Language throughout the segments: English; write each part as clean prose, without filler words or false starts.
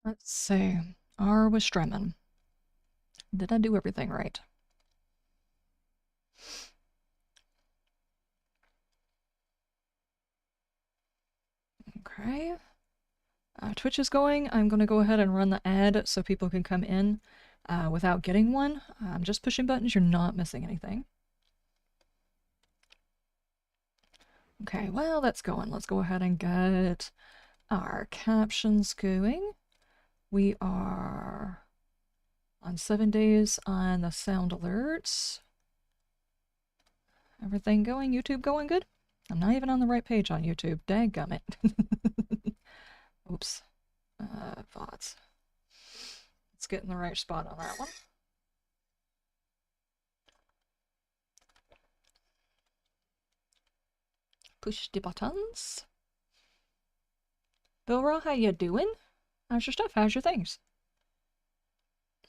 Let's see. R was Stremen. Did I do everything right? Okay. Twitch is going. I'm going to go ahead and run the ad so people can come in without getting one. I'm just pushing buttons. You're not missing anything. Okay, well, that's going. Let's go ahead and get our captions going. We are on 7 days on the sound alerts. Everything going? YouTube going good? I'm not even on the right page on YouTube. Dadgummit. Oops. VODs. Let's get in the right spot on that one. Push the buttons. Bilra, how you doing? How's your stuff? How's your things?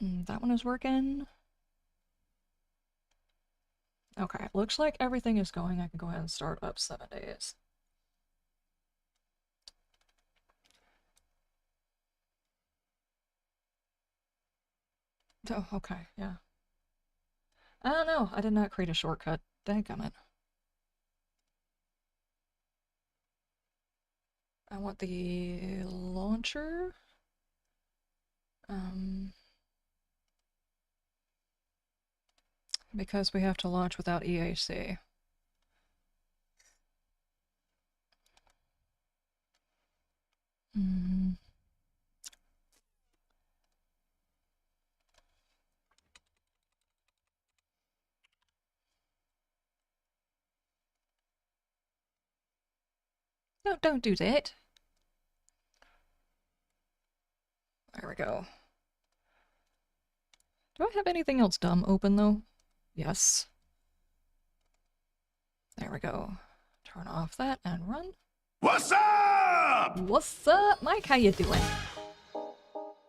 That one is working. Okay, looks like everything is going. I can go ahead and start up 7 days. Oh, okay, yeah. I don't know. I did not create a shortcut. Dadgummit. I want the launcher. Because we have to launch without EAC. No, don't do that. There we go. Do I have anything else dumb open, though? Yes. There we go. Turn off that and run. What's up? What's up, Mike? How you doing?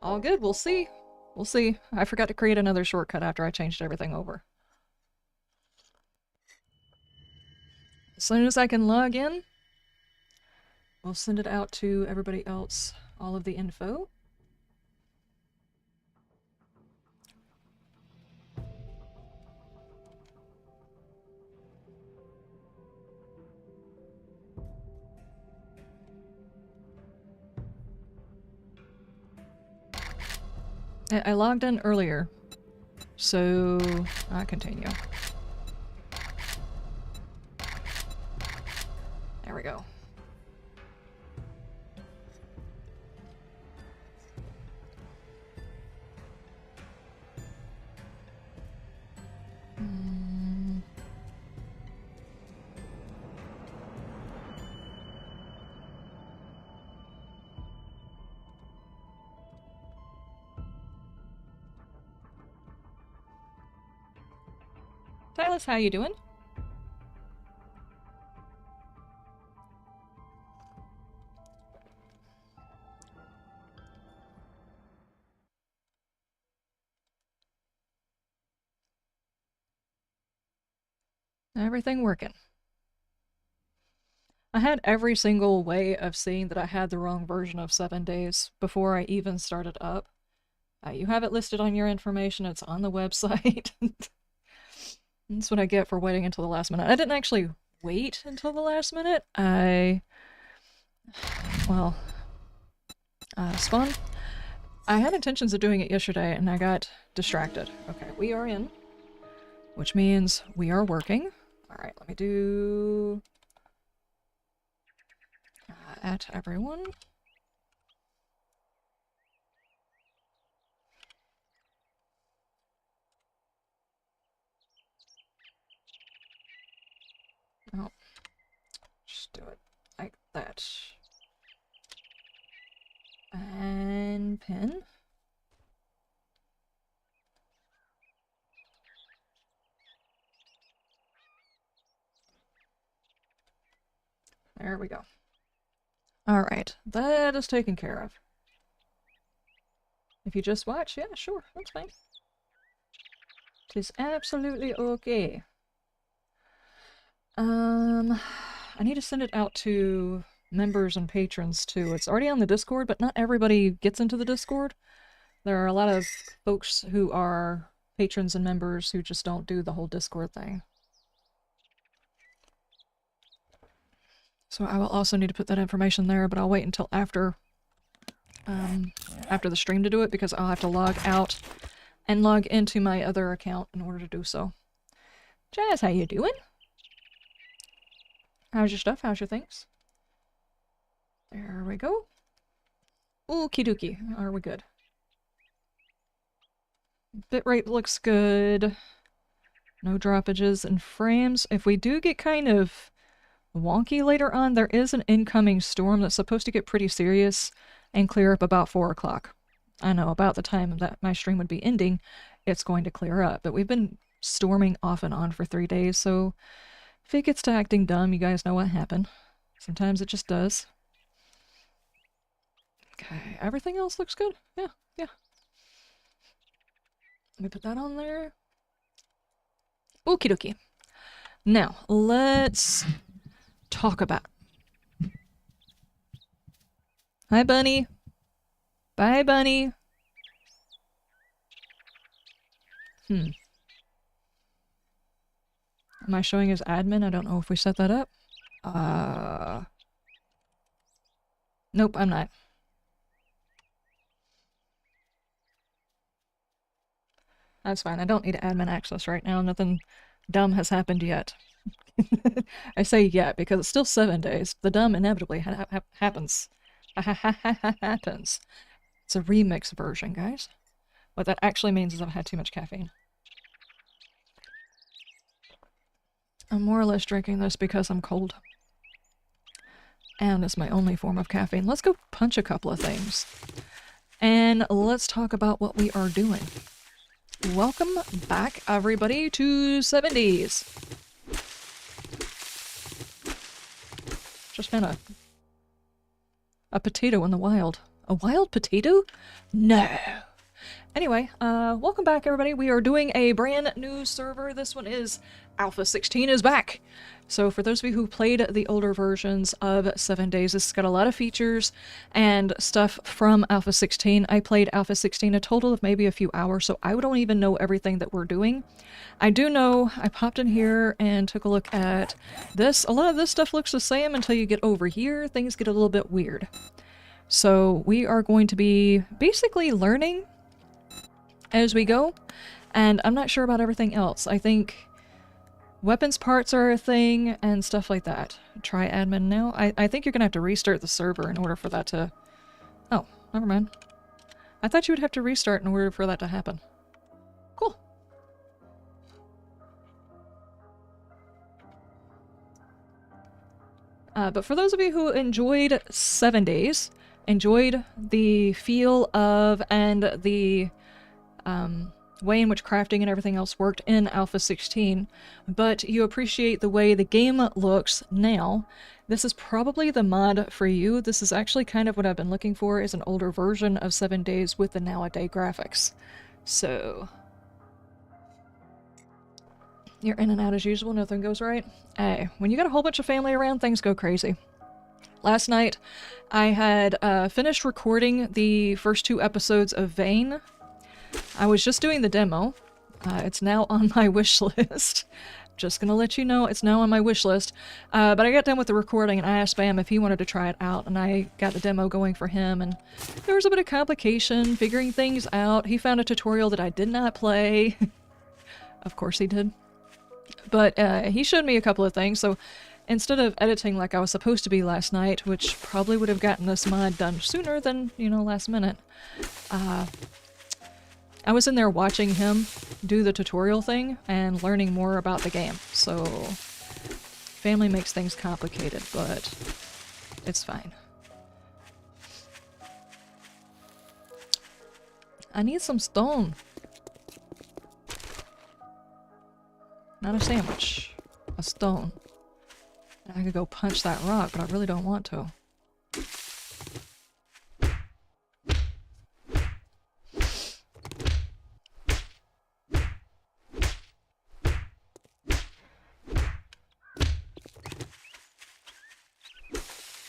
All good. We'll see. We'll see. I forgot to create another shortcut after I changed everything over. As soon as I can log in, we'll send it out to everybody else, all of the info. I logged in earlier, so I continue. There we go. Silas, how you doing? Everything working. I had every single way of seeing that I had the wrong version of 7 days before I even started up. You have it listed on your information, it's on the website. That's what I get for waiting until the last minute. I didn't actually wait until the last minute. Spawn. I had intentions of doing it yesterday and I got distracted. Okay, we are in, which means we are working. Alright, let me do... at everyone. Oh, just do it like that. And pin. There we go. Alright, that is taken care of. If you just watch, yeah, sure, that's fine. It is absolutely okay. I need to send it out to members and patrons too. It's already on the Discord, but not everybody gets into the Discord. There are a lot of folks who are patrons and members who just don't do the whole Discord thing. So I will also need to put that information there, but I'll wait until after the stream to do it, because I'll have to log out and log into my other account in order to do so. Jazz, how you doing? How's your stuff? How's your things? There we go. Okie dokie. Are we good? Bitrate looks good. No droppages in frames. If we do get kind of wonky later on, there is an incoming storm that's supposed to get pretty serious and clear up about 4 o'clock. I know, about the time that my stream would be ending, it's going to clear up. But we've been storming off and on for 3 days, so if it gets to acting dumb, you guys know what happened. Sometimes it just does. Okay, everything else looks good. Yeah. Let me put that on there. Okie dokie. Now, let's talk about... Hi, Bunny. Bye, Bunny. Am I showing as admin? I don't know if we set that up. Nope, I'm not. That's fine. I don't need admin access right now. Nothing dumb has happened yet. I say yet because it's still 7 days. The dumb inevitably happens. Happens. It's a remix version, guys. What that actually means is I've had too much caffeine. I'm more or less drinking this because I'm cold. And it's my only form of caffeine. Let's go punch a couple of things. And let's talk about what we are doing. Welcome back, everybody, to 7 days. Just found a potato in the wild. A wild potato? No. Anyway, welcome back, everybody. We are doing a brand new server. This one is Alpha 16 is back. So for those of you who played the older versions of 7 Days, this has got a lot of features and stuff from Alpha 16. I played Alpha 16 a total of maybe a few hours, so I don't even know everything that we're doing. I do know I popped in here and took a look at this. A lot of this stuff looks the same until you get over here. Things get a little bit weird. So we are going to be basically learning as we go, and I'm not sure about everything else. I think weapons parts are a thing and stuff like that. Try admin now. I think you're gonna have to restart the server in order for that to... Oh, never mind. I thought you would have to restart in order for that to happen. Cool. But for those of you who enjoyed 7 Days, enjoyed the feel of and the way in which crafting and everything else worked in Alpha 16, but you appreciate the way the game looks now, this is probably the mod for you. This is actually kind of what I've been looking for, is an older version of 7 Days with the nowadays graphics. So... you're in and out as usual, nothing goes right. Hey, when you got a whole bunch of family around, things go crazy. Last night, I had finished recording the first 2 episodes of Vane. I was just doing the demo. It's now on my wish list. Just gonna let you know it's now on my wish list. But I got done with the recording and I asked Bam if he wanted to try it out, and I got the demo going for him, and there was a bit of complication figuring things out. He found a tutorial that I did not play. Of course he did. But he showed me a couple of things, so instead of editing like I was supposed to be last night, which probably would have gotten this mod done sooner than, you know, last minute, I was in there watching him do the tutorial thing and learning more about the game. So, family makes things complicated, but it's fine. I need some stone. Not a sandwich. A stone. I could go punch that rock, but I really don't want to.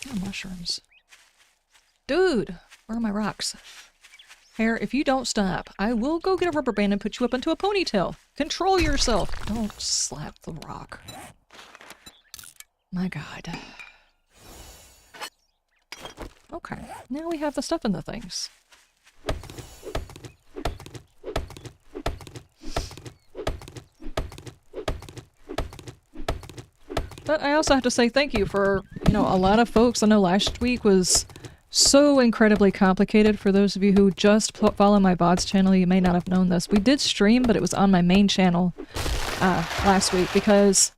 Oh, mushrooms. Dude, where are my rocks? Hare, if you don't stop, I will go get a rubber band and put you up into a ponytail. Control yourself. Don't slap the rock. My god. Okay, now we have the stuff in the things. But I also have to say thank you for, you know, a lot of folks. I know last week was so incredibly complicated. For those of you who just follow my VODs channel, you may not have known this. We did stream, but it was on my main channel last week because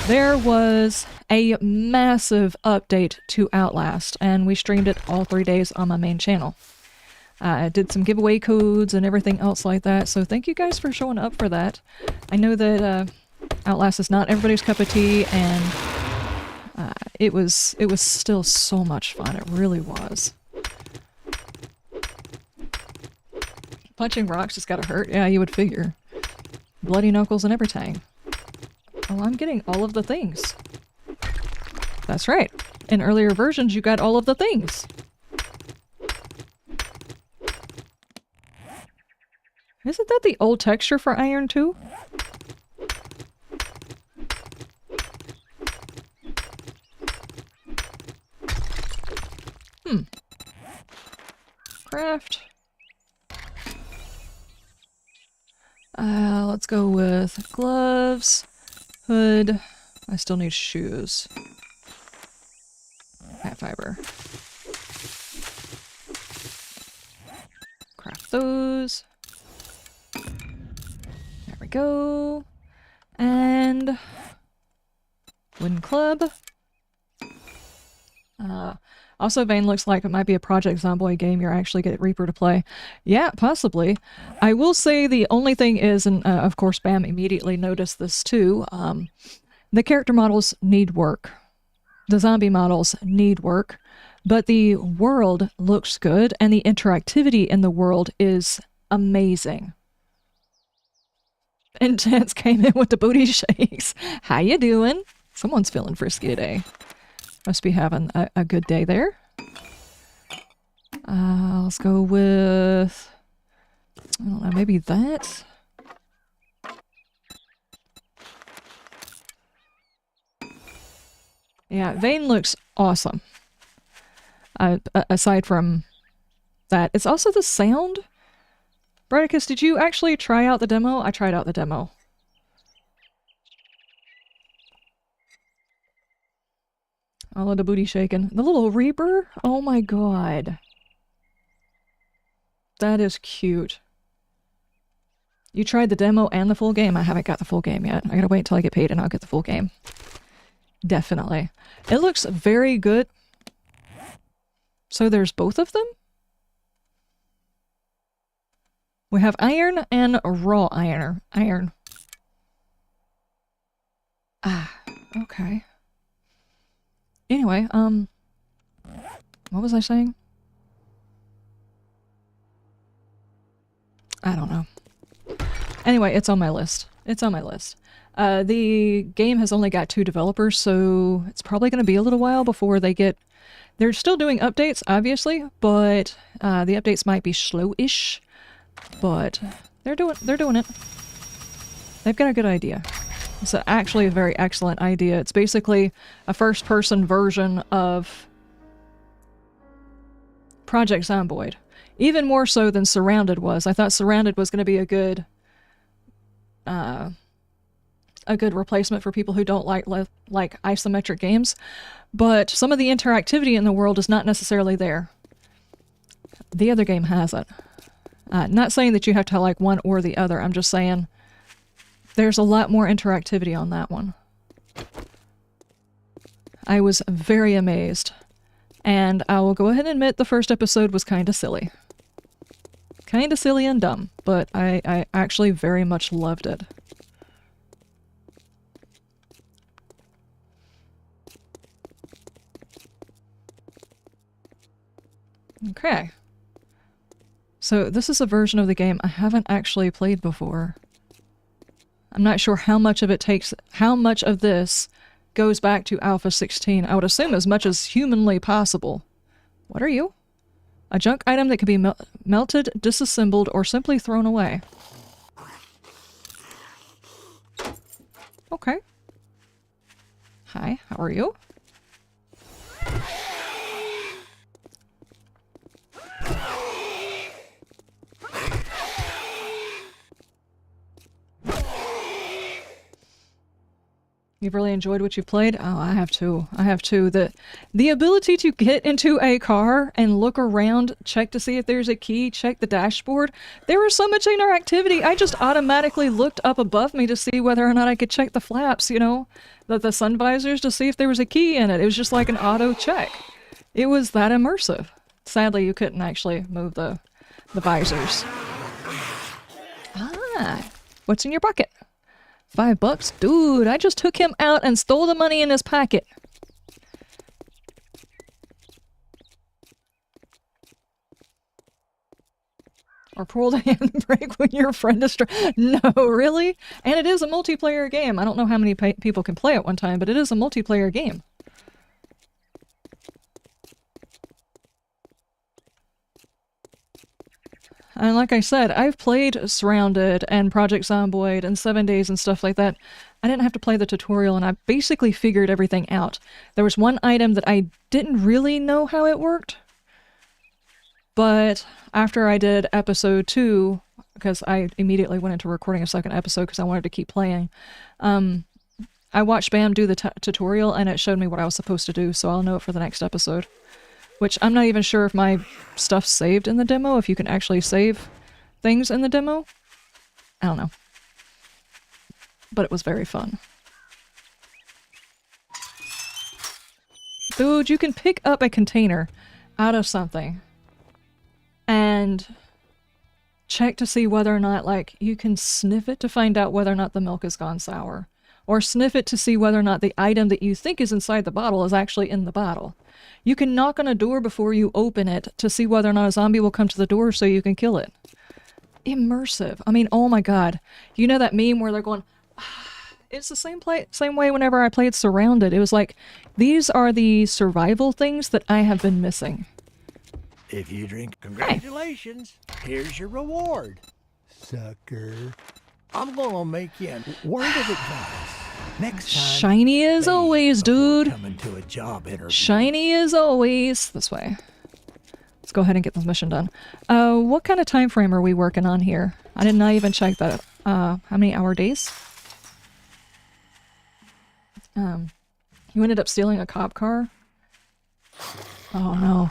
there was a massive update to Outlast, and we streamed it all 3 days on my main channel. I did some giveaway codes and everything else like that, so thank you guys for showing up for that. I know that Outlast is not everybody's cup of tea, and it was still so much fun. It really was. Punching rocks just gotta hurt. Yeah, you would figure. Bloody knuckles and everything. Oh, I'm getting all of the things. That's right. In earlier versions, you got all of the things. Isn't that the old texture for iron too? Craft. Let's go with gloves, hood. I still need shoes. Hat fiber. Craft those. There we go. And wooden club. Also, Vane looks like it might be a Project Zomboid game you're actually get Reaper to play. Yeah, possibly. I will say the only thing is, and of course Bam immediately noticed this too, the character models need work. The zombie models need work, but the world looks good and the interactivity in the world is amazing. Intense came in with the booty shakes. How you doing? Someone's feeling frisky today. Must be having a good day there. Let's go with, I don't know, maybe that? Yeah, Vane looks awesome. Aside from that, it's also the sound. Bradicus, did you actually try out the demo? I tried out the demo. All of the booty shaking. The little Reaper? Oh my god. That is cute. You tried the demo and the full game? I haven't got the full game yet. I gotta wait until I get paid and I'll get the full game. Definitely. It looks very good. So there's both of them? We have iron and raw iron. Iron. Ah, okay. Anyway, what was I saying? I don't know. Anyway, it's on my list. It's on my list. The game has only got 2 developers, so it's probably going to be a little while before they get... They're still doing updates, obviously, but the updates might be slow-ish, but they're doing it. They've got a good idea. It's actually a very excellent idea. It's basically a first-person version of Project Zomboid. Even more so than Surrounded was. I thought Surrounded was going to be a good replacement for people who don't like isometric games, but some of the interactivity in the world is not necessarily there. The other game has it. Not saying that you have to like one or the other. I'm just saying there's a lot more interactivity on that one. I was very amazed. And I will go ahead and admit the first episode was kind of silly. Kind of silly and dumb, but I actually very much loved it. Okay. So this is a version of the game I haven't actually played before. I'm not sure how much of this goes back to Alpha 16. I would assume as much as humanly possible. What are you? A junk item that can be melted, disassembled, or simply thrown away. Okay. Hi, how are you? You've really enjoyed what you've played? Oh, I have too. I have too. The ability to get into a car and look around, check to see if there's a key, check the dashboard. There was so much interactivity. I just automatically looked up above me to see whether or not I could check the flaps, you know, the sun visors to see if there was a key in it. It was just like an auto check. It was that immersive. Sadly, you couldn't actually move the visors. Ah, what's in your pocket? $5? Dude, I just took him out and stole the money in his pocket. Or pull the handbrake when your friend is No, really? And it is a multiplayer game. I don't know how many people can play at one time, but it is a multiplayer game. And like I said, I've played Surrounded and Project Zomboid and 7 Days and stuff like that. I didn't have to play the tutorial and I basically figured everything out. There was one item that I didn't really know how it worked. But after I did episode 2, because I immediately went into recording a second episode because I wanted to keep playing, I watched Bam do the tutorial and it showed me what I was supposed to do, so I'll know it for the next episode. Which I'm not even sure if my stuff's saved in the demo, if you can actually save things in the demo. I don't know. But it was very fun. Dude, you can pick up a container out of something and check to see whether or not, like, you can sniff it to find out whether or not the milk has gone sour. Or sniff it to see whether or not the item that you think is inside the bottle is actually in the bottle. You can knock on a door before you open it to see whether or not a zombie will come to the door so you can kill it. Immersive. I mean, oh my god. You know that meme where they're going, ah. It's the same way whenever I played Surrounded. It was like, these are the survival things that I have been missing. If you drink, congratulations. Here's your reward. Sucker. I'm gonna make you a word of advice. Next time, shiny as always, dude. Coming to a job interview. Shiny as always. This way. Let's go ahead and get this mission done. What kind of time frame are we working on here? I did not even check that. How many hour days? You ended up stealing a cop car? Oh no.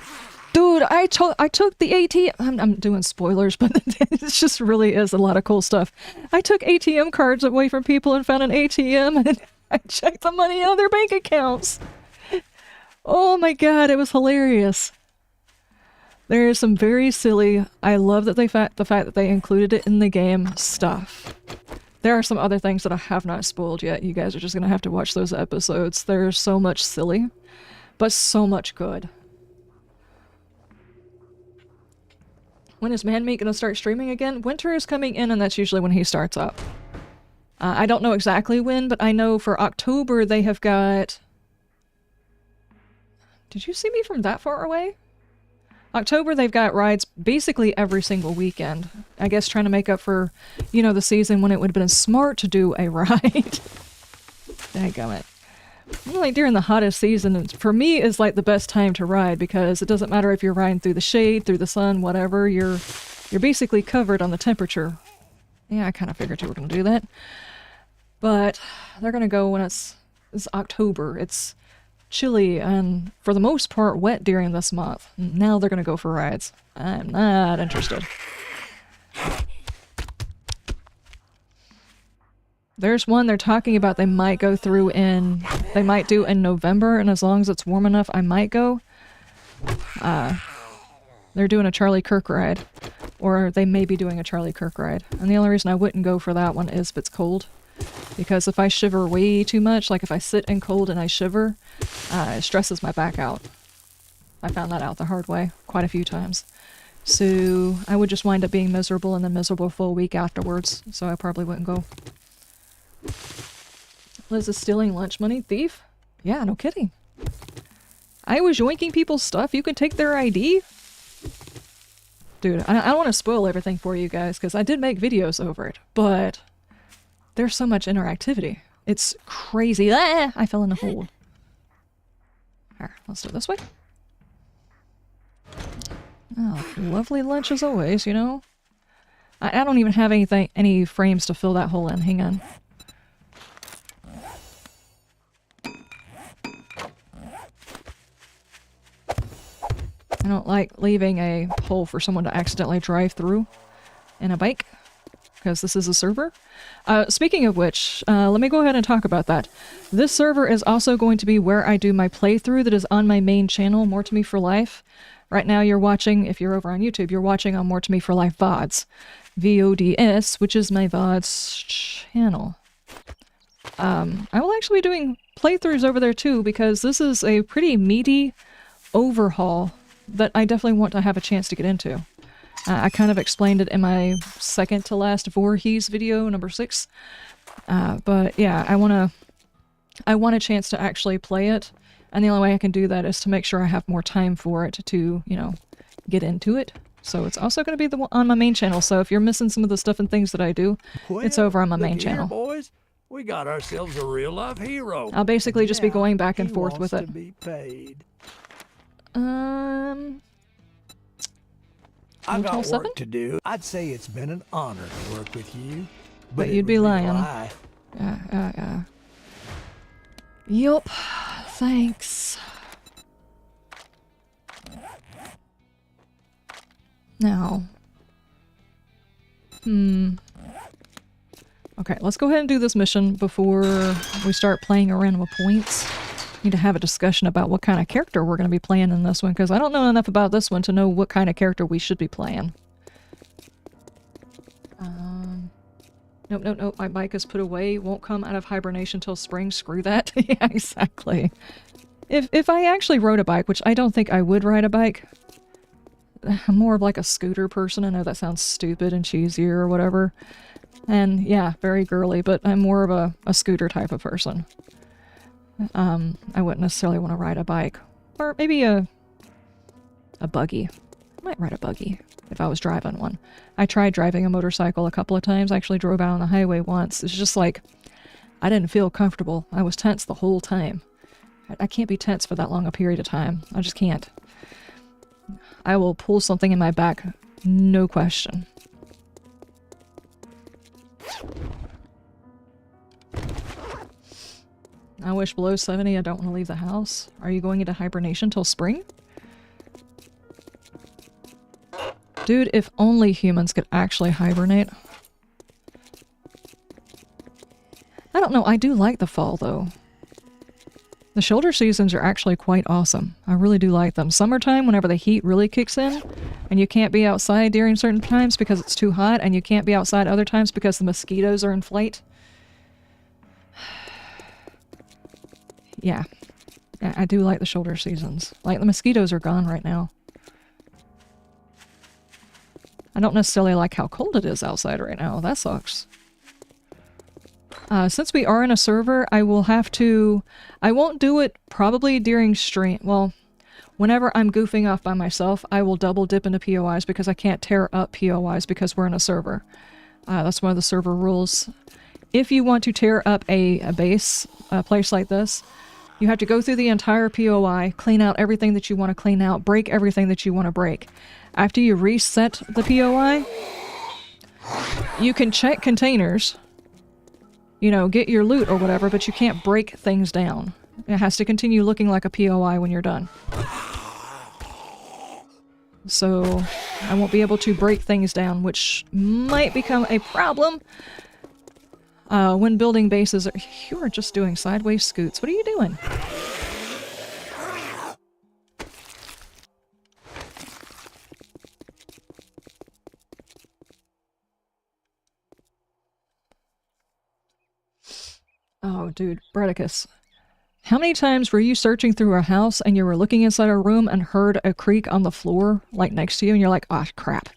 Dude, I took the ATM. I'm doing spoilers, but it just really is a lot of cool stuff. I took ATM cards away from people and found an ATM and I checked the money out of their bank accounts. Oh my god, it was hilarious. There is some very silly, I love that the fact that they included it in the game stuff. There are some other things that I have not spoiled yet. You guys are just gonna have to watch those episodes. There's so much silly, but so much good. When is Man-Meat gonna start streaming again? Winter is coming in and that's usually when he starts up. I don't know exactly when, but I know for October they have got... Did you see me from that far away? October they've got rides basically every single weekend. I guess trying to make up for, you know, the season when it would have been smart to do a ride. Dadgummit. Like during the hottest season, for me, is like the best time to ride because it doesn't matter if you're riding through the shade, through the sun, whatever, you're basically covered on the temperature. Yeah, I kind of figured you were going to do that. But they're going to go when it's October. It's chilly and, for the most part, wet during this month. Now they're going to go for rides. I'm not interested. There's one they're talking about they might go through in... They might do in November, and as long as it's warm enough, I might go. They're doing a Charlie Kirk ride. Or they may be doing a Charlie Kirk ride. And the only reason I wouldn't go for that one is if it's cold. Because if I shiver way too much, like if I sit in cold and I shiver, it stresses my back out. I found that out the hard way quite a few times. So I would just wind up being miserable and then miserable for a week afterwards. So I probably wouldn't go. Liz is stealing lunch money. Thief? Yeah, no kidding. I was yoinking people's stuff. You can take their ID? Dude, I don't want to spoil everything for you guys, because I did make videos over it, but there's so much interactivity. It's crazy. Ah, I fell in the hole. Alright, let's do it this way. Oh, lovely lunch as always, you know? I don't even have any frames to fill that hole in. Hang on. I don't like leaving a hole for someone to accidentally drive through in a bike, because this is a server. Speaking of which, let me go ahead and talk about that. This server is also going to be where I do my playthrough that is on my main channel, More to Me for Life. Right now you're watching, if you're over on YouTube, you're watching on More to Me for Life VODs. VODs, which is my VODs channel. I will actually be doing playthroughs over there too, because this is a pretty meaty overhaul that I definitely want to have a chance to get into. I kind of explained it in my second to last VODs video, number 6. But yeah, I want a chance to actually play it, and the only way I can do that is to make sure I have more time for it to, you know, get into it. So it's also going to be on my main channel, so if you're missing some of the stuff and things that I do, it's over on my main channel. Boys, we got ourselves a real-life hero. I'll basically just be going back and forth with it. To be paid. I've got work to do. I'd say it's been an honor to work with you. But you'd be lying. Yup. Thanks. Now. Okay, let's go ahead and do this mission before we start playing around with points. Need to have a discussion about what kind of character we're going to be playing in this one, because I don't know enough about this one to know what kind of character we should be playing. Nope, my bike is put away. Won't come out of hibernation till spring. Screw that. Yeah, exactly. If I actually rode a bike, which I don't think I would ride a bike, I'm more of like a scooter person. I know that sounds stupid and cheesy or whatever. And yeah, very girly, but I'm more of a scooter type of person. I wouldn't necessarily want to ride a bike. Or maybe a buggy. I might ride a buggy if I was driving one. I tried driving a motorcycle a couple of times. I actually drove out on the highway once. It's just like, I didn't feel comfortable. I was tense the whole time. I can't be tense for that long a period of time. I just can't. I will pull something in my back, no question. I wish below 70 I don't want to leave the house. Are you going into hibernation till spring? Dude, if only humans could actually hibernate. I don't know, I do like the fall though. The shoulder seasons are actually quite awesome. I really do like them. Summertime, whenever the heat really kicks in, and you can't be outside during certain times because it's too hot, and you can't be outside other times because the mosquitoes are in flight. Yeah. I do like the shoulder seasons. Like, the mosquitoes are gone right now. I don't necessarily like how cold it is outside right now. That sucks. Since we are in a server, I will have to... I won't do it probably during stream. Well, whenever I'm goofing off by myself, I will double dip into POIs because I can't tear up POIs because we're in a server. That's one of the server rules. If you want to tear up a base, a place like this, you have to go through the entire POI, clean out everything that you want to clean out, break everything that you want to break. After you reset the POI, you can check containers, you know, get your loot or whatever, but you can't break things down. It has to continue looking like a POI when you're done. So, I won't be able to break things down, which might become a problem when building bases. You are just doing sideways scoots. What are you doing? Oh, dude, Bredicus. How many times were you searching through a house and you were looking inside a room and heard a creak on the floor, like next to you, and you're like, ah, crap.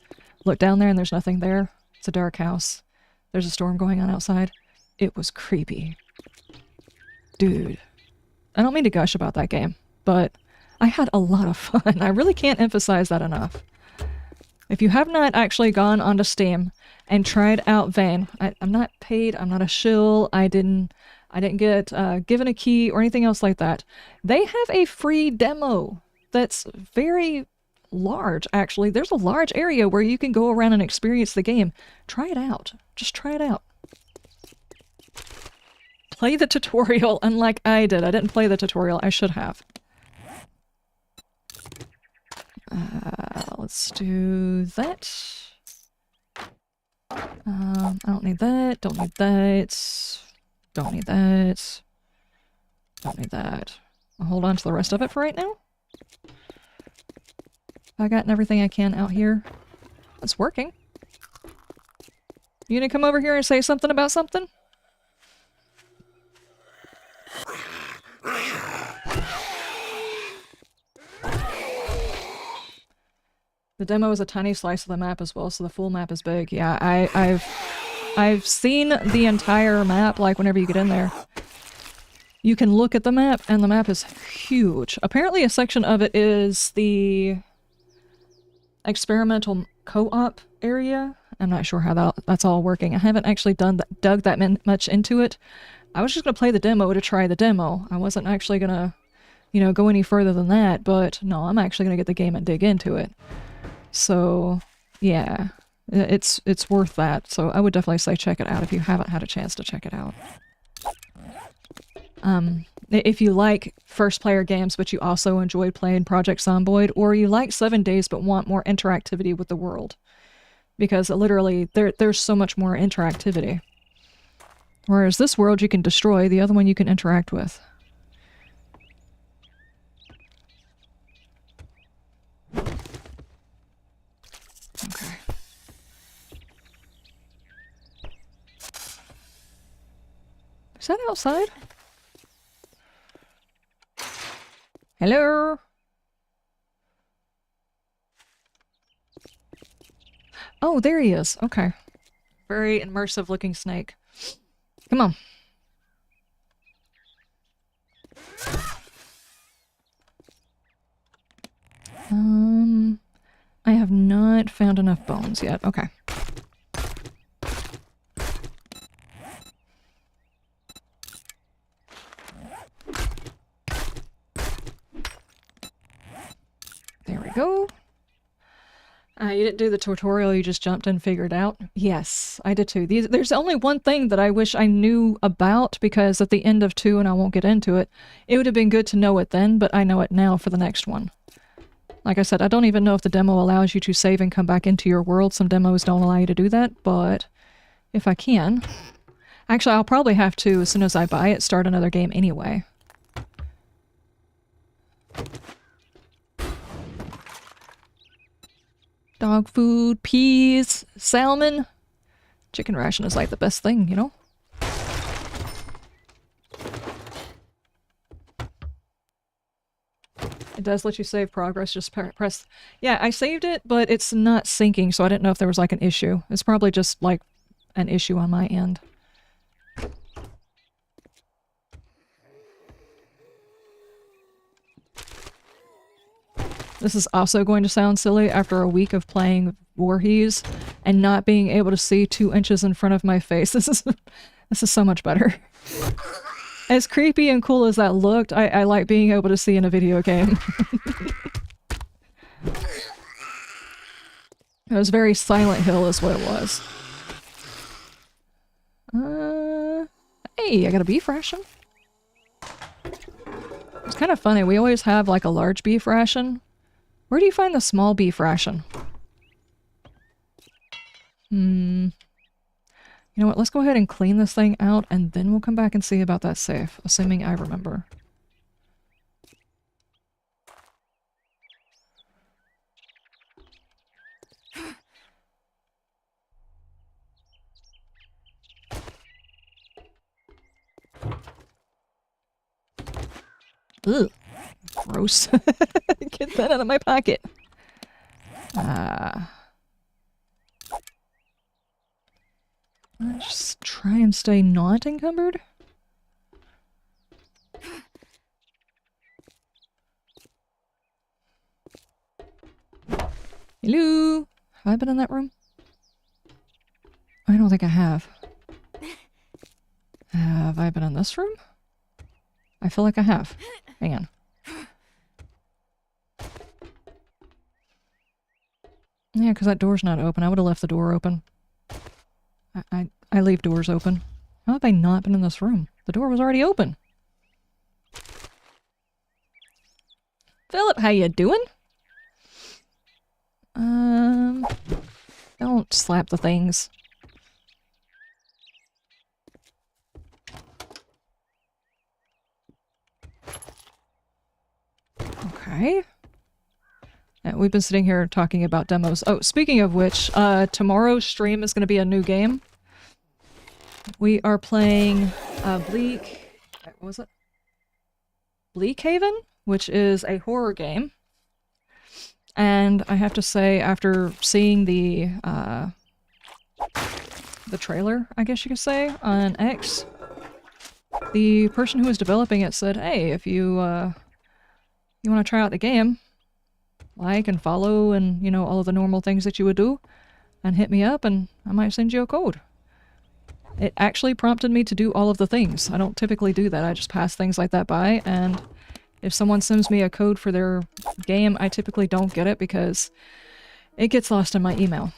Look down there and there's nothing there. It's a dark house. There's a storm going on outside. It was creepy. Dude. I don't mean to gush about that game, but I had a lot of fun. I really can't emphasize that enough. If you have not actually gone onto Steam and tried out Vane, I'm not paid, I'm not a shill, I didn't get given a key or anything else like that. They have a free demo that's very large, actually. There's a large area where you can go around and experience the game. Try it out. Just try it out. Play the tutorial, unlike I did. I didn't play the tutorial. I should have. Let's do that. I don't need that. Don't need that. Don't need that. Don't need that. I'll hold on to the rest of it for right now. I gotten everything I can out here. It's working. You gonna come over here and say something about something? The demo is a tiny slice of the map as well, so the full map is big. Yeah, I've seen the entire map, like whenever you get in there. You can look at the map, and the map is huge. Apparently a section of it is the experimental co-op area. I'm not sure how that's all working. I haven't actually dug that much into it. I was just going to play the demo to try the demo. I wasn't actually going to, you know, go any further than that, but no, I'm actually going to get the game and dig into it. So, yeah, it's worth that. So I would definitely say check it out if you haven't had a chance to check it out. If you like first-player games but you also enjoyed playing Project Zomboid, or you like 7 Days but want more interactivity with the world, because literally there's so much more interactivity. Whereas this world you can destroy, the other one you can interact with. Okay. Is that outside? Hello? Oh, there he is. Okay. Very immersive looking snake. Come on. I have not found enough bones yet. Okay. There we go. You didn't do the tutorial, you just jumped in and figured out? Yes, I did too. There's only one thing that I wish I knew about, because at the end of 2, and I won't get into it, it would have been good to know it then, but I know it now for the next one. Like I said, I don't even know if the demo allows you to save and come back into your world. Some demos don't allow you to do that, but if I can... Actually, I'll probably have to, as soon as I buy it, start another game anyway. Dog food, peas, salmon. Chicken ration is like the best thing, you know? It does let you save progress, just press... Yeah, I saved it, but it's not syncing, so I didn't know if there was like an issue. It's probably just like an issue on my end. This is also going to sound silly after a week of playing Warhees and not being able to see 2 inches in front of my face. This is so much better. As creepy and cool as that looked, I like being able to see in a video game. It was very Silent Hill is what it was. Hey, I got a beef ration. It's kind of funny, we always have like a large beef ration. Where do you find the small beef ration? You know what, let's go ahead and clean this thing out and then we'll come back and see about that safe, assuming I remember. Ugh. Gross. Get that out of my pocket. Let's just try and stay not encumbered. Hello? Have I been in that room? I don't think I have. Have I been in this room? I feel like I have. Hang on. Yeah, because that door's not open. I would have left the door open. I leave doors open. How have I not been in this room? The door was already open. Philip, how you doing? Don't slap the things. Okay. Yeah, we've been sitting here talking about demos. Oh, speaking of which, tomorrow's stream is going to be a new game. We are playing Bleak... What was it? Bleak Haven, which is a horror game. And I have to say, after seeing the trailer, I guess you could say, on X, the person who was developing it said, hey, if you want to try out the game, like and follow and, you know, all of the normal things that you would do, and hit me up and I might send you a code. It actually prompted me to do all of the things. I don't typically do that. I just pass things like that by, and if someone sends me a code for their game, I typically don't get it because it gets lost in my email.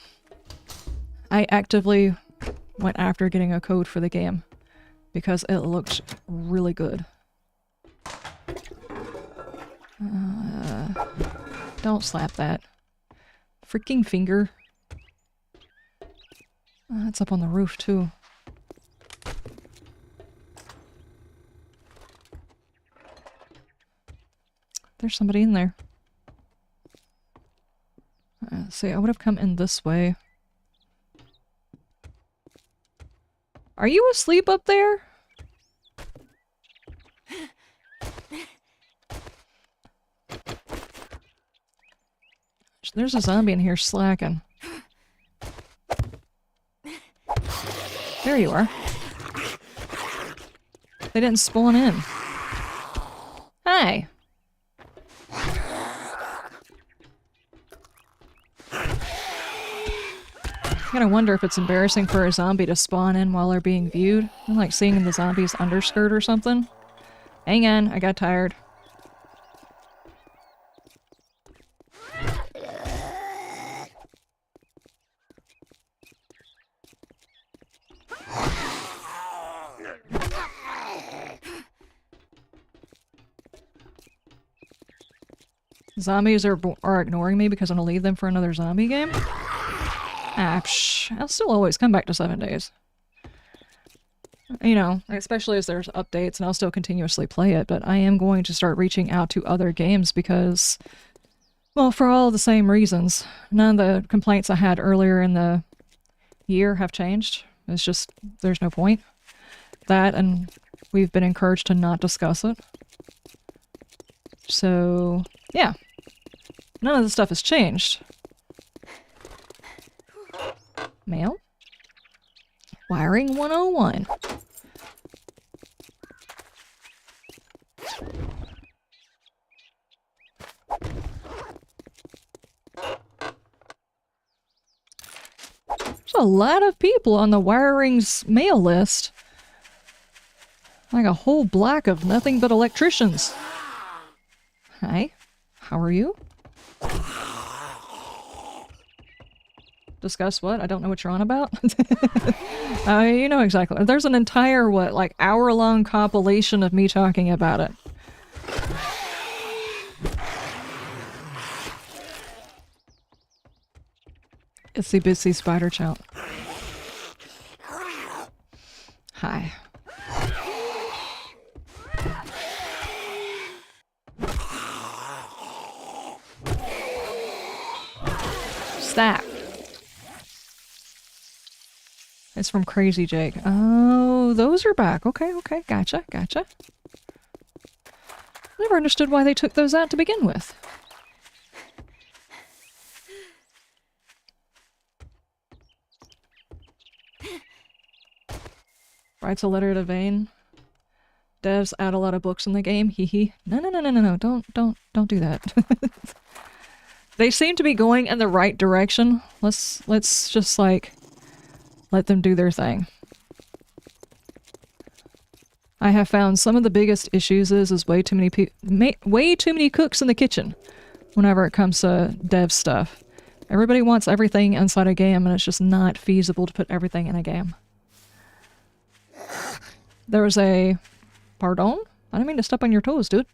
I actively went after getting a code for the game because it looked really good. Don't slap that. Freaking finger. It's up on the roof too. There's somebody in there. See, I would have come in this way. Are you asleep up there? There's a zombie in here slacking. There you are. They didn't spawn in. Hi. I gotta wonder if it's embarrassing for a zombie to spawn in while they're being viewed. I like seeing the zombie's underskirt or something. Hang on, I got tired. Zombies are ignoring me because I'm gonna leave them for another zombie game? Ah, psh, I'll still always come back to 7 days. You know, especially as there's updates, and I'll still continuously play it, but I am going to start reaching out to other games because, well, for all the same reasons. None of the complaints I had earlier in the year have changed. It's just, there's no point. That, and we've been encouraged to not discuss it. So, yeah. None of the stuff has changed. Mail? Wiring 101. There's a lot of people on the wiring's mail list. Like a whole block of nothing but electricians. Hi, how are you? Discuss what? I don't know what you're on about. You know exactly. There's an entire, what, like hour-long compilation of me talking about it. Itsy bitsy spider chout. Hi. Stop. It's from Crazy Jake. Oh, those are back. Okay, okay, gotcha, gotcha. Never understood why they took those out to begin with. Writes a letter to Vane. Devs add a lot of books in the game. Hee hee. No, no, no, no, no, no. Don't do that. They seem to be going in the right direction. Let's just like let them do their thing. I have found some of the biggest issues is way too many cooks in the kitchen whenever it comes to dev stuff. Everybody wants everything inside a game, and it's just not feasible to put everything in a game. There was a... Pardon? I didn't mean to step on your toes, dude.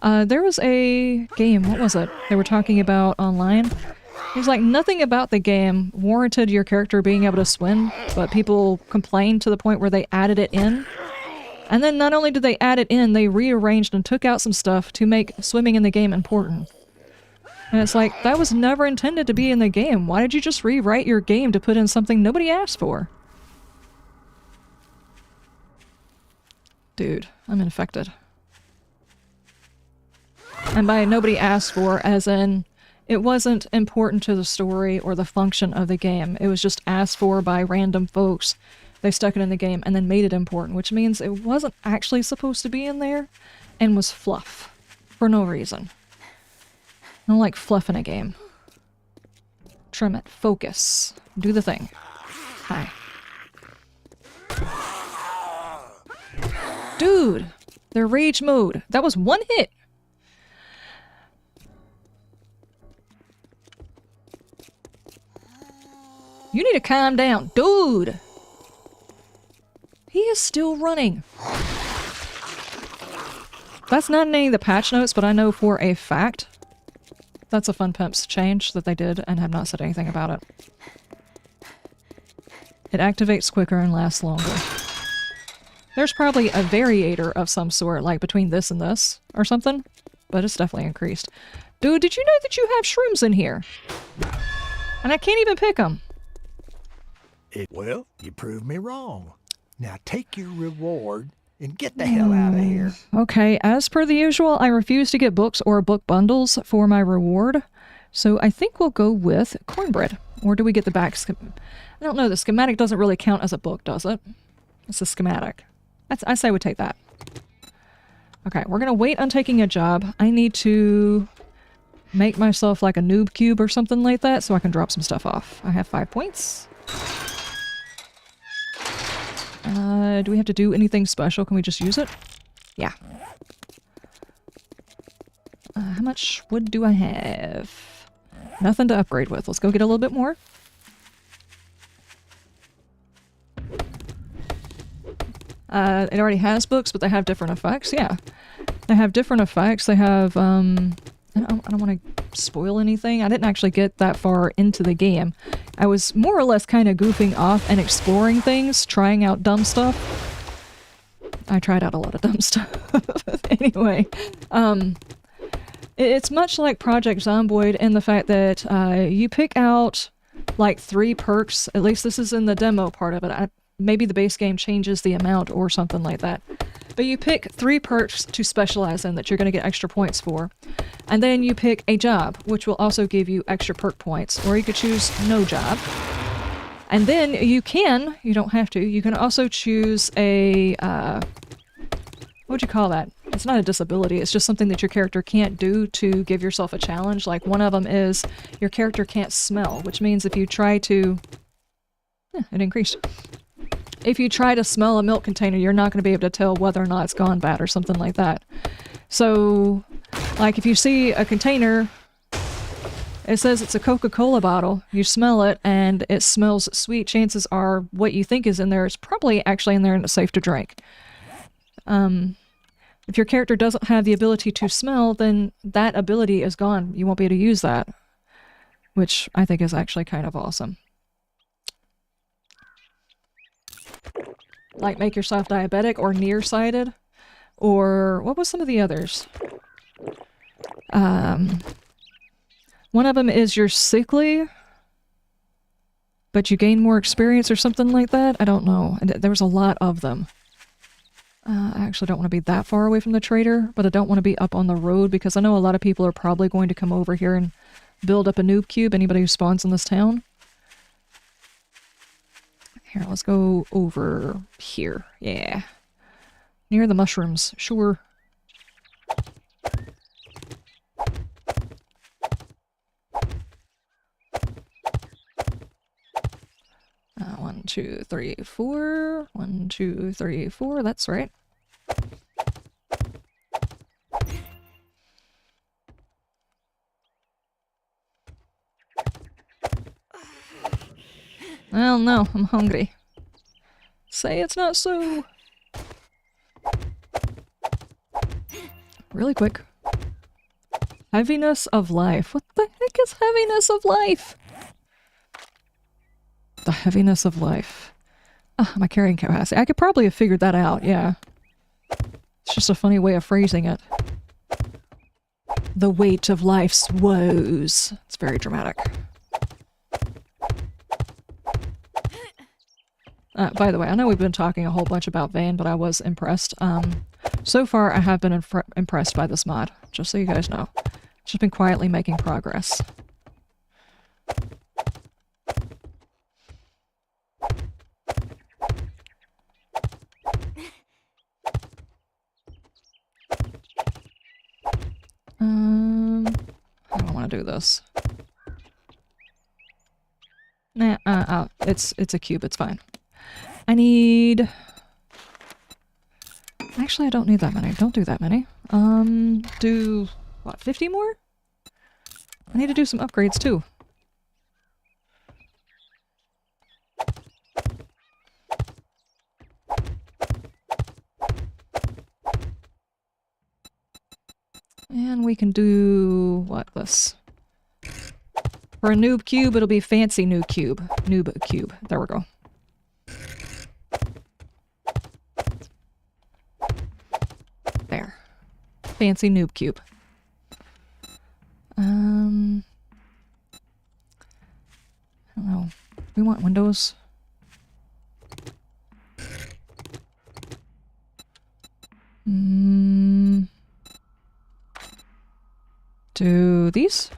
There was a game, what was it? They were talking about online. It was like nothing about the game warranted your character being able to swim, but people complained to the point where they added it in. And then not only did they add it in, they rearranged and took out some stuff to make swimming in the game important. And it's like, that was never intended to be in the game. Why did you just rewrite your game to put in something nobody asked for? Dude, I'm infected. And by nobody asked for, as in, it wasn't important to the story or the function of the game. It was just asked for by random folks. They stuck it in the game and then made it important, which means it wasn't actually supposed to be in there and was fluff for no reason. I don't like fluff in a game. Trim it. Focus. Do the thing. Hi. Dude! Their rage mode. That was one hit! You need to calm down. Dude! He is still running. That's not in any of the patch notes, but I know for a fact that's a Fun Pimps change that they did and have not said anything about it. It activates quicker and lasts longer. There's probably a variator of some sort, like between this and this, or something, but it's definitely increased. Dude, did you know that you have shrooms in here? And I can't even pick them. Well, you proved me wrong. Now take your reward and get the hell out of here. Okay, as per the usual, I refuse to get books or book bundles for my reward, so I think we'll go with cornbread. Or do we get the back I don't know, the schematic doesn't really count as a book, does it? It's a schematic. I say we take that. Okay, we're gonna wait on taking a job. I need to make myself like a noob cube or something like that so I can drop some stuff off. I have 5 points. Do we have to do anything special? Can we just use it? Yeah. How much wood do I have? Nothing to upgrade with. Let's go get a little bit more. It already has books, but they have different effects. Yeah. They have different effects. They have, I don't want to spoil anything. I didn't actually get that far into the game. I was more or less kind of goofing off and exploring things, trying out dumb stuff. I tried out a lot of dumb stuff. Anyway, it's much like Project Zomboid in the fact that you pick out like 3 perks. At least this is in the demo part of it. Maybe the base game changes the amount or something like that. But you pick 3 perks to specialize in that you're going to get extra points for. And then you pick a job, which will also give you extra perk points. Or you could choose no job. And then you don't have to, you can also choose a, what would you call that? It's not a disability, it's just something that your character can't do to give yourself a challenge. Like one of them is your character can't smell, which means if you try to... it increased. If you try to smell a milk container, you're not going to be able to tell whether or not it's gone bad or something like that. So, like if you see a container, it says it's a Coca-Cola bottle, you smell it, and it smells sweet, chances are what you think is in there is probably actually in there and it's safe to drink. If your character doesn't have the ability to smell, then that ability is gone. You won't be able to use that, which I think is actually kind of awesome. Like make yourself diabetic or nearsighted, or what was some of the others? One of them is you're sickly, but you gain more experience or something like that. I don't know. There was a lot of them. I actually don't want to be that far away from the trader, but I don't want to be up on the road because I know a lot of people are probably going to come over here and build up a noob cube, anybody who spawns in this town. Here, let's go over here. Yeah. Near the mushrooms. Sure. 2, 3, 4. 1, 2, 3, 4. That's right. Well, no, I'm hungry. Say it's not so. Really quick. Heaviness of life. What the heck is heaviness of life? The heaviness of life. My carrying capacity. I could probably have figured that out, yeah. It's just a funny way of phrasing it. The weight of life's woes. It's very dramatic. By the way, I know we've been talking a whole bunch about Vane, but I was impressed. So far, I have been impressed by this mod, just so you guys know. Just been quietly making progress. I don't want to do this. Nah, it's a cube, it's fine. I need... Actually, I don't need that many. Don't do that many. Do... what, 50 more? I need to do some upgrades, too. And we can do... what, this? For a noob cube, it'll be fancy noob cube. Noob cube. There we go. There. Fancy noob cube. I don't know. We want windows. Do these?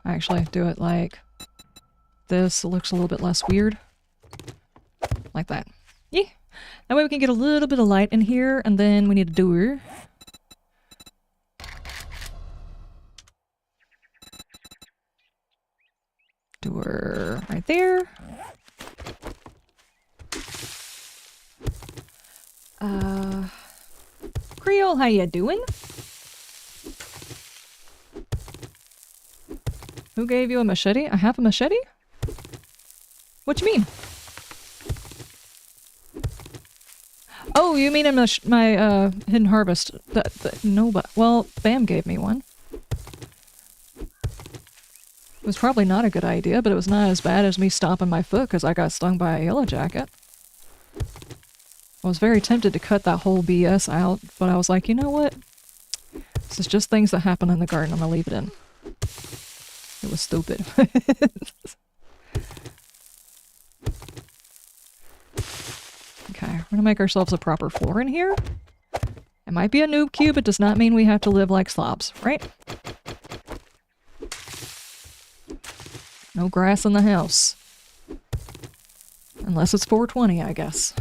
Actually, do it like this. It looks a little bit less weird. Like that. Yeah. That way we can get a little bit of light in here, and then we need a door. Door right there. Creole, how you doing? Who gave you a machete? I have a machete? What you mean? Oh, you mean in my hidden harvest? No, but well, Bam gave me one. It was probably not a good idea, but it was not as bad as me stomping my foot because I got stung by a yellow jacket. I was very tempted to cut that whole BS out, but I was like, you know what? This is just things that happen in the garden. I'm gonna leave it in. It was stupid. Okay, we're gonna make ourselves a proper floor in here. It might be a noob cube, it does not mean we have to live like slobs, right? No grass in the house. Unless it's 420, I guess.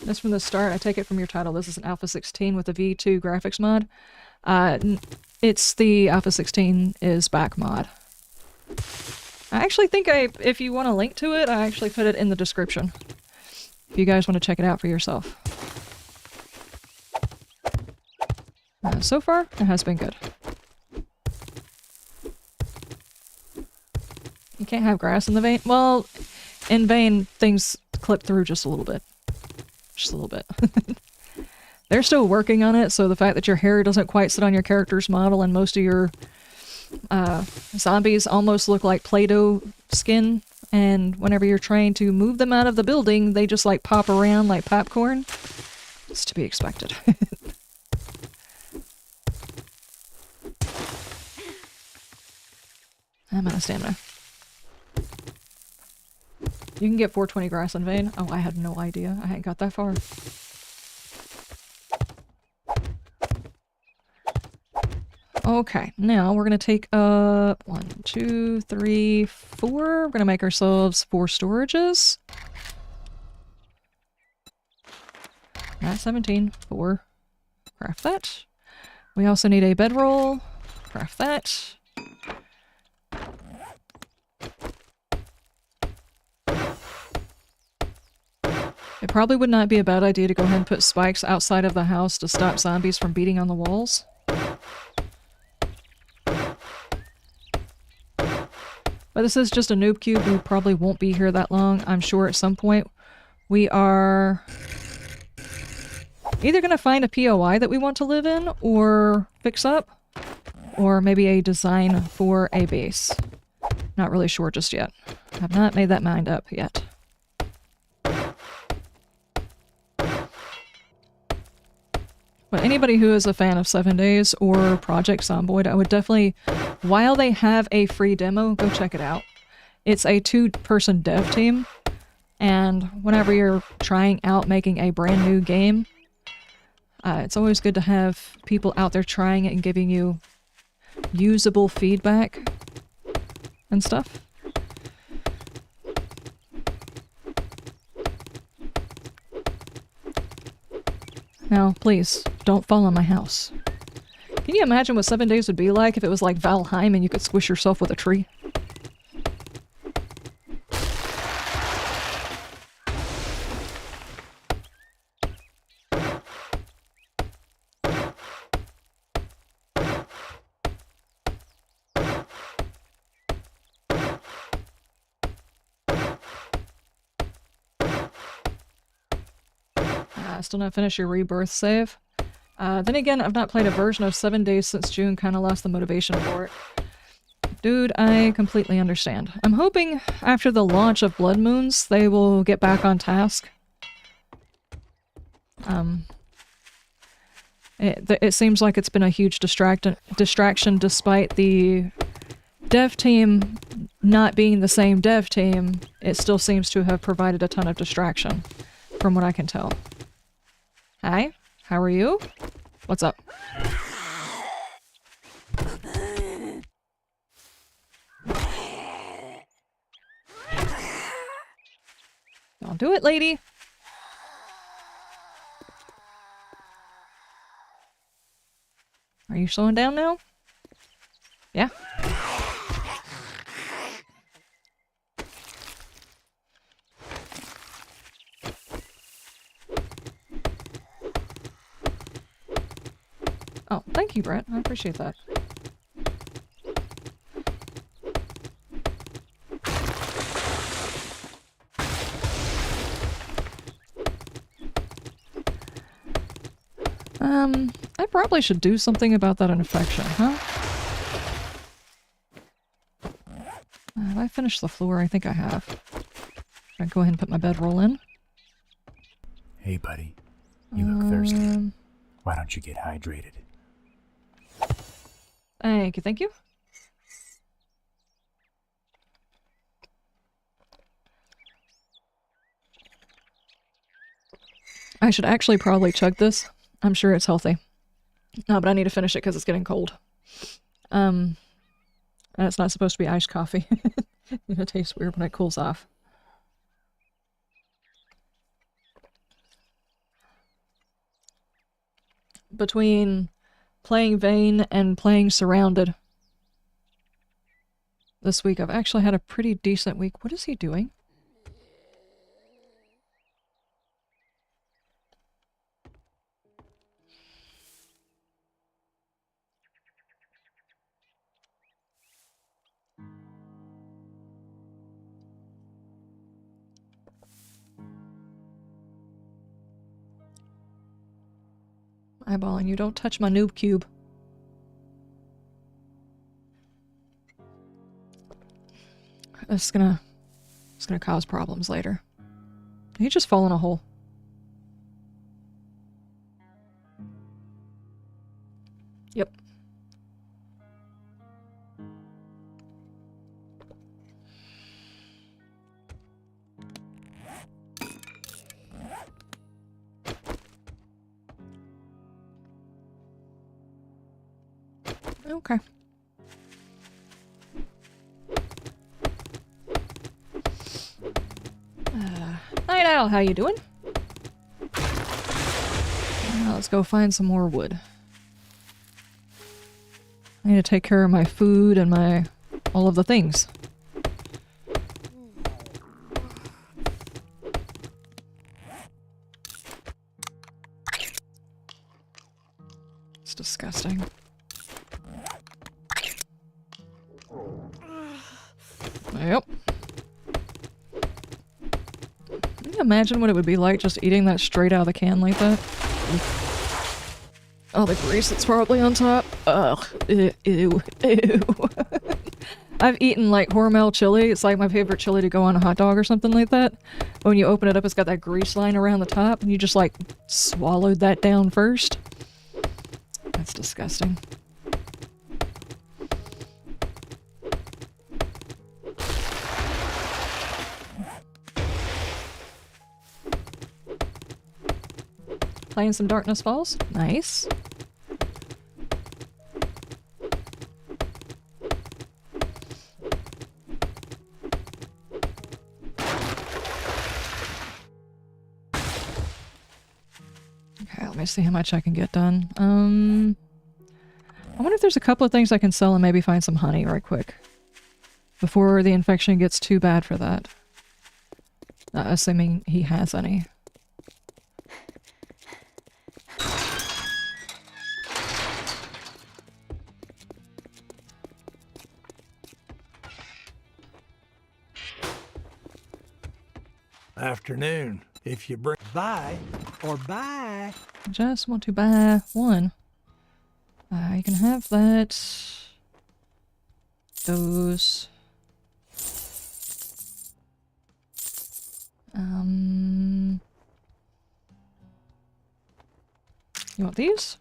This from the start, I take it from your title. This is an Alpha 16 with a V2 graphics mod. It's the Alpha 16 is back mod. I actually think if you want a link to it, I actually put it in the description. If you guys want to check it out for yourself. So far, it has been good. You can't have grass in the vein. Well, in Vane, things clip through just a little bit. Just a little bit. They're still working on it, so the fact that your hair doesn't quite sit on your character's model and most of your zombies almost look like Play-Doh skin, and whenever you're trying to move them out of the building, they just like pop around like popcorn. It's to be expected. I'm out of stamina. You can get 420 grass in Vane. Oh, I had no idea. I hadn't got that far. Okay, now we're going to take up 1, 2, 3, 4. We're going to make ourselves 4 storages. Not 17, 4. Craft that. We also need a bedroll. Craft that. It probably would not be a bad idea to go ahead and put spikes outside of the house to stop zombies from beating on the walls. But this is just a noob cube. We probably won't be here that long. I'm sure at some point we are either going to find a POI that we want to live in or fix up, or maybe a design for a base. Not really sure just yet. Have not made that mind up yet. But anybody who is a fan of 7 Days or Project Zomboid, I would definitely, while they have a free demo, go check it out. It's a 2-person dev team, and whenever you're trying out making a brand new game, it's always good to have people out there trying it and giving you usable feedback and stuff. Now, please, don't fall on my house. Can you imagine what 7 Days would be like if it was like Valheim and you could squish yourself with a tree? Still not finished your rebirth save. Then again, I've not played a version of 7 Days since June, kind of lost the motivation for it. Dude, I completely understand. I'm hoping after the launch of Blood Moons, they will get back on task. It seems like it's been a huge distraction despite the dev team not being the same dev team. It still seems to have provided a ton of distraction, from what I can tell. Hi, how are you? What's up? Don't do it, lady! Are you slowing down now? Yeah? Oh, thank you, Brett. I appreciate that. I probably should do something about that infection, huh? Have I finished the floor? I think I have. I'll go ahead and put my bedroll in. Hey, buddy. You look thirsty. Why don't you get hydrated? Thank you, thank you. I should actually probably chug this. I'm sure it's healthy. No, but I need to finish it because it's getting cold. And it's not supposed to be iced coffee. It tastes weird when it cools off. Between playing Vane and playing Surrounded this week, I've actually had a pretty decent week. What is he doing? Eyeballing you. Don't touch my noob cube. It's gonna cause problems later. He just fall in a hole. Yep. Okay. Night Owl, how you doing? Now let's go find some more wood. I need to take care of my food and my... all of the things. It's disgusting. Yep. Can you imagine what it would be like just eating that straight out of the can like that? Oh, the grease that's probably on top. Ugh. Ew. Ew. Ew. I've eaten like Hormel chili. It's like my favorite chili to go on a hot dog or something like that. When you open it up, it's got that grease line around the top, and you just like swallowed that down first. That's disgusting. Playing some Darkness Falls. Nice. Okay, let me see how much I can get done. I wonder if there's a couple of things I can sell and maybe find some honey right quick. Before the infection gets too bad for that. Assuming he has any. Afternoon. If you bring buy or buy. Just want to buy one. You can have that. Those. You want these?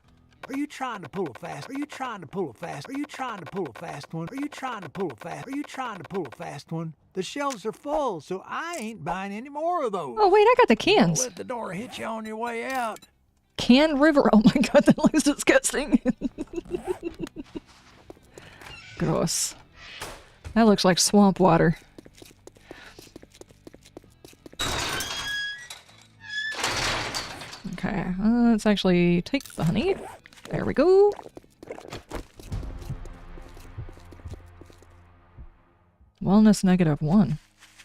Are you trying to pull a fast? Are you trying to pull a fast? Are you trying to pull a fast one? Are you trying to pull a fast? Are you trying to pull a fast one? The shelves are full, so I ain't buying any more of those. Oh wait, I got the Don't cans. let the door hit you on your way out. Can River. Oh my god, that looks disgusting. Gross. That looks like swamp water. Okay, let's actually take the honey. There we go. Wellness -1.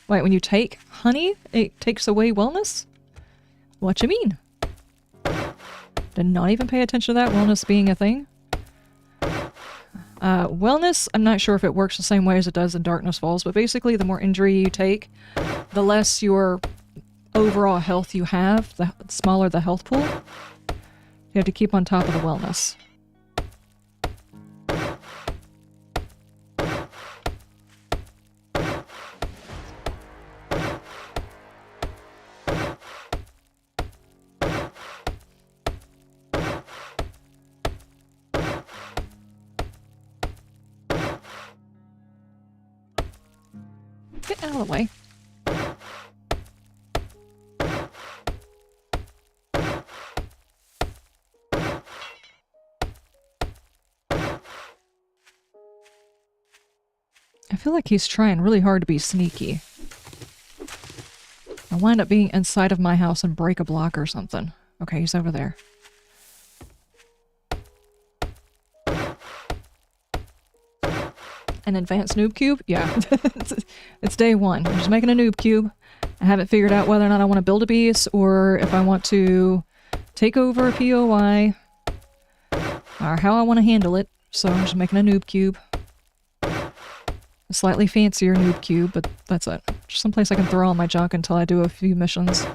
Wait, when you take honey, it takes away wellness? What you mean? Did not even pay attention to that, wellness being a thing. Wellness, I'm not sure if it works the same way as it does in Darkness Falls, but basically the more injury you take, the less your overall health you have, the smaller the health pool. You have to keep on top of the wellness. Get out of the way. I feel like he's trying really hard to be sneaky. I'll wind up being inside of my house and break a block or something. Okay, he's over there. An advanced noob cube? Yeah. It's day one. I'm just making a noob cube. I haven't figured out whether or not I want to build a base or if I want to take over a POI or how I want to handle it. So I'm just making a noob cube. A slightly fancier noob cube, but that's it. Just someplace I can throw all my junk until I do a few missions.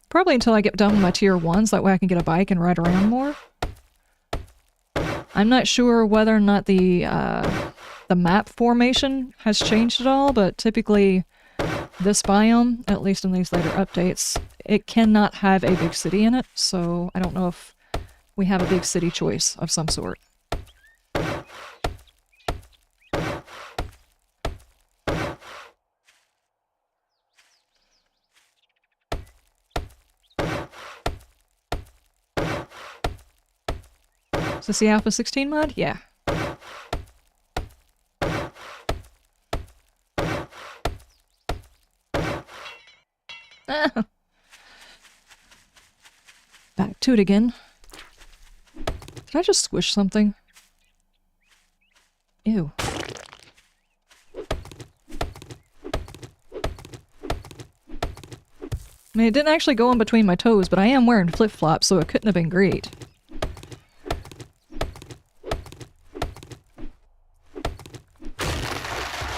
Probably until I get done with my tier 1s, that way I can get a bike and ride around more. I'm not sure whether or not the map formation has changed at all, but typically this biome, at least in these later updates, it cannot have a big city in it, so I don't know if we have a big city choice of some sort. Is this the Alpha 16 mod? Yeah. to it again. Did I just squish something? Ew. I mean, it didn't actually go in between my toes, but I am wearing flip-flops, so it couldn't have been great.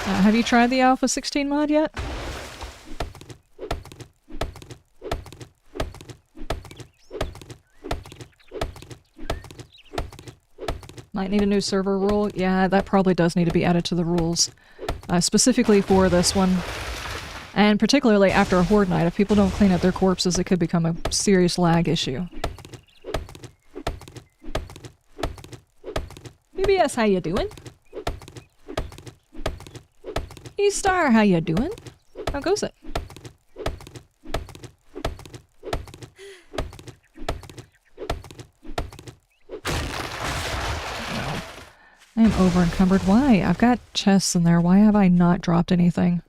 Have you tried the Alpha 16 mod yet? Might need a new server rule. Yeah, that probably does need to be added to the rules. Specifically for this one. And particularly after a horde night, if people don't clean up their corpses, it could become a serious lag issue. BBS, how you doing? E-Star, how you doing? How goes it? No. I am over encumbered. Why? I've got chests in there. Why have I not dropped anything?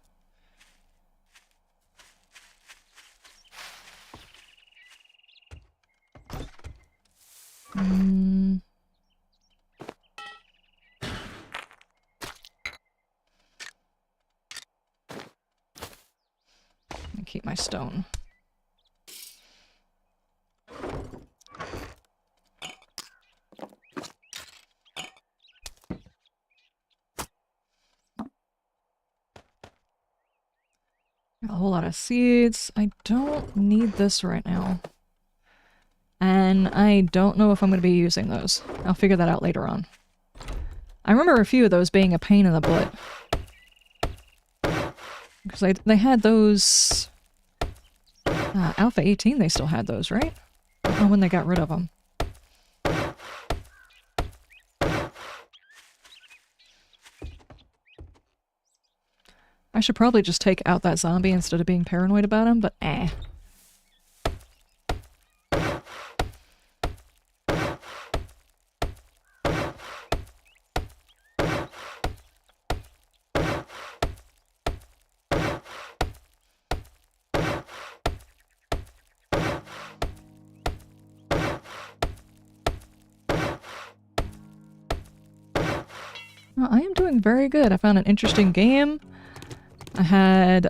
Keep my stone. A whole lot of seeds. I don't need this right now. And I don't know if I'm going to be using those. I'll figure that out later on. I remember a few of those being a pain in the butt. Because they had those... Alpha 18, they still had those, right? I don't know when they got rid of them. I should probably just take out that zombie instead of being paranoid about him, but eh. Well, I am doing very good. I found an interesting game. I had,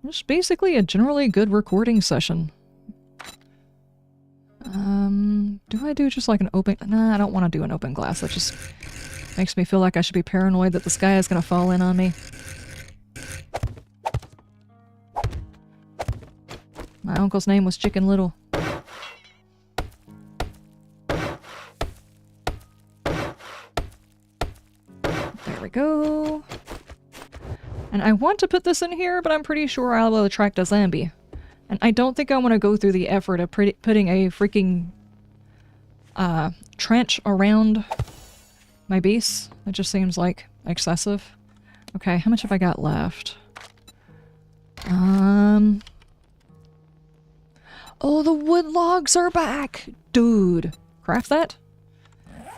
just basically a generally good recording session. Do I do just like an open... Nah, I don't want to do an open glass. That just makes me feel like I should be paranoid that the sky is going to fall in on me. My uncle's name was Chicken Little. There we go. And I want to put this in here, but I'm pretty sure I'll attract a zombie. And I don't think I want to go through the effort of putting a freaking trench around my base. That just seems like excessive. Okay, how much have I got left? Oh, the wood logs are back! Dude, craft that?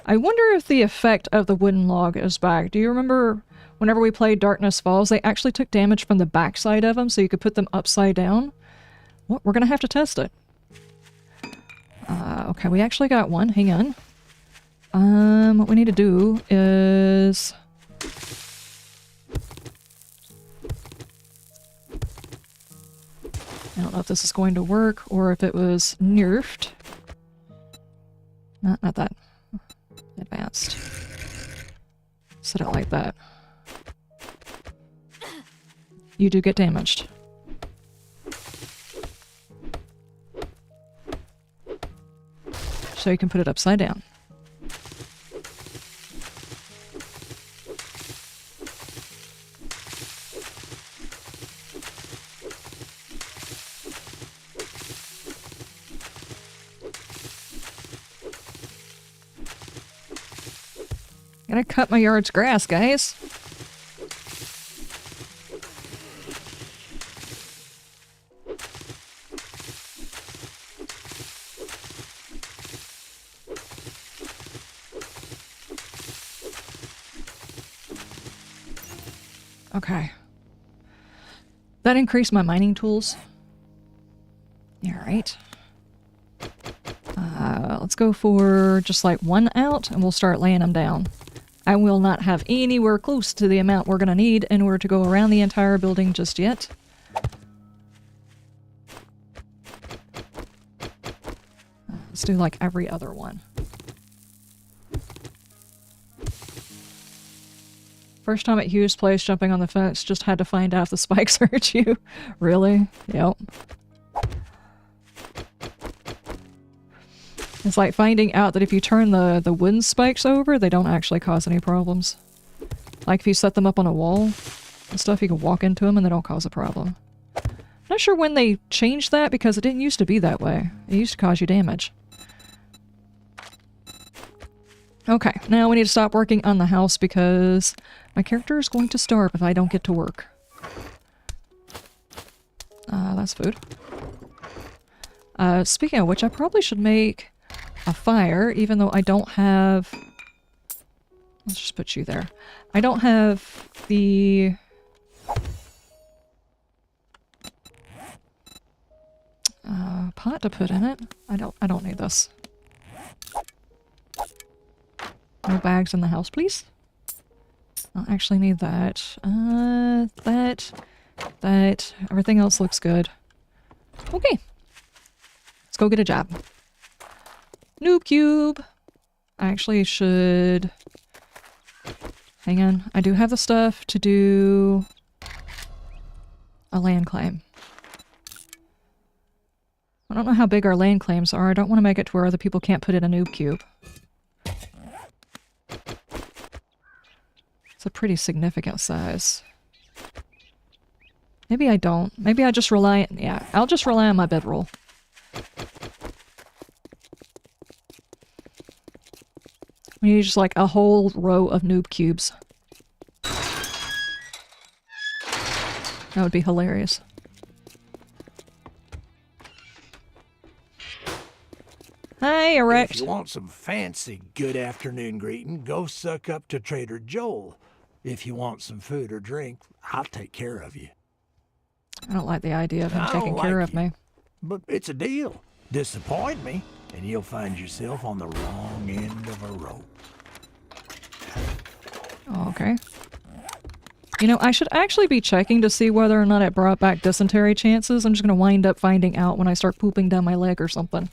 I wonder if the effect of the wooden log is back. Do you remember whenever we played Darkness Falls, they actually took damage from the backside of them so you could put them upside down? Well, we're gonna have to test it. Okay, we actually got one. Hang on. What we need to do is... I don't know if this is going to work or if it was nerfed. Not that. Advanced. Set it like that. You do get damaged. So you can put it upside down. Gotta cut my yard's grass, guys. Okay. That increased my mining tools. Alright. let's go for just like one out and we'll start laying them down. I will not have anywhere close to the amount we're going to need in order to go around the entire building just yet. Let's do like every other one. First time at Hugh's place, jumping on the fence, just had to find out if the spikes hurt you. Really? Yep. It's like finding out that if you turn the wooden spikes over, they don't actually cause any problems. Like if you set them up on a wall and stuff, you can walk into them and they don't cause a problem. Not sure when they changed that because it didn't used to be that way. It used to cause you damage. Okay, now we need to stop working on the house because my character is going to starve if I don't get to work. That's food. Speaking of which, I probably should make a fire, even though I don't have... Let's just put you there. I don't have the... pot to put in it. I don't need this. No bags in the house, please. I'll actually need that. That. Everything else looks good. Okay. Let's go get a job. Noob cube. I actually should... Hang on. I do have the stuff to do a land claim. I don't know how big our land claims are. I don't want to make it to where other people can't put in a noob cube. It's a pretty significant size. Maybe I don't. Maybe I just rely... Yeah, I'll just rely on my bedroll. We need just like a whole row of noob cubes. That would be hilarious. Hi, Erect. If you want some fancy good afternoon greeting, go suck up to Trader Joel. If you want some food or drink, I'll take care of you. I don't like the idea of him I don't taking care like of me. But it's a deal. Disappoint me, and you'll find yourself on the wrong end of a rope. Oh, okay. You know, I should actually be checking to see whether or not it brought back dysentery chances. I'm just going to wind up finding out when I start pooping down my leg or something.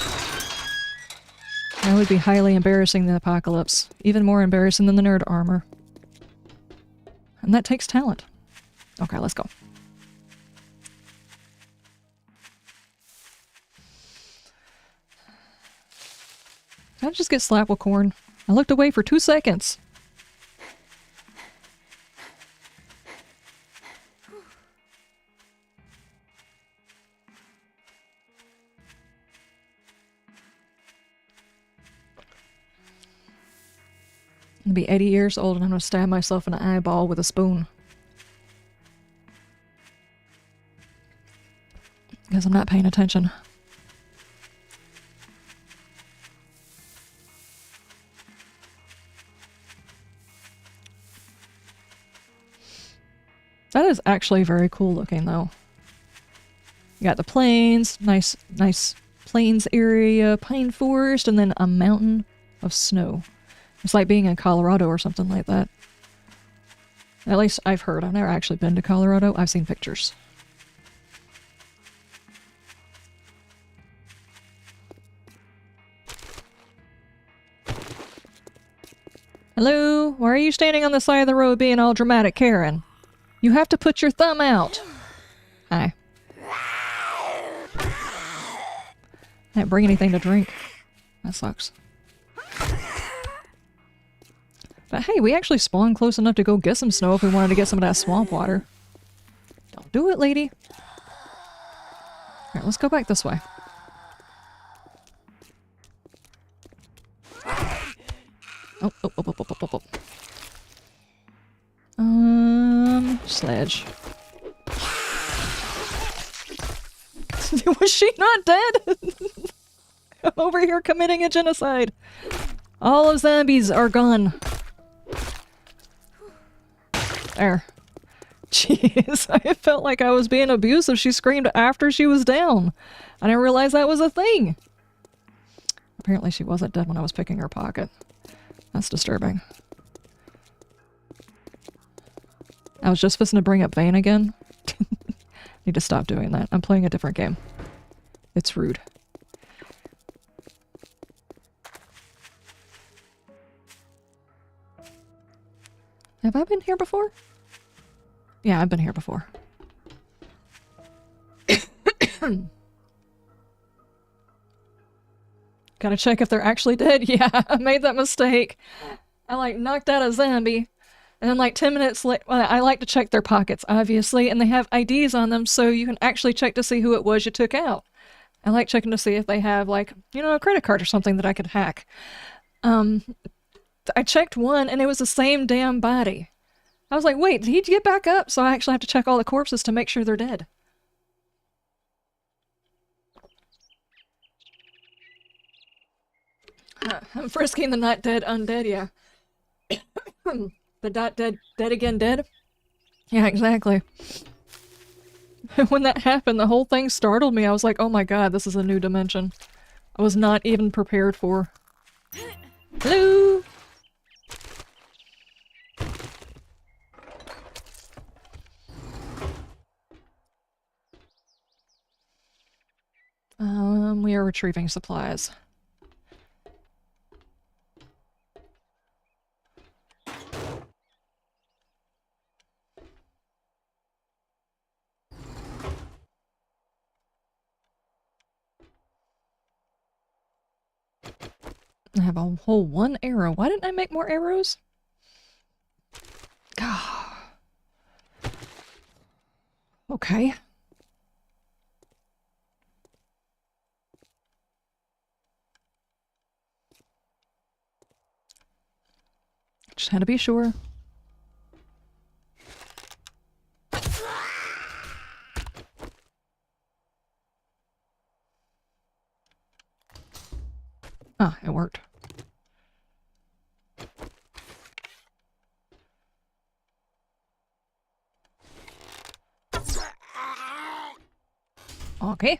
That would be highly embarrassing in the apocalypse. Even more embarrassing than the nerd armor. And that takes talent. Okay, let's go. Did I just get slapped with corn? I looked away for 2 seconds. I'm gonna be 80 years old and I'm gonna stab myself in the eyeball with a spoon. Because I'm not paying attention. That is actually very cool looking though. You got the plains, nice plains area, pine forest, and then a mountain of snow. It's like being in Colorado or something like that. At least I've heard. I've never actually been to Colorado. I've seen pictures. Hello? Why are you standing on the side of the road being all dramatic, Karen? You have to put your thumb out. Hi. Can't bring anything to drink. That sucks. But hey, we actually spawned close enough to go get some snow if we wanted to get some of that swamp water. Don't do it, lady. Alright, let's go back this way. Oh. Sledge. Was she not dead? I'm over here committing a genocide. All of zombies are gone. There. Jeez, I felt like I was being abusive. She screamed after she was down. I didn't realize that was a thing. Apparently she wasn't dead when I was picking her pocket. That's disturbing. I was just fixing to bring up Vane again. Need to stop doing that. I'm playing a different game. It's rude. Have I been here before? Yeah, I've been here before. Gotta check if they're actually dead. Yeah, I made that mistake. I like knocked out a zombie. And then like 10 minutes later, well, I like to check their pockets, obviously, and they have IDs on them so you can actually check to see who it was you took out. I like checking to see if they have like, you know, a credit card or something that I could hack. I checked one and it was the same damn body. I was like, wait, did he get back up? So I actually have to check all the corpses to make sure they're dead. I'm frisking the not dead undead, yeah. The not dead, dead again dead? Yeah, exactly. When that happened, the whole thing startled me. I was like, oh my god, this is a new dimension. I was not even prepared for. Hello! We are retrieving supplies. I have a whole one arrow. Why didn't I make more arrows? Okay. Just had to be sure. Ah, it worked. Okay.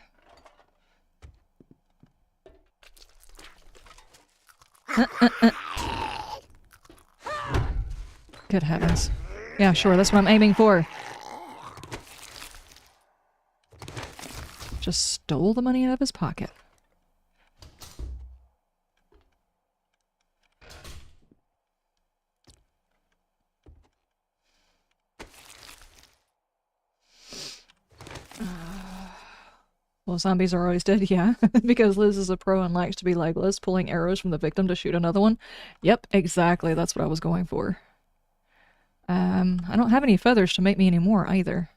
Good heavens. Yeah, sure, that's what I'm aiming for. Just stole the money out of his pocket. Well, zombies are always dead, yeah. Because Liz is a pro and likes to be legless, pulling arrows from the victim to shoot another one. Yep, exactly, that's what I was going for. I don't have any feathers to make me any more either.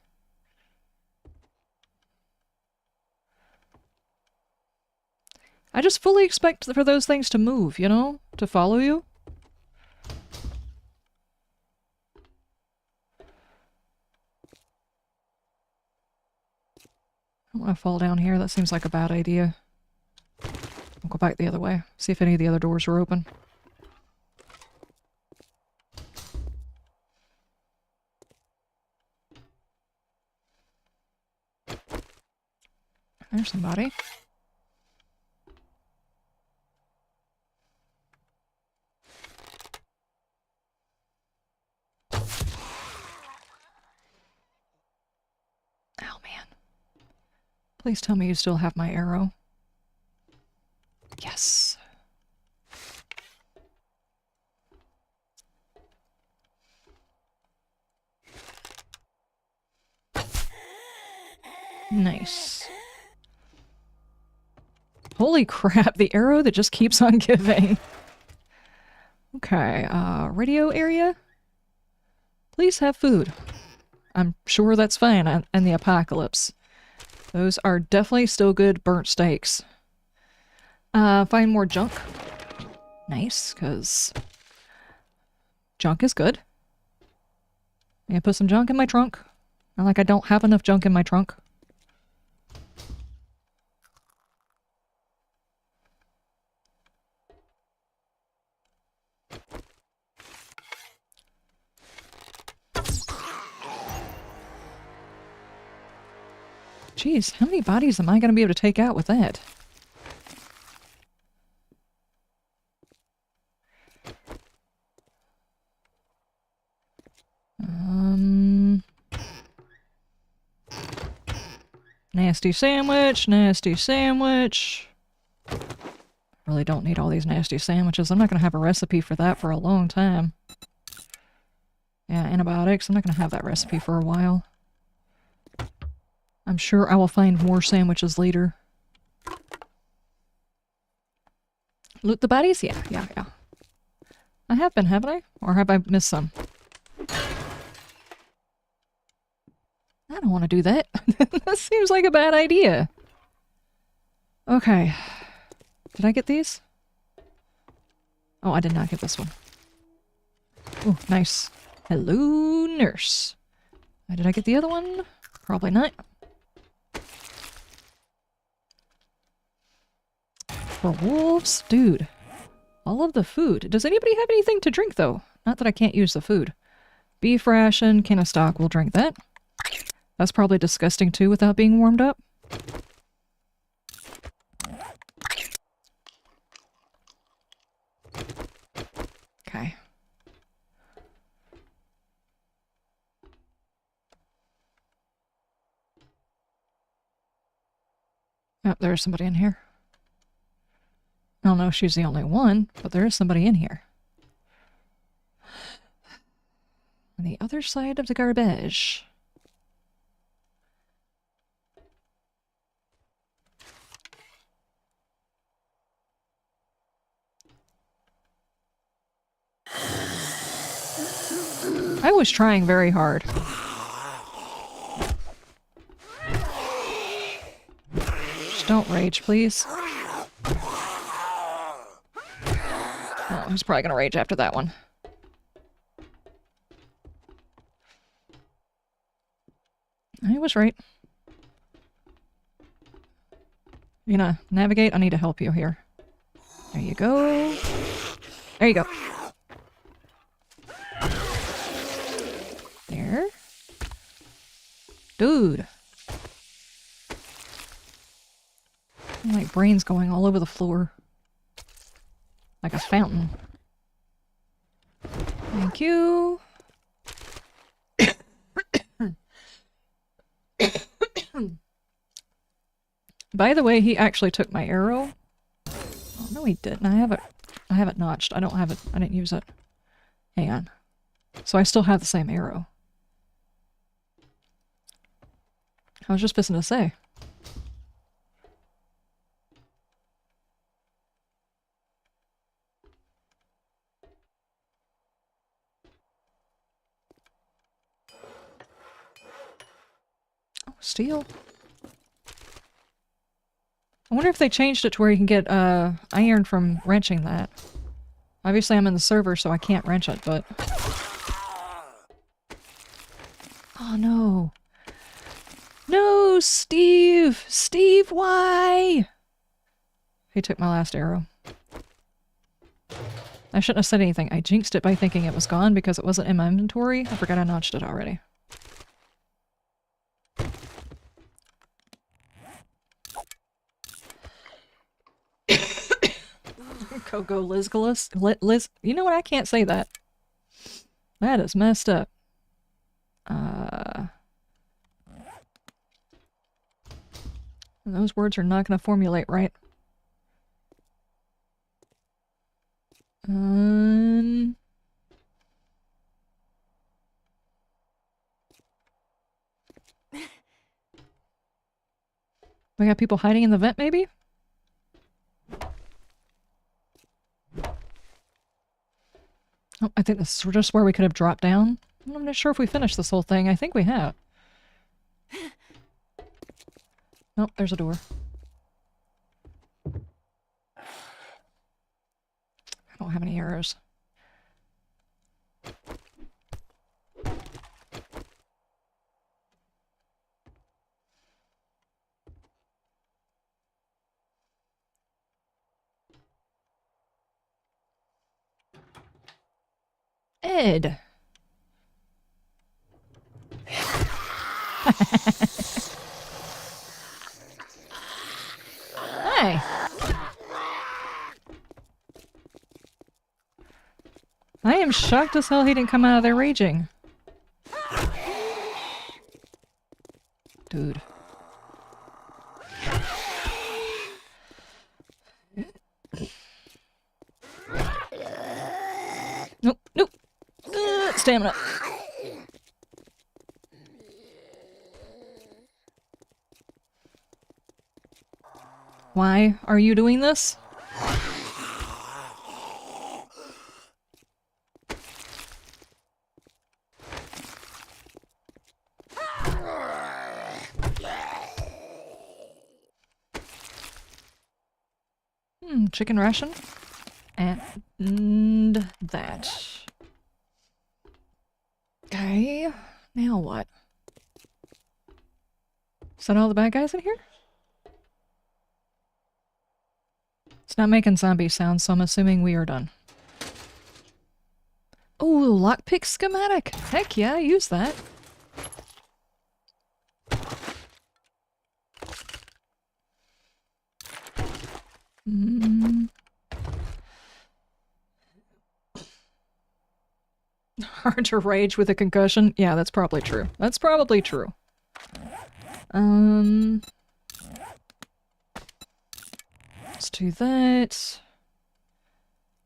I just fully expect for those things to move, you know? To follow you. I don't want to fall down here. That seems like a bad idea. I'll go back the other way. See if any of the other doors are open. There's somebody. Oh, man. Please tell me you still have my arrow. Yes. Nice. Holy crap, the arrow that just keeps on giving. Okay, radio area? Please have food. I'm sure that's fine in the apocalypse. Those are definitely still good burnt steaks. Find more junk. Nice, because junk is good. I'm gonna put some junk in my trunk. Not like I don't have enough junk in my trunk. Jeez, how many bodies am I going to be able to take out with that? Nasty sandwich, nasty sandwich. Really don't need all these nasty sandwiches. I'm not going to have a recipe for that for a long time. Yeah, antibiotics. I'm not going to have that recipe for a while. I'm sure I will find more sandwiches later. Loot the bodies? Yeah. I have been, haven't I? Or have I missed some? I don't want to do that. That seems like a bad idea. Okay. Did I get these? Oh, I did not get this one. Oh, nice. Hello, nurse. Did I get the other one? Probably not. For wolves? Dude. All of the food. Does anybody have anything to drink, though? Not that I can't use the food. Beef ration, can of stock, we'll drink that. That's probably disgusting, too, without being warmed up. Okay. Oh, there's somebody in here. I don't know if she's the only one, but there is somebody in here. On the other side of the garbage. I was trying very hard. Just don't rage, please. Oh, he's probably gonna rage after that one. I was right. You gonna navigate? I need to help you here. There you go. There you go. There. Dude. My brain's going all over the floor. Like a fountain. Thank you. By the way, he actually took my arrow. Oh, no, he didn't. I have it notched. I don't have it. I didn't use it. Hang on. So I still have the same arrow. I was just fixing to say. Oh, steel. I wonder if they changed it to where you can get iron from wrenching that. Obviously I'm in the server, so I can't wrench it, but... Oh no. No, Steve! Steve, why? He took my last arrow. I shouldn't have said anything. I jinxed it by thinking it was gone because it wasn't in my inventory. I forgot I notched it already. Coco Lizgalus? Liz? You know what? I can't say that. That is messed up. Those words are not going to formulate right. We got people hiding in the vent, maybe? Oh, I think this is just where we could have dropped down. I'm not sure if we finished this whole thing. I think we have. Nope, there's a door. I don't have any arrows. Ed! Hi! I am shocked as hell he didn't come out of there raging. Dude. stamina. Why are you doing this? Chicken ration. And that. Okay, now what? Is that all the bad guys in here? It's not making zombie sounds, so I'm assuming we are done. Oh, lockpick schematic! Heck yeah, use that. Hard to rage with a concussion? Yeah, that's probably true. That's probably true. Let's do that.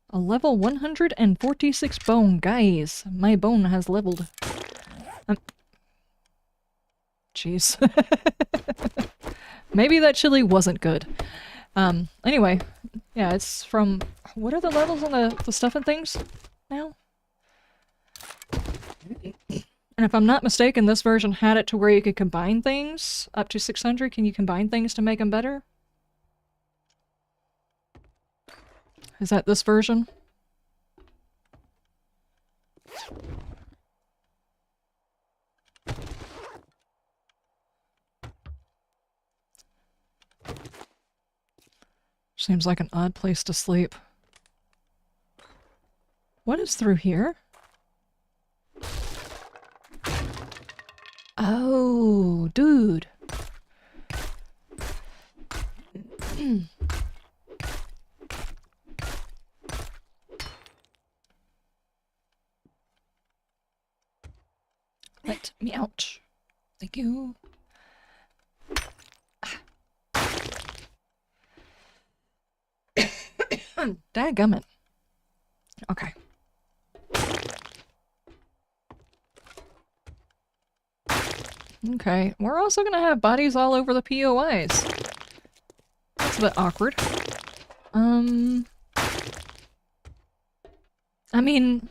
A level 146 bone. Guys, my bone has leveled. Jeez. Maybe that chili wasn't good. Anyway. Yeah, it's from... What are the levels on the stuff and things now? And if I'm not mistaken, this version had it to where you could combine things. Up to 600, can you combine things to make them better? Is that this version? Seems like an odd place to sleep. What is through here? Oh, dude. Let me out. Thank you. Dadgummit. Okay. Okay, we're also gonna have bodies all over the POIs. That's a bit awkward. I mean,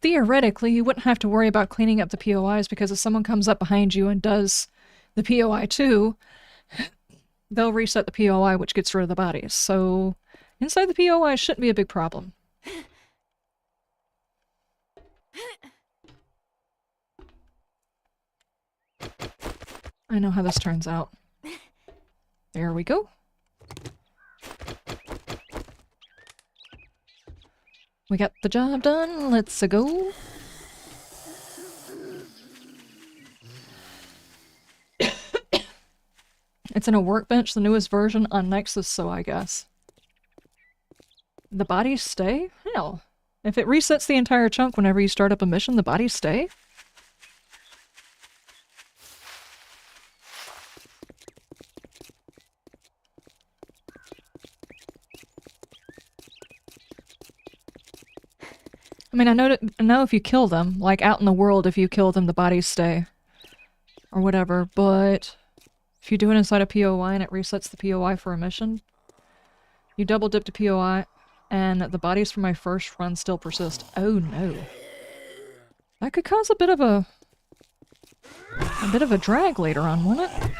theoretically, you wouldn't have to worry about cleaning up the POIs because if someone comes up behind you and does the POI too, they'll reset the POI, which gets rid of the bodies. So, inside the POI shouldn't be a big problem. I know how this turns out. There we go. We got the job done. Let's go. It's in a workbench, the newest version on Nexus, so I guess. The bodies stay? Hell. If it resets the entire chunk whenever you start up a mission, the bodies stay? I mean, I know if you kill them, like out in the world, if you kill them, the bodies stay. Or whatever, but if you do it inside a POI and it resets the POI for a mission, you double dip to POI, and the bodies from my first run still persist. Oh no. That could cause a bit of a drag later on, wouldn't it?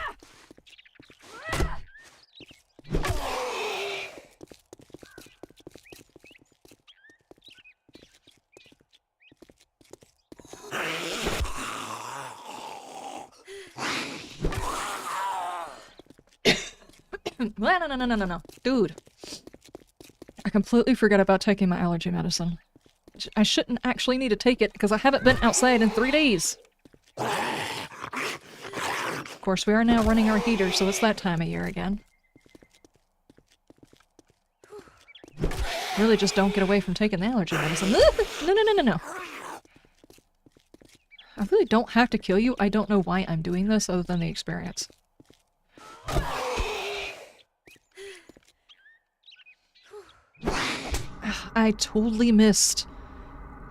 No. Dude. I completely forgot about taking my allergy medicine. I shouldn't actually need to take it because I haven't been outside in 3 days. Of course, we are now running our heater, so it's that time of year again. Really just don't get away from taking the allergy medicine. No. I really don't have to kill you. I don't know why I'm doing this other than the experience. I totally missed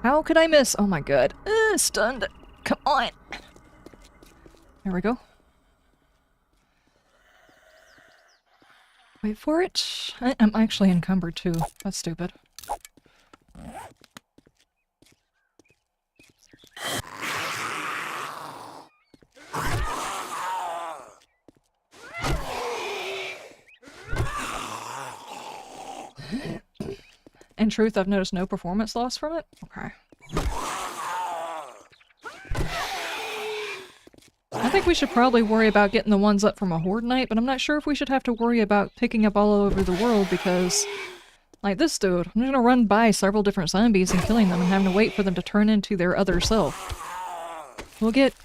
How could I miss? Oh my god. Stunned. Come on. There we go. Wait for it. I'm actually encumbered too. That's stupid. In truth, I've noticed no performance loss from it. Okay. I think we should probably worry about getting the ones up from a horde night, but I'm not sure if we should have to worry about picking up all over the world because, like this dude, I'm just gonna run by several different zombies and killing them and having to wait for them to turn into their other self. We'll get,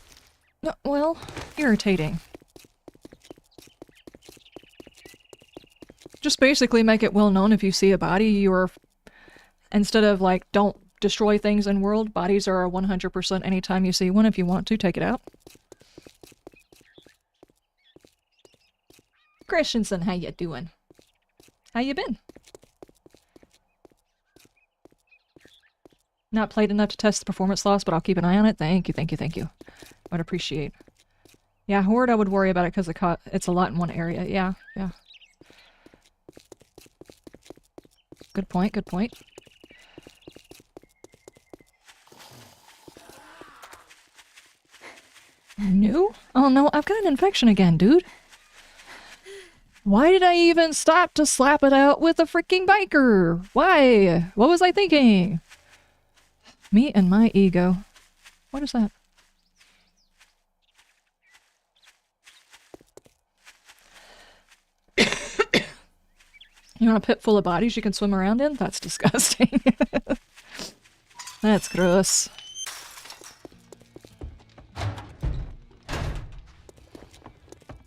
well, irritating. Just basically make it well known if you see a body, you're, instead of like, don't destroy things in world, bodies are a 100% anytime you see one. If you want to, take it out. Christensen, how you doing? How you been? Not played enough to test the performance loss, but I'll keep an eye on it. Thank you, thank you, thank you. I'd appreciate. Yeah, horde I would worry about it because it's a lot in one area. Yeah, yeah. Good point, good point. No? Oh no, I've got an infection again, dude. Why did I even stop to slap it out with a freaking biker? Why? What was I thinking? Me and my ego. What is that? You want a pit full of bodies you can swim around in? That's disgusting. That's gross.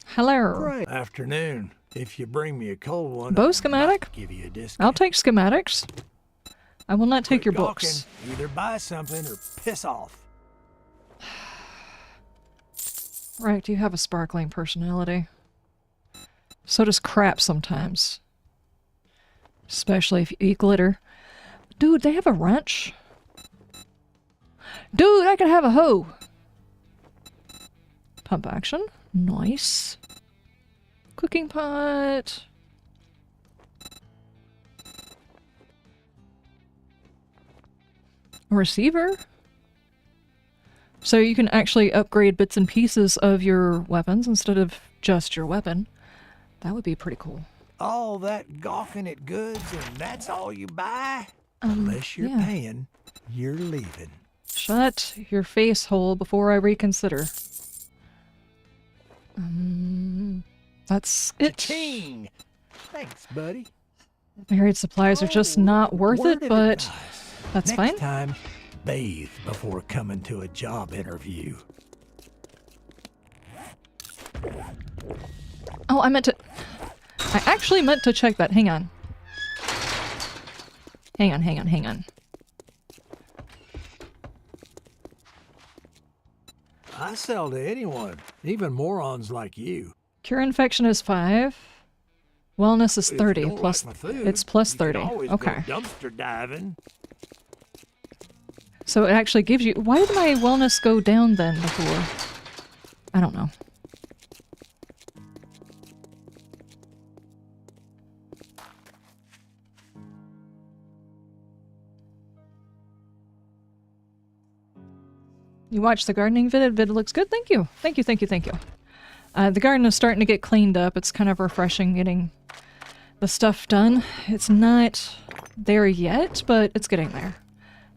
Hello. Great afternoon. If you bring me a cold one, Bow I'll schematic? give you a discount. I'll take schematics. I will not take Quit your books. gawking. Either buy something or piss off. Right, you have a sparkling personality. So does crap sometimes. Especially if you eat glitter. Dude, they have a wrench? Dude, I could have a hoe! Pump action. Nice. Cooking pot. A receiver. So you can actually upgrade bits and pieces of your weapons instead of just your weapon. That would be pretty cool. All that gawking at goods and that's all you buy? Unless you're yeah. paying, you're leaving. Shut your face hole before I reconsider. That's it. Cha-ching! Thanks, buddy. Varied supplies are just not worth Word it, of but advice. that's Next fine. time, bathe before coming to a job interview. Oh, I actually meant to check that. Hang on. Hang on. I sell to anyone, even morons like you. Cure infection is 5. Wellness is If you 30. don't Plus, like my food, it's plus you can 30. always Okay. go dumpster diving. So it actually gives you... Why did my wellness go down then before? I don't know. You watched the gardening vid? Vid looks good. Thank you. Thank you. The garden is starting to get cleaned up. It's kind of refreshing getting the stuff done. It's not there yet, but it's getting there.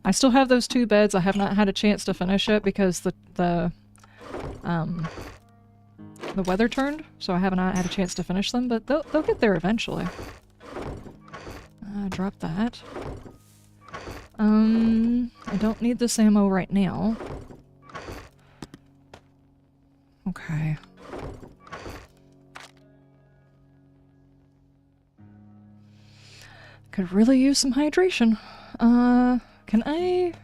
I still have those 2 beds. I have not had a chance to finish it because the weather turned, so I have not had a chance to finish them, but they'll get there eventually. Drop that. I don't need this ammo right now. Okay. Could really use some hydration. Can I...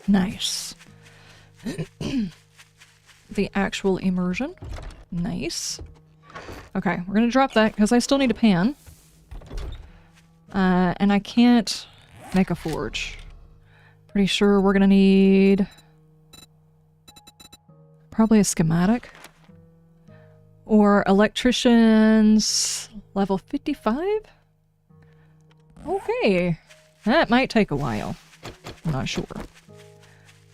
Nice. The actual immersion. Nice. Okay, we're gonna drop that because I still need a pan. And I can't make a forge. Pretty sure we're gonna need probably a schematic. Or electrician's level 55? Okay. That might take a while. I'm not sure.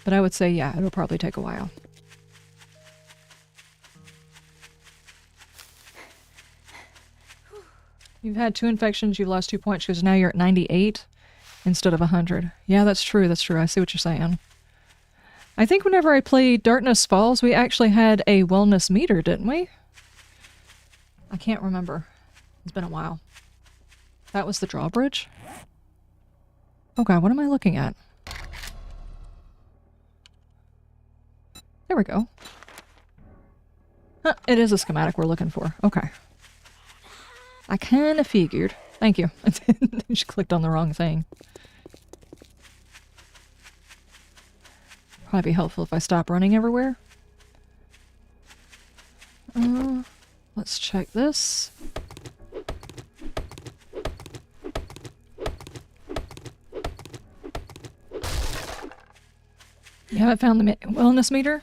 But I would say, yeah, it'll probably take a while. You've had 2 infections, you've lost 2 points because now you're at 98 instead of 100. Yeah, that's true, that's true. I see what you're saying. I think whenever I played Darkness Falls, we actually had a wellness meter, didn't we? I can't remember. It's been a while. That was the drawbridge? Oh god, what am I looking at? There we go. Huh, it is a schematic we're looking for. Okay. I kind of figured. Thank you. I just clicked on the wrong thing. Probably be helpful if I stop running everywhere. Let's check this. You haven't found the wellness meter?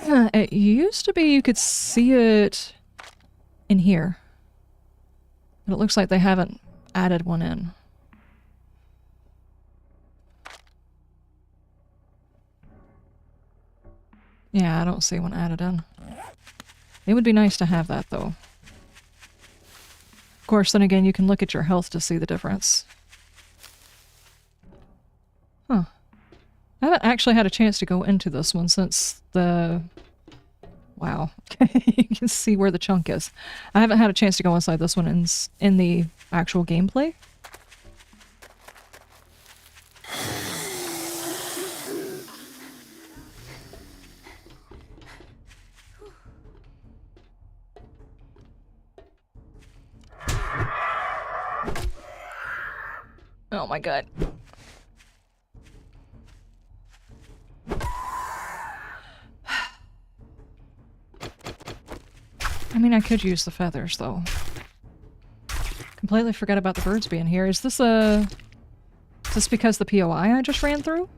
It used to be you could see it in here. But it looks like they haven't added one in. Yeah, I don't see one added in. It would be nice to have that, though. Of course, then again, you can look at your health to see the difference. Huh. I haven't actually had a chance to go into this one since the... Wow. You can see where the chunk is. I haven't had a chance to go inside this one in the actual gameplay. Oh my god. I mean, I could use the feathers, though. Completely forgot about the birds being here. Is this because the POI I just ran through?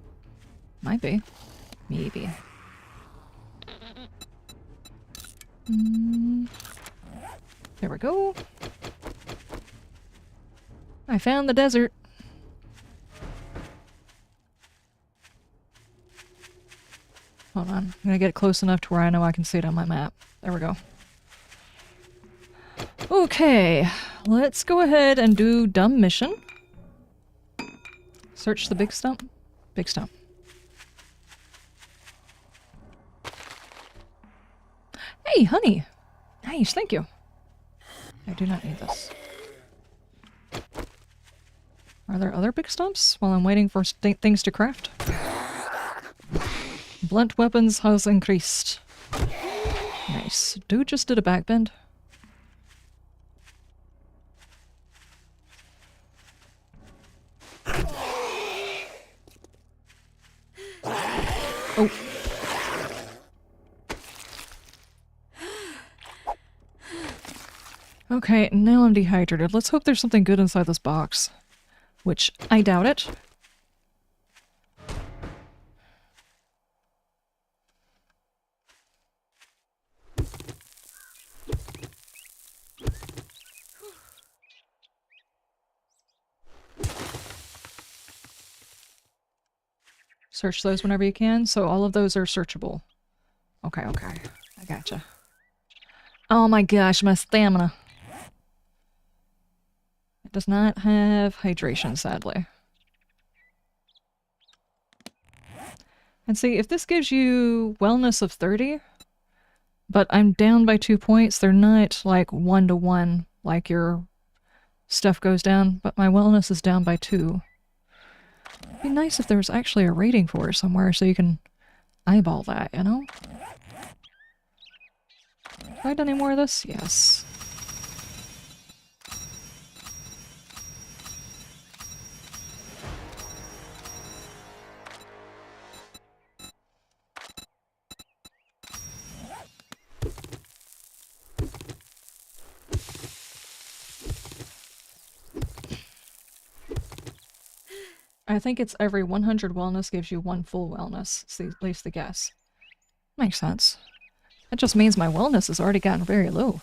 Might be. Maybe. There we go. I found the desert. Hold on. I'm gonna get it close enough to where I know I can see it on my map. There we go. Okay, let's go ahead and do dumb mission. Search the big stump. Big stump. Hey, honey! Nice, thank you. I do not need this. Are there other big stumps while I'm waiting for things to craft? Blunt weapons has increased. Nice. Dude just did a backbend. Oh. Okay, now I'm dehydrated. Let's hope there's something good inside this box. Which, I doubt it. Search those whenever you can, so all of those are searchable. Okay, okay. I gotcha. Oh my gosh, my stamina. It does not have hydration, sadly. And see, if this gives you wellness of 30, but I'm down by 2 points, they're not like 1-to-1, like your stuff goes down, but my wellness is down by 2. It'd be nice if there was actually a rating for it somewhere so you can eyeball that, you know? Have I done any more of this? Yes. I think it's every 100 wellness gives you 1 full wellness. It's at least the guess. Makes sense. That just means my wellness has already gotten very low.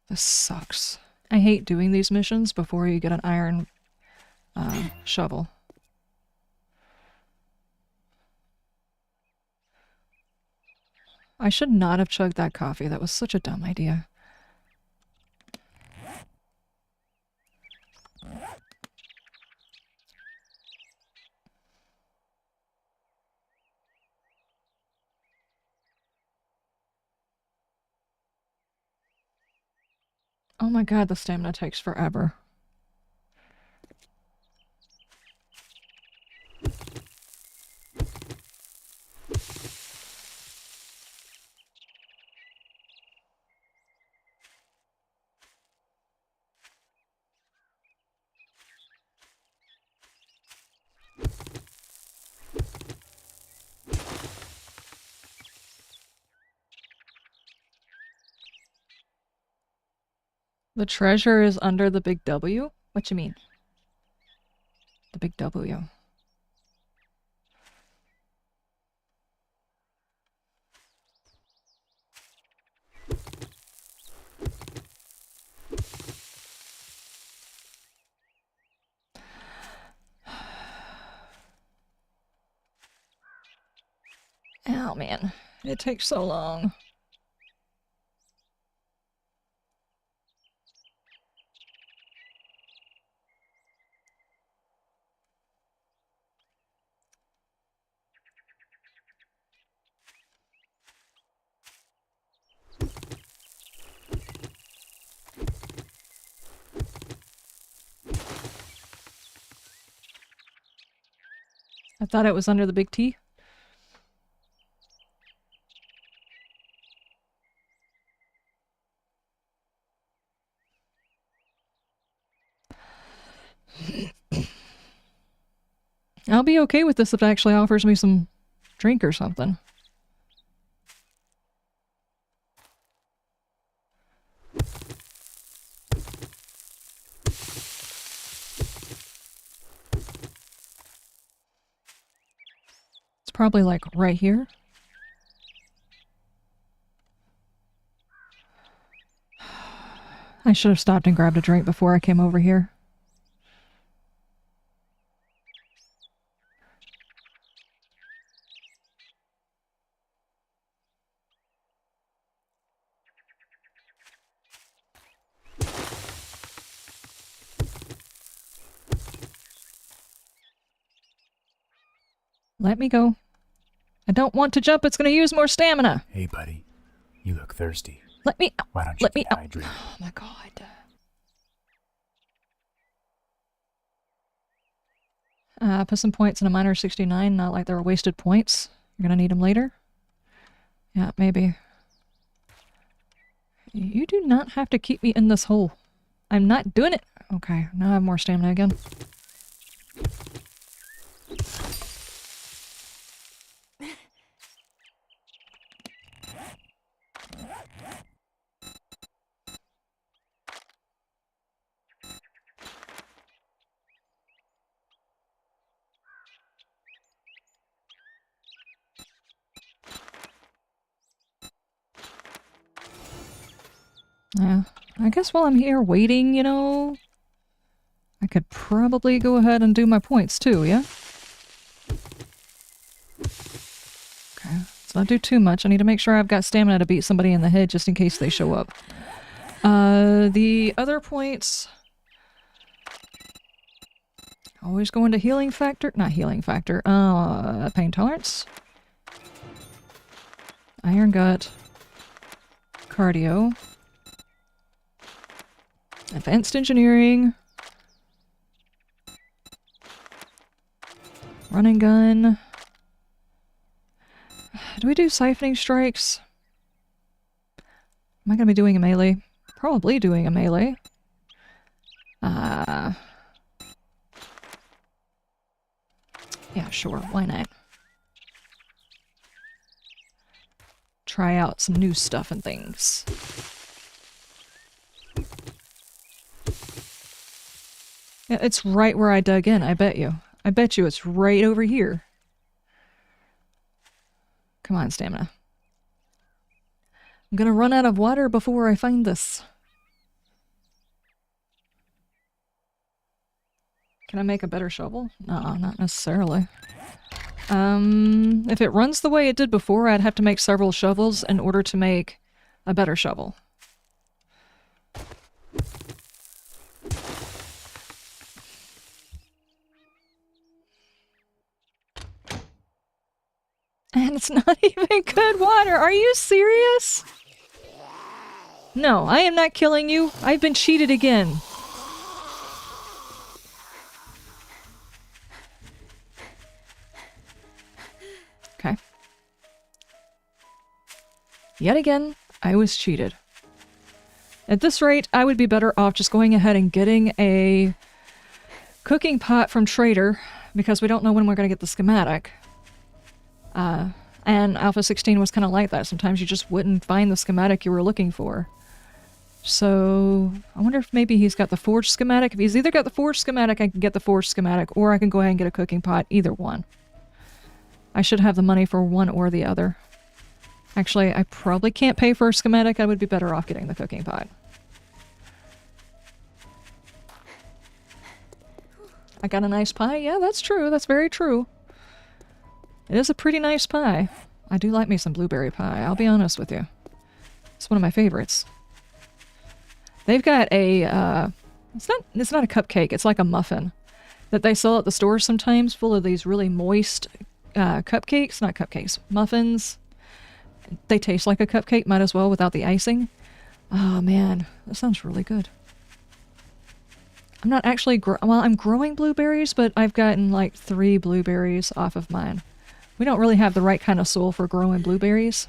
This sucks. I hate doing these missions before you get an iron shovel. I should not have chugged that coffee. That was such a dumb idea. Oh my god, the stamina takes forever. The treasure is under the big W? What you mean? The big W. Oh man, it takes so long. I thought it was under the big T. I'll be okay with this if it actually offers me some drink or something. It's probably like right here. I should have stopped and grabbed a drink before I came over here. Let me go. I don't want to jump. It's going to use more stamina. Hey, buddy. You look thirsty. Let me out. Why don't you Let me get out. hydrated? Oh my god. Put some points in a minor 69. Not like they were wasted points. You're going to need them later. Yeah, maybe. You do not have to keep me in this hole. I'm not doing it. Okay, now I have more stamina again. Yeah, I guess while I'm here waiting, you know, I could probably go ahead and do my points too, yeah? Okay, let's not do too much. I need to make sure I've got stamina to beat somebody in the head just in case they show up. The other points... Always go into healing factor? Not healing factor. Pain tolerance. Iron gut. Cardio. Advanced engineering. Running gun. Do we do siphoning strikes? Am I going to be doing a melee? Probably doing a melee. Yeah, sure. Why not? Try out some new stuff and things. It's right where I dug in, I bet you. I bet you it's right over here. Come on, stamina. I'm gonna run out of water before I find this. Can I make a better shovel? No, not necessarily. If it runs the way it did before, I'd have to make several shovels in order to make a better shovel. And it's not even good water. Are you serious? No, I am not killing you. I've been cheated again. Okay. Yet again, I was cheated. At this rate, I would be better off just going ahead and getting a cooking pot from Trader, because we don't know when we're going to get the schematic. And Alpha 16 was kind of like that. Sometimes you just wouldn't find the schematic you were looking for. So, I wonder if maybe he's got the forge schematic. If he's either got the forge schematic, I can get the forge schematic, or I can go ahead and get a cooking pot. Either one. I should have the money for one or the other. Actually, I probably can't pay for a schematic. I would be better off getting the cooking pot. I got a nice pie? Yeah, that's true. That's very true. It is a pretty nice pie. I do like me some blueberry pie, I'll be honest with you. It's one of my favorites. They've got a, it's not a cupcake, it's like a muffin that they sell at the stores sometimes, full of these really moist cupcakes, not cupcakes, muffins. They taste like a cupcake, might as well without the icing. Oh man, that sounds really good. I'm not actually, well, I'm growing blueberries, but I've gotten like 3 blueberries off of mine. We don't really have the right kind of soil for growing blueberries.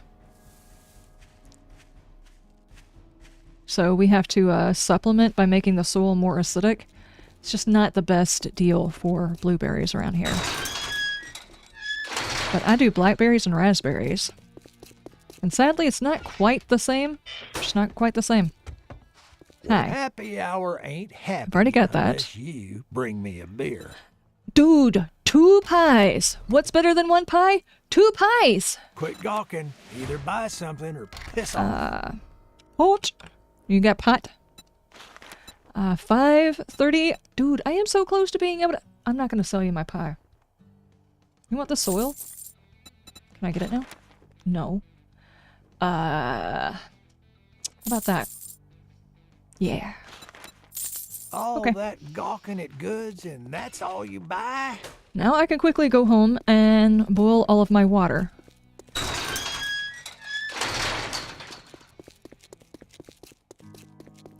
So we have to supplement by making the soil more acidic. It's just not the best deal for blueberries around here. But I do blackberries and raspberries. And sadly, it's not quite the same. It's not quite the same. Hi. Happy hour ain't happy. I've already got that. Unless you bring me a beer. Dude, 2 pies. What's better than 1 pie? 2 pies. Quit gawking. Either buy something or piss off. Halt. You got pot? 5:30. Dude, I am so close to being able to... I'm not going to sell you my pie. You want the soil? Can I get it now? No. How about that? Yeah. All Okay. that gawking at goods and that's all you buy? Now I can quickly go home and boil all of my water.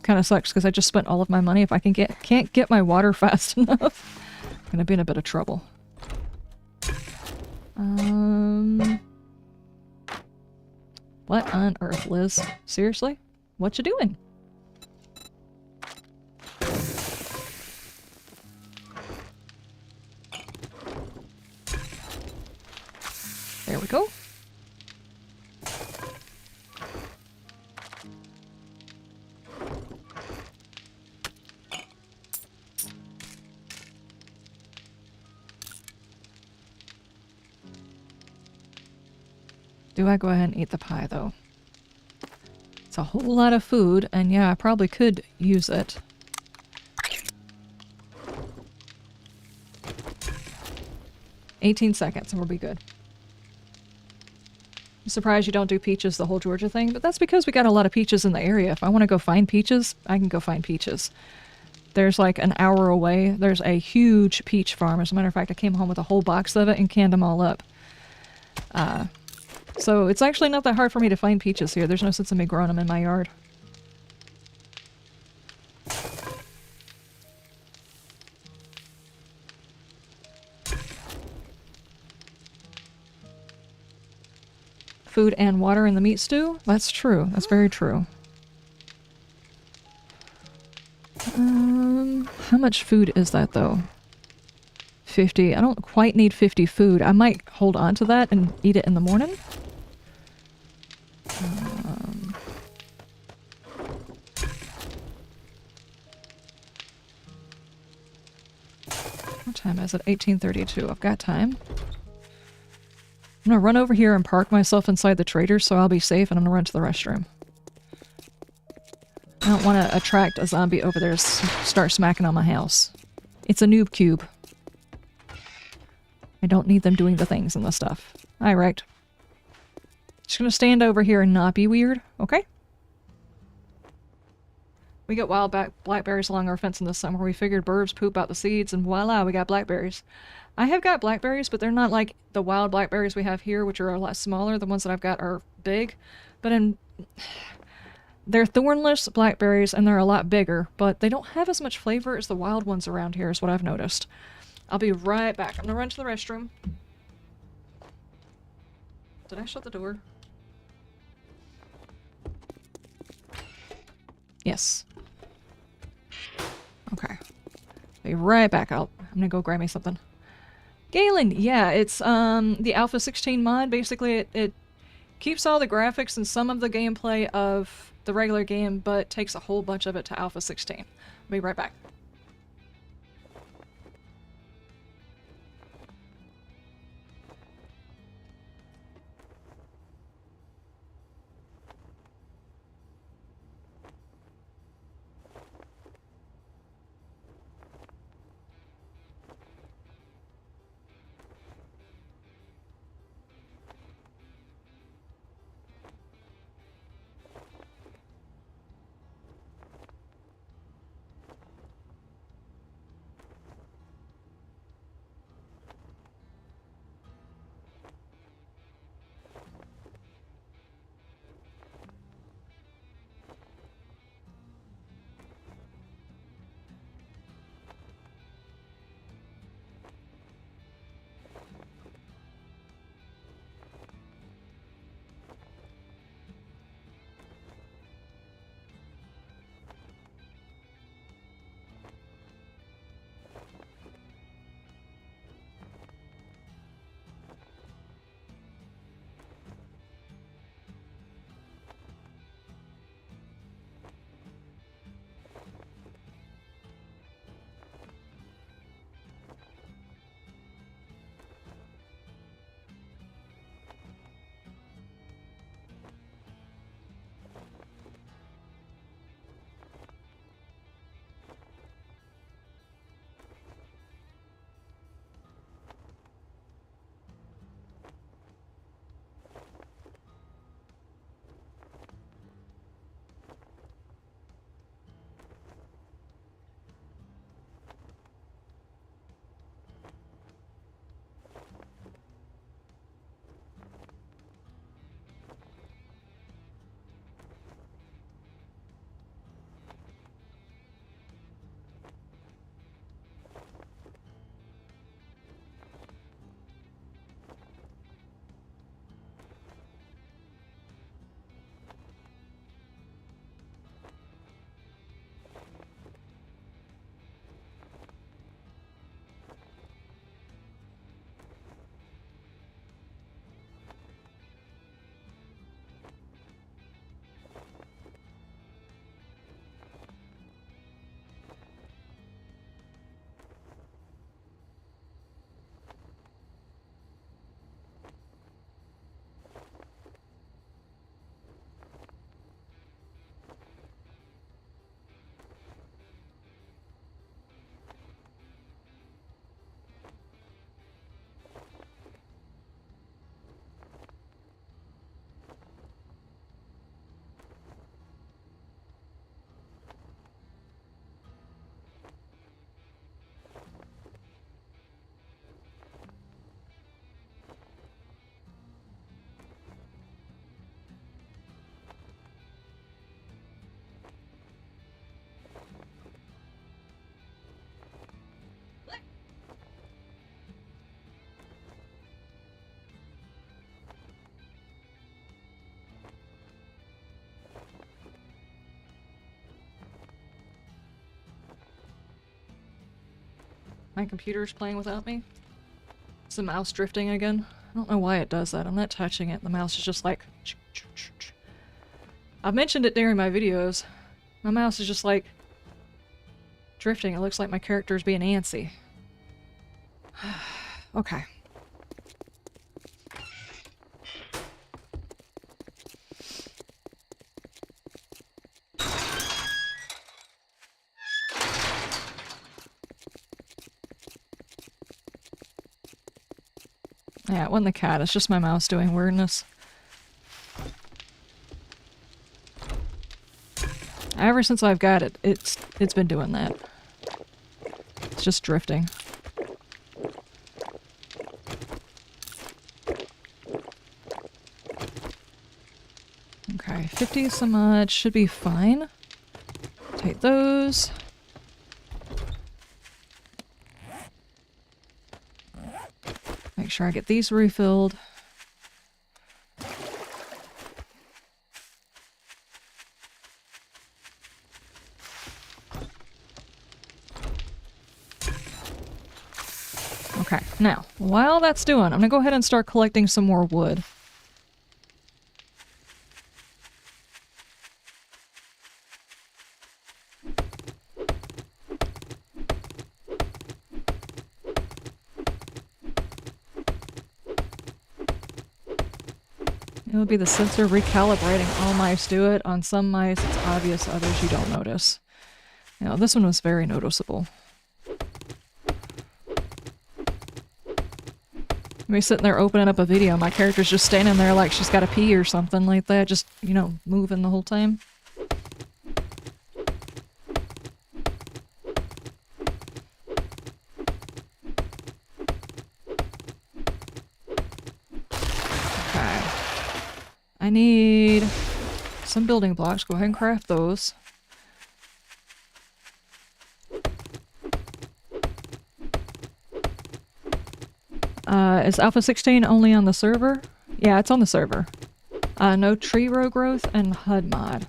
Kind of sucks because I just spent all of my money. If I can't get my water fast enough, I'm gonna be in a bit of trouble. What on earth, Liz? Seriously? What you doing? There we go. Do I go ahead and eat the pie, though? It's a whole lot of food, and yeah, I probably could use it. "18 seconds, and we'll be good. I'm surprised you don't do peaches the whole Georgia thing, but that's because we got a lot of peaches in the area. If I want to go find peaches, I can go find peaches. There's like an hour away. There's a huge peach farm. As a matter of fact, I came home with a whole box of it and canned them all up. So it's actually not that hard for me to find peaches here. There's no sense in me growing them in my yard. Food and water in the meat stew? That's true. That's very true. How much food is that, though? 50. I don't quite need 50 food. I might hold on to that and eat it in the morning. time is it? 18:32. I've got time. I'm gonna run over here and park myself inside the trader so I'll be safe, and I'm gonna run to the restroom. I don't want to attract a zombie over there to start smacking on my house. It's a noob cube. I don't need them doing the things and the stuff. Alright. Just gonna stand over here and not be weird, okay? We got wild blackberries along our fence in the summer. We figured birds poop out the seeds, and voila, we got blackberries. I have got blackberries, but they're not like the wild blackberries we have here, which are a lot smaller. The ones that I've got are big. But they're thornless blackberries, and they're a lot bigger, but they don't have as much flavor as the wild ones around here, is what I've noticed. I'll be right back. I'm gonna run to the restroom. Did I shut the door? Yes. Okay. Be right back. I'm gonna go grab me something. Galen, yeah, it's the Alpha 16 mod. Basically, it keeps all the graphics and some of the gameplay of the regular game, but takes a whole bunch of it to Alpha 16. Be right back. My computer's playing without me. Is the mouse drifting again? I don't know why it does that. I'm not touching it. The mouse is just like... I've mentioned it during my videos. My mouse is just like... drifting. It looks like my character is being antsy. Okay. Yeah, it wasn't the cat, it's just my mouse doing weirdness. Ever since I've got it, it's been doing that. It's just drifting. Okay, 50 so much should be fine. Take those. Make sure I get these refilled. Okay, now, while that's doing, I'm gonna go ahead and start collecting some more wood. It would be the sensor recalibrating. All mice do it. On some mice, it's obvious. Others, you don't notice. You know, this one was very noticeable. Me sitting there opening up a video, my character's just standing there like she's got to pee or something like that, just, you know, moving the whole time. Okay. I need some building blocks. Go ahead and craft those. Is Alpha 16 only on the server? Yeah, it's on the server. No tree row growth and HUD mod.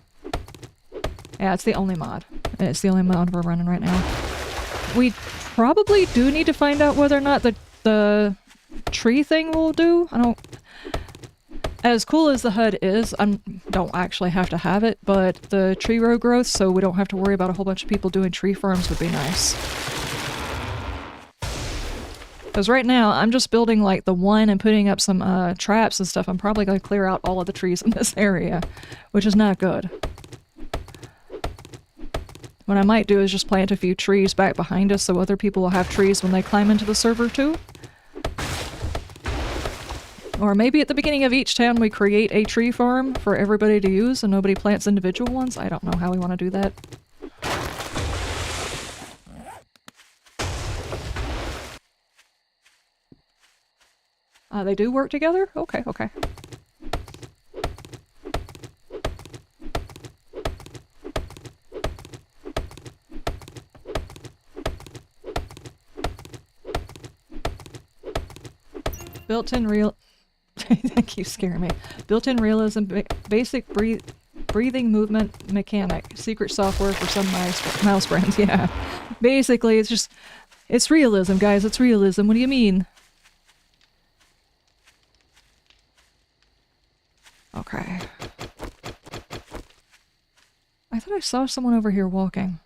Yeah, it's the only mod. It's the only mod we're running right now. We probably do need to find out whether or not the tree thing will do. I don't... As cool as the HUD is, I don't actually have to have it, but the tree row growth, so we don't have to worry about a whole bunch of people doing tree farms, would be nice. Because right now, I'm just building like the one and putting up some traps and stuff. I'm probably going to clear out all of the trees in this area, which is not good. What I might do is just plant a few trees back behind us so other people will have trees when they climb into the server too. Or maybe at the beginning of each town we create a tree farm for everybody to use and nobody plants individual ones. I don't know how we want to do that. They do work together? Okay, okay. Built-in real... That keeps scaring me. Built-in realism, basic breathing movement mechanic. Secret software for some mouse brands, yeah. Basically, it's just... It's realism, guys. It's realism. What do you mean? Okay. I thought I saw someone over here walking.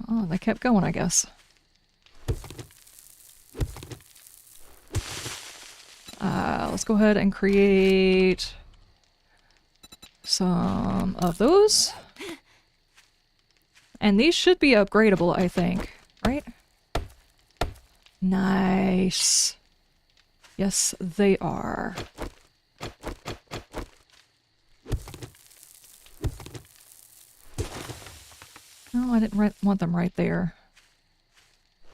Oh, they kept going, I guess. Let's go ahead and create some of those. And these should be upgradable, I think. Right? Nice. Yes, they are. No, I didn't want them right there.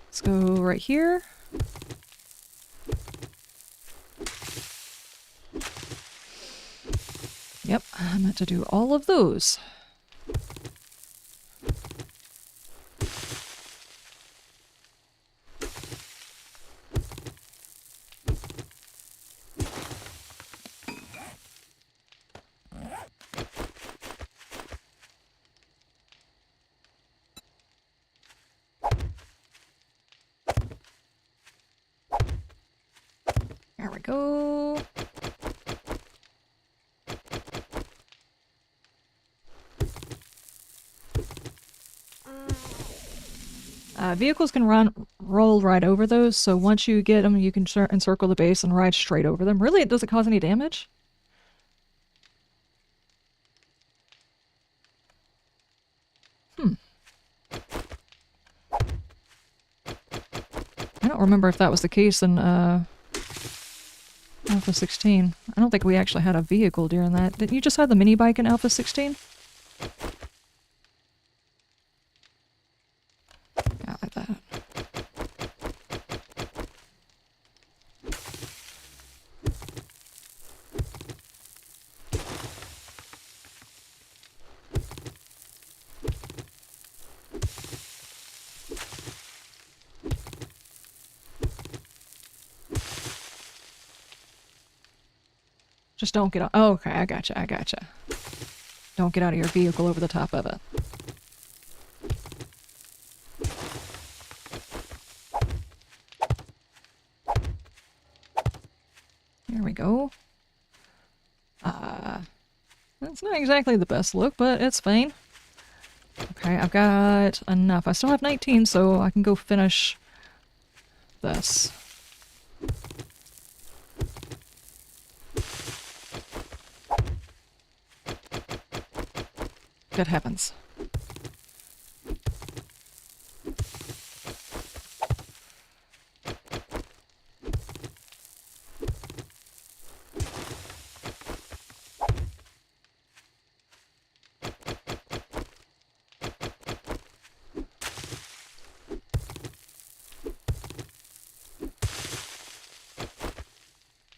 Let's go right here. Yep, I meant to do all of those. There we go. Vehicles can roll right over those, so once you get them, you can encircle the base and ride straight over them. Really, it doesn't cause any damage? I don't remember if that was the case in Alpha 16. I don't think we actually had a vehicle during that. Didn't you just have the mini bike in Alpha 16? Yeah, like that. Just don't get out. Oh, okay, I gotcha, I gotcha. Don't get out of your vehicle over the top of it. There we go. That's not exactly the best look, but it's fine. Okay, I've got enough. I still have 19, so I can go finish this. Good heavens.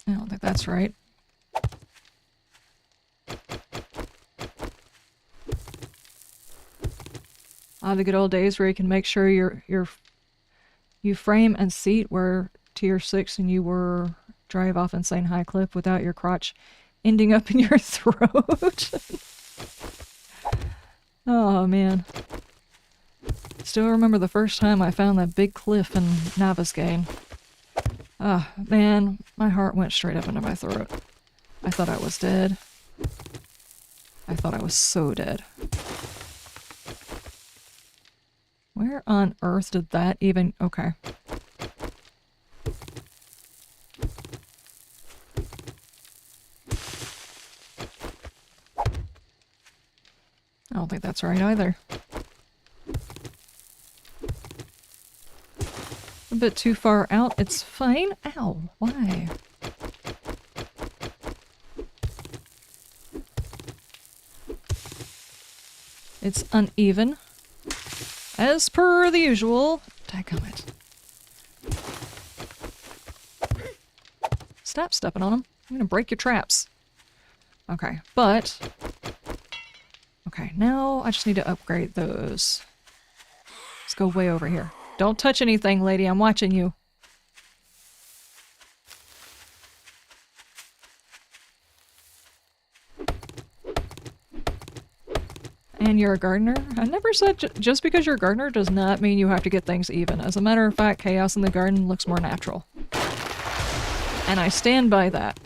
I don't think that's right. The good old days where you can make sure you frame and seat were tier 6 and you were drive off insane high clip without your crotch ending up in your throat. Oh man. Still remember the first time I found that big cliff in Navisgain. Ah, man, my heart went straight up into my throat. I thought I was dead. I thought I was so dead. Where on earth did that even... Okay. I don't think that's right either. A bit too far out. It's fine. Ow. Why? It's uneven. As per the usual. Dadgummit. Stop stepping on them. I'm gonna break your traps. Okay, but... Okay, now I just need to upgrade those. Let's go way over here. Don't touch anything, lady. I'm watching you. And you're a gardener? I never said just because you're a gardener does not mean you have to get things even. As a matter of fact, chaos in the garden looks more natural. And I stand by that.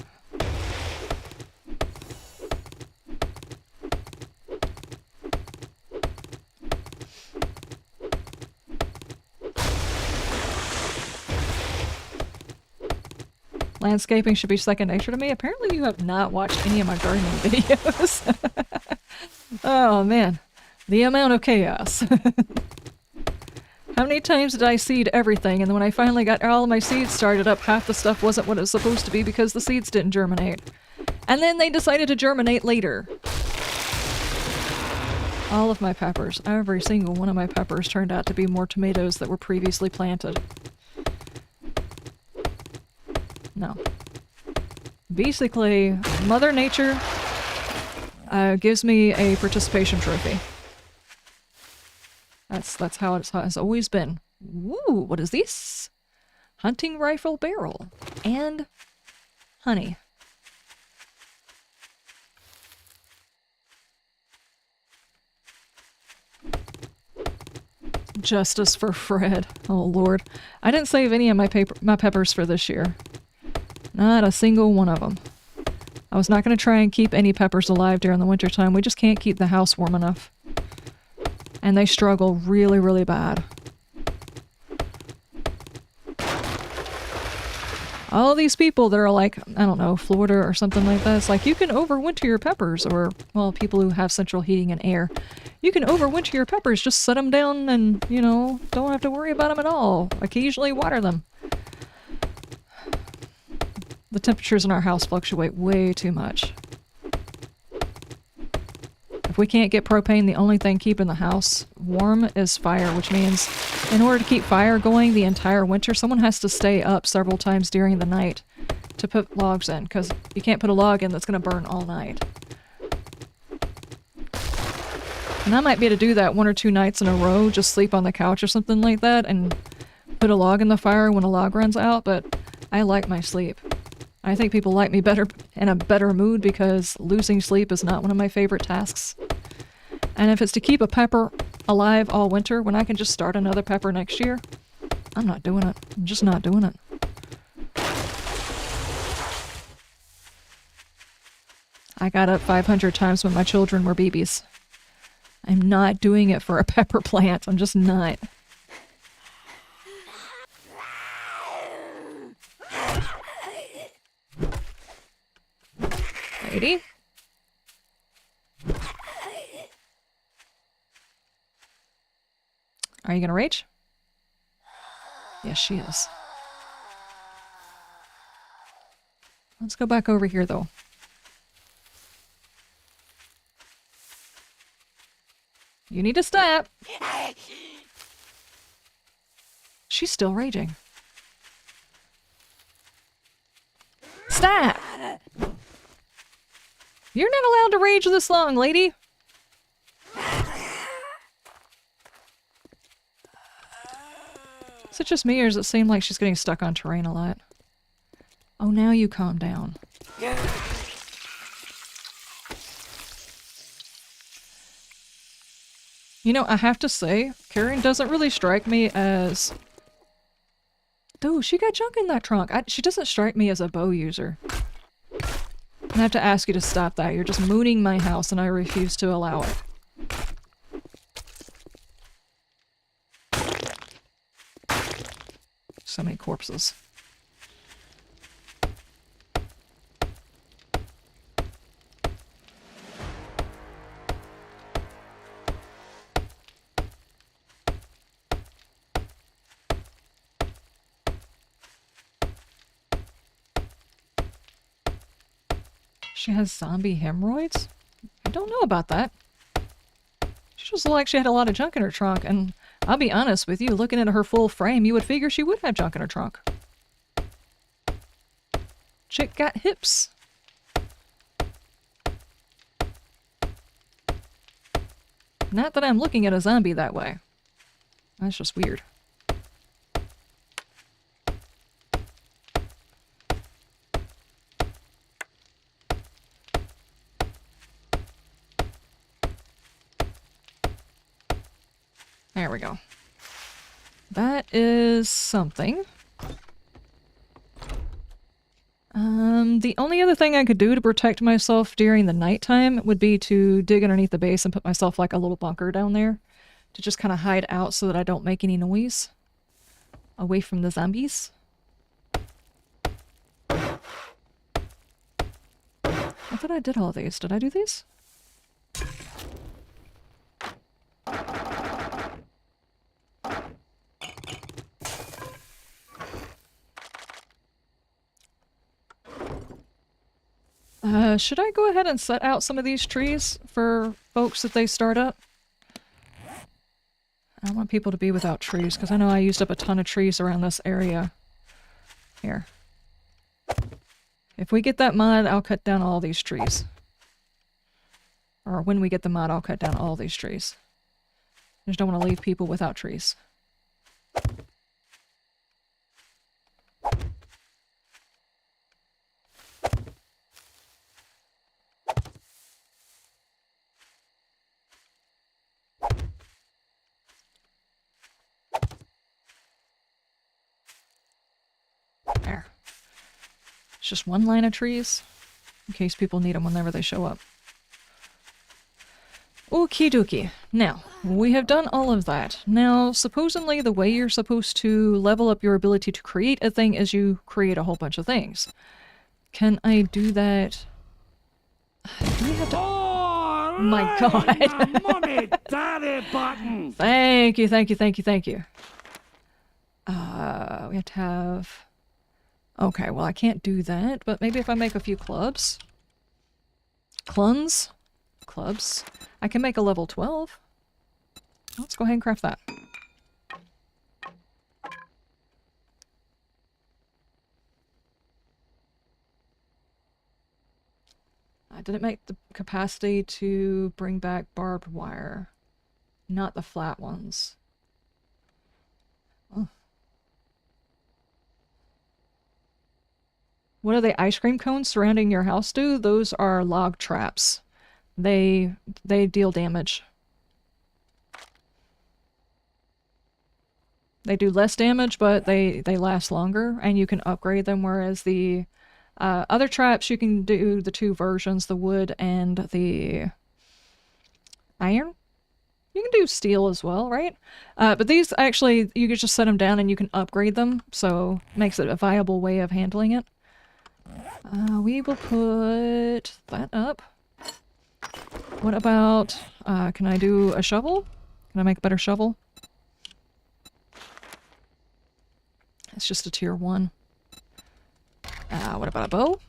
Landscaping should be second nature to me. Apparently you have not watched any of my gardening videos. Oh man, the amount of chaos. How many times did I seed everything, and then when I finally got all of my seeds started up, half the stuff wasn't what it was supposed to be because the seeds didn't germinate. And then they decided to germinate later. All of my peppers, every single one of my peppers turned out to be more tomatoes that were previously planted. No. Basically, Mother Nature gives me a participation trophy. That's how it has always been. Woo, what is this? Hunting rifle barrel. And honey. Justice for Fred. Oh lord. I didn't save any of my peppers for this year. Not a single one of them. I was not going to try and keep any peppers alive during the wintertime. We just can't keep the house warm enough. And they struggle really, really bad. all these people that are like, I don't know, Florida or something like that. It's like, you can overwinter your peppers, or, well, people who have central heating and air. You can overwinter your peppers, just set them down and, you know, don't have to worry about them at all. Occasionally water them. The temperatures in our house fluctuate way too much. If we can't get propane, the only thing keeping the house warm is fire, which means in order to keep fire going the entire winter, someone has to stay up several times during the night to put logs in, because you can't put a log in that's going to burn all night. And I might be able to do that 1 or 2 nights in a row, just sleep on the couch or something like that, and put a log in the fire when a log runs out, but I like my sleep. I think people like me better in a better mood because losing sleep is not one of my favorite tasks. And if it's to keep a pepper alive all winter when I can just start another pepper next year, I'm not doing it. I'm just not doing it. I got up 500 times when my children were babies. I'm not doing it for a pepper plant. I'm just not. Lady? Are you gonna rage? Yes, she is. Let's go back over here, though. You need to stop. She's still raging. Stop! You're not allowed to rage this long, lady. Is it just me, or does it seem like she's getting stuck on terrain a lot? Oh, now you calm down. You know, I have to say, Karen doesn't really strike me as... Dude, she got junk in that trunk. She doesn't strike me as a bow user. I have to ask you to stop that. You're just mooning my house and I refuse to allow it. So many corpses. She has zombie hemorrhoids? I don't know about that. She just looked like she had a lot of junk in her trunk, and I'll be honest with you, looking at her full frame, you would figure she would have junk in her trunk. Chick got hips. Not that I'm looking at a zombie that way. That's just weird. There we go. That is something. The only other thing I could do to protect myself during the nighttime would be to dig underneath the base and put myself like a little bunker down there to just kind of hide out so that I don't make any noise away from the zombies. I thought I did all these. Did I do these? Should I go ahead and set out some of these trees for folks that they start up? I don't want people to be without trees, because I know I used up a ton of trees around this area. Here. If we get that mod, I'll cut down all these trees. Or when we get the mod, I'll cut down all these trees. I just don't want to leave people without trees. There. It's just one line of trees, in case people need them whenever they show up. Okie dokie. Now, we have done all of that. Now, supposedly the way you're supposed to level up your ability to create a thing is you create a whole bunch of things. Can I do that? Do we have to... Oh my god. Mommy, daddy button. Thank you, thank you, thank you, thank you. We have to have... Okay, well I can't do that, but maybe if I make a few clubs. Clubs. I can make a level 12. Let's go ahead and craft that. I didn't make the capacity to bring back barbed wire. Not the flat ones. Oh. What are the ice cream cones surrounding your house do? Those are log traps. They deal damage. They do less damage, but they last longer, and you can upgrade them, whereas the other traps, you can do the two versions, the wood and the iron. You can do steel as well, right? But these, actually, you can just set them down and you can upgrade them, so it makes it a viable way of handling it. We will put that up. What about, can I do a shovel? Can I make a better shovel? It's just a tier 1. What about a bow?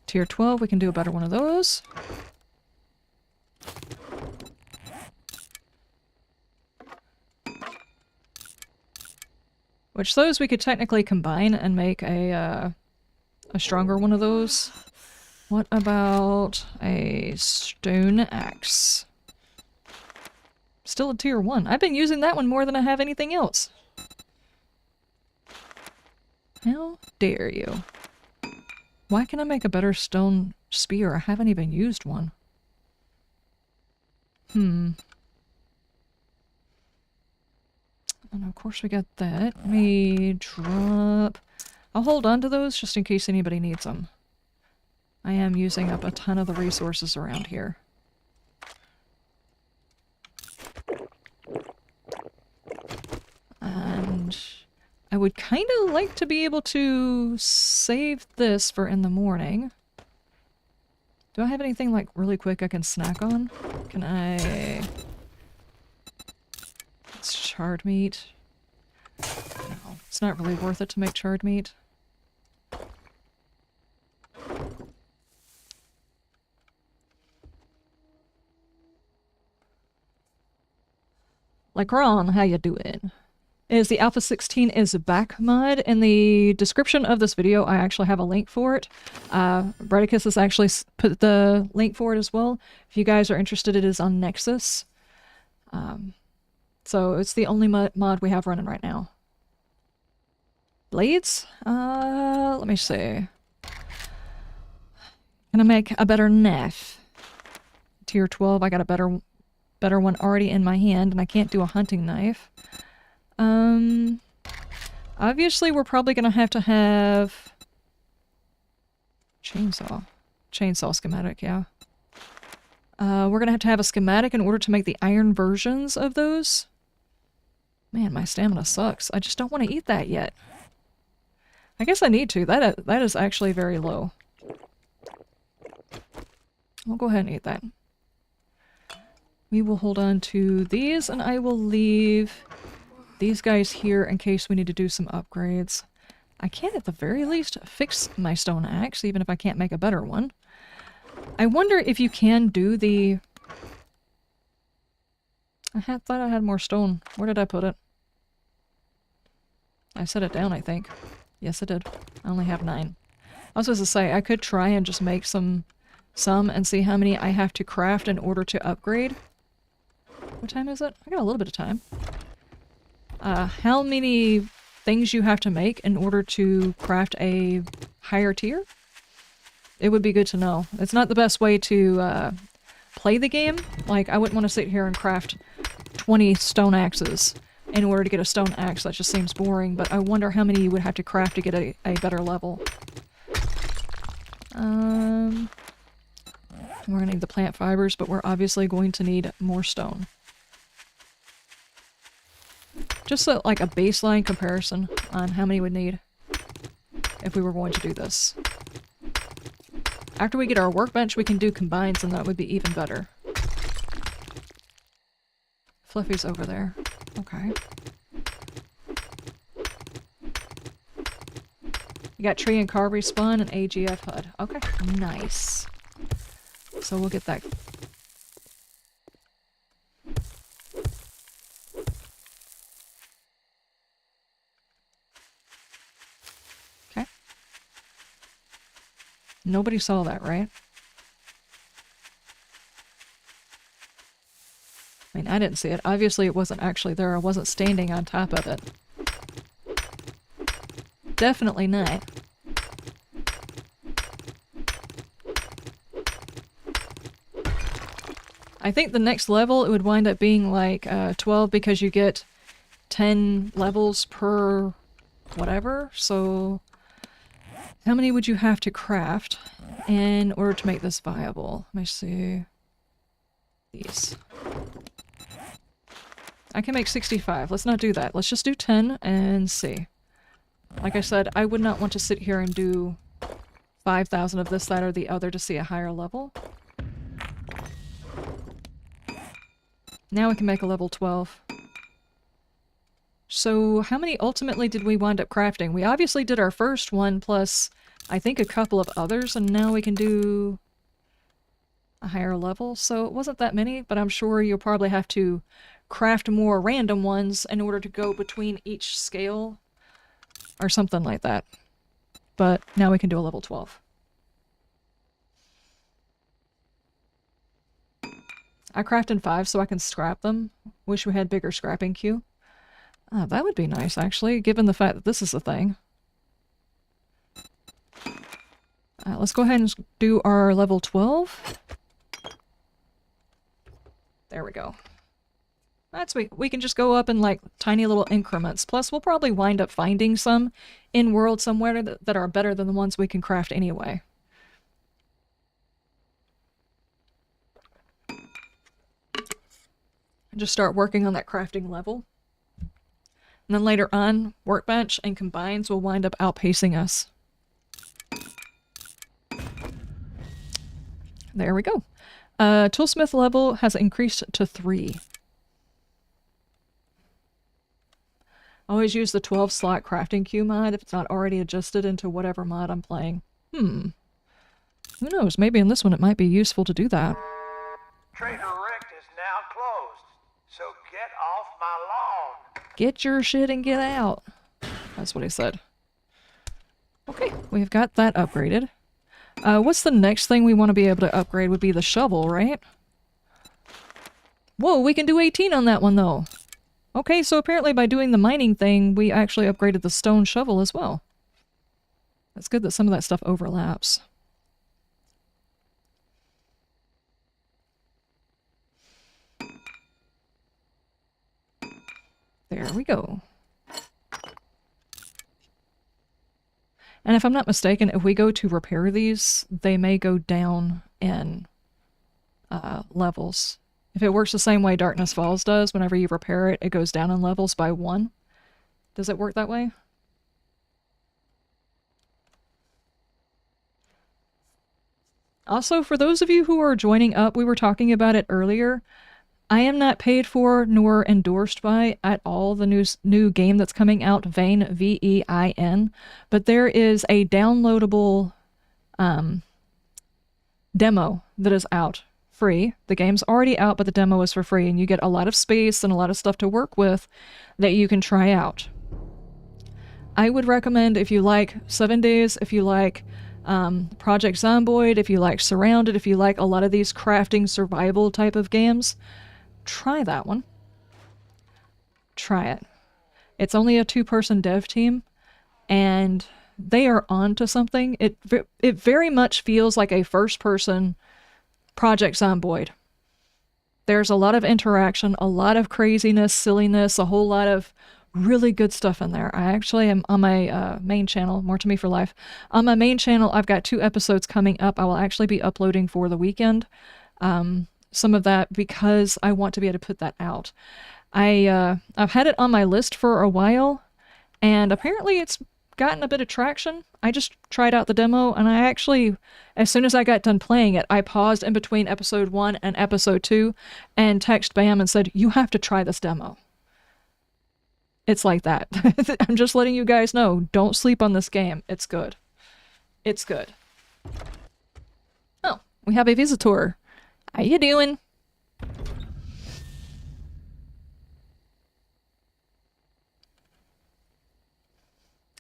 Tier 12, we can do a better one of those. Which those we could technically combine and make a stronger one of those. What about a stone axe? Still a tier 1. I've been using that one more than I have anything else. How dare you? Why can I make a better stone spear? I haven't even used one. And of course we got that. Let me drop... I'll hold on to those just in case anybody needs them. I am using up a ton of the resources around here. And I would kind of like to be able to save this for in the morning. Do I have anything like really quick I can snack on? Can I... It's charred meat. No, it's not really worth it to make charred meat. Like Ron, how you doing? Is the Alpha 16 is back mod. In the description of this video, I actually have a link for it. Bredicus has actually put the link for it as well. If you guys are interested, it is on Nexus. So it's the only mod we have running right now. Blades? Let me see. Can I make a better knife? Tier 12, I got a better one already in my hand, and I can't do a hunting knife. Obviously we're probably gonna have to have... Chainsaw schematic, yeah. We're gonna have to have a schematic in order to make the iron versions of those. Man, my stamina sucks. I just don't want to eat that yet. I guess I need to. That is actually very low. I'll go ahead and eat that. We will hold on to these, and I will leave these guys here in case we need to do some upgrades. I can at the very least fix my stone axe, even if I can't make a better one. I wonder if you can do the... thought I had more stone. Where did I put it? I set it down, I think. Yes, I did. I only have 9. I was supposed to say, I could try and just make some and see how many I have to craft in order to upgrade. What time is it? I got a little bit of time. How many things you have to make in order to craft a higher tier? It would be good to know. It's not the best way to play the game. Like, I wouldn't want to sit here and craft 20 stone axes in order to get a stone axe. That just seems boring, but I wonder how many you would have to craft to get a better level. We're going to need the plant fibers, but we're obviously going to need more stone. Just so, like a baseline comparison on how many we'd need if we were going to do this. After we get our workbench, we can do combines, and that would be even better. Fluffy's over there. Okay. You got tree and car respawn and AGF HUD. Okay, nice. So we'll get that. Okay. Nobody saw that, right? I mean, I didn't see it. Obviously, it wasn't actually there. I wasn't standing on top of it. Definitely not. I think the next level, it would wind up being like 12 because you get 10 levels per whatever. So how many would you have to craft in order to make this viable? Let me see. These. I can make 65. Let's not do that. Let's just do 10 and see. Like I said, I would not want to sit here and do 5,000 of this, that, or the other to see a higher level. Now we can make a level 12. So how many ultimately did we wind up crafting? We obviously did our first one plus I think a couple of others, and now we can do a higher level. So it wasn't that many, but I'm sure you'll probably have to craft more random ones in order to go between each scale or something like that. But now we can do a level 12. I crafted 5 so I can scrap them. Wish we had bigger scrapping queue. That would be nice, actually, given the fact that this is a thing. Let's go ahead and do our level 12. There we go. That's sweet. We can just go up in like tiny little increments. Plus, we'll probably wind up finding some in-world somewhere that are better than the ones we can craft anyway. Just start working on that crafting level. And then later on, workbench and combines will wind up outpacing us. There we go. Toolsmith level has increased to 3. Always use the 12 slot crafting queue mod if it's not already adjusted into whatever mod I'm playing. Who knows? Maybe in this one it might be useful to do that. Trader Rick is now closed, so get off my lawn. Get your shit and get out. That's what he said. Okay, we've got that upgraded. What's the next thing we want to be able to upgrade would be the shovel, right? Whoa, we can do 18 on that one though. Okay, so apparently by doing the mining thing, we actually upgraded the stone shovel as well. That's good that some of that stuff overlaps. There we go. And if I'm not mistaken, if we go to repair these, they may go down in levels. If it works the same way Darkness Falls does, whenever you repair it, it goes down in levels by 1. Does it work that way? Also, for those of you who are joining up, we were talking about it earlier. I am not paid for nor endorsed by at all the new game that's coming out, Vein, V-E-I-N, but there is a downloadable demo that is out free. The game's already out, but the demo is for free, and you get a lot of space and a lot of stuff to work with that you can try out. I would recommend, if you like 7 Days, if you like Project Zomboid, if you like Surrounded, if you like a lot of these crafting survival type of games, try that one. Try it. It's only a 2-person dev team, and they are on to something. It very much feels like a first-person Project Zomboid. There's a lot of interaction, a lot of craziness, silliness, a whole lot of Really good stuff in there. I actually am on my main channel, More to Me for Life. On my main channel, I've got 2 episodes coming up. I will actually be uploading for the weekend. Some of that because I want to be able to put that out. I've had it on my list for a while, and apparently it's gotten a bit of traction. I just tried out the demo, and I actually, as soon as I got done playing it, I paused in between episode 1 and episode 2 and texted Bam and said, "You have to try this demo." It's like that. I'm just letting you guys know, don't sleep on this game. It's good. It's good. Oh, we have a visitor. How you doing?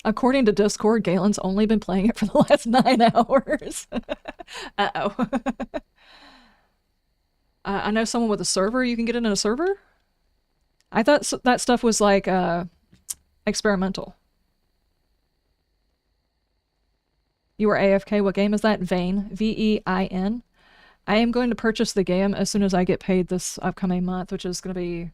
According to Discord, Galen's only been playing it for the last 9 hours. Uh-oh. I know someone with a server. You can get into a server? I thought that stuff was like experimental. You were AFK. What game is that? Vein. V-E-I-N. I am going to purchase the game as soon as I get paid this upcoming month, which is going to be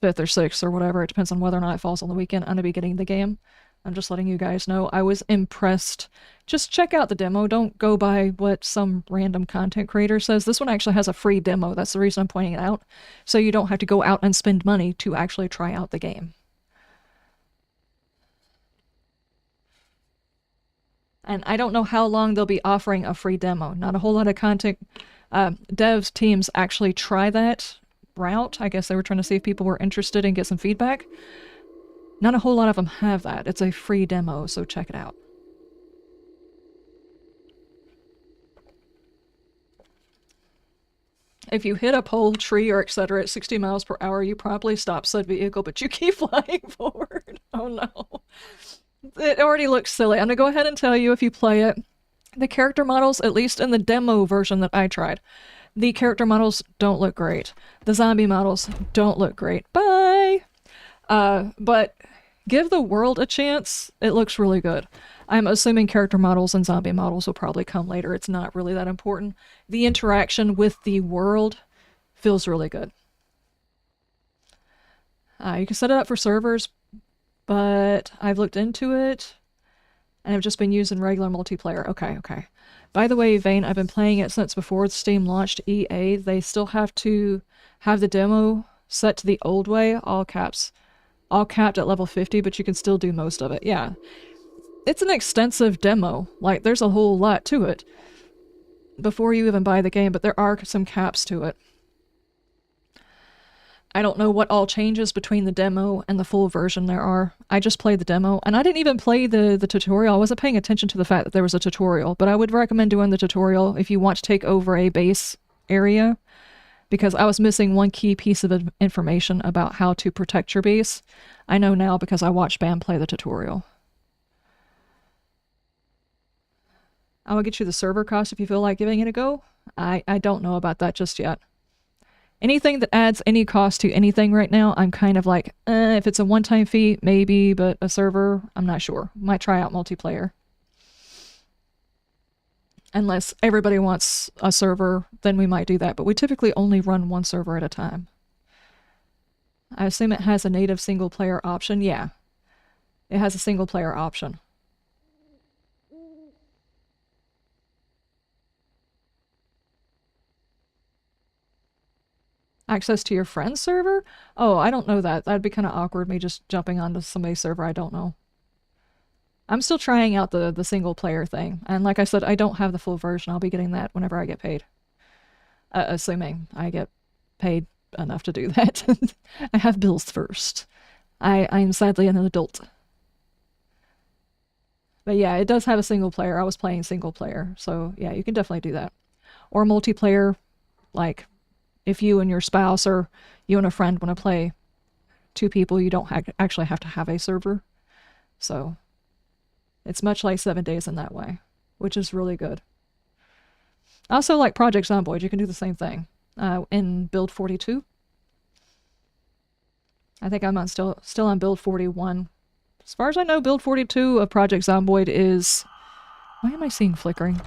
5th or 6th or whatever. It depends on whether or not it falls on the weekend. I'm going to be getting the game. I'm just letting you guys know. I was impressed. Just check out the demo. Don't go by what some random content creator says. This one actually has a free demo. That's the reason I'm pointing it out. So you don't have to go out and spend money to actually try out the game. And I don't know how long they'll be offering a free demo. Not a whole lot of content devs teams actually try that route. I guess they were trying to see if people were interested and get some feedback. Not a whole lot of them have that. It's a free demo, so check it out. If you hit a pole, tree, or etc. at 60 miles per hour, you probably stop said vehicle, but you keep flying forward. Oh no. It already looks silly. I'm gonna go ahead and tell you, if you play it, the character models, at least in the demo version that I tried, the character models don't look great. The zombie models don't look great. Bye! But give the world a chance. It looks really good. I'm assuming character models and zombie models will probably come later. It's not really that important. The interaction with the world feels really good. You can set it up for servers, but I've looked into it, and I've just been using regular multiplayer. Okay. By the way, Vane, I've been playing it since before Steam launched EA. They still have to have the demo set to the old way, all caps. All capped at level 50, but you can still do most of it. Yeah. It's an extensive demo. Like, there's a whole lot to it before you even buy the game, but there are some caps to it. I don't know what all changes between the demo and the full version there are. I just played the demo, and I didn't even play the tutorial. I wasn't paying attention to the fact that there was a tutorial, but I would recommend doing the tutorial if you want to take over a base area, because I was missing one key piece of information about how to protect your base. I know now because I watched Bam play the tutorial. I will get you the server cost if you feel like giving it a go. I don't know about that just yet. Anything that adds any cost to anything right now, I'm kind of like, if it's a one-time fee, maybe, but a server, I'm not sure. Might try out multiplayer. Unless everybody wants a server, then we might do that, but we typically only run one server at a time. I assume it has a native single-player option. Yeah, it has a single-player option. Access to your friend's server? Oh, I don't know that. That'd be kind of awkward, me just jumping onto somebody's server I don't know. I'm still trying out the single player thing, and like I said, I don't have the full version. I'll be getting that whenever I get paid. Assuming I get paid enough to do that. I have bills first. I am sadly an adult. But yeah, it does have a single player. I was playing single player, so yeah, you can definitely do that. Or multiplayer, like if you and your spouse or you and a friend want to play 2 people, you don't actually have to have a server. So it's much like 7 Days in that way, which is really good. Also, like Project Zomboid, you can do the same thing in build 42. I think I'm still on build 41. As far as I know, build 42 of Project Zomboid is... Why am I seeing flickering?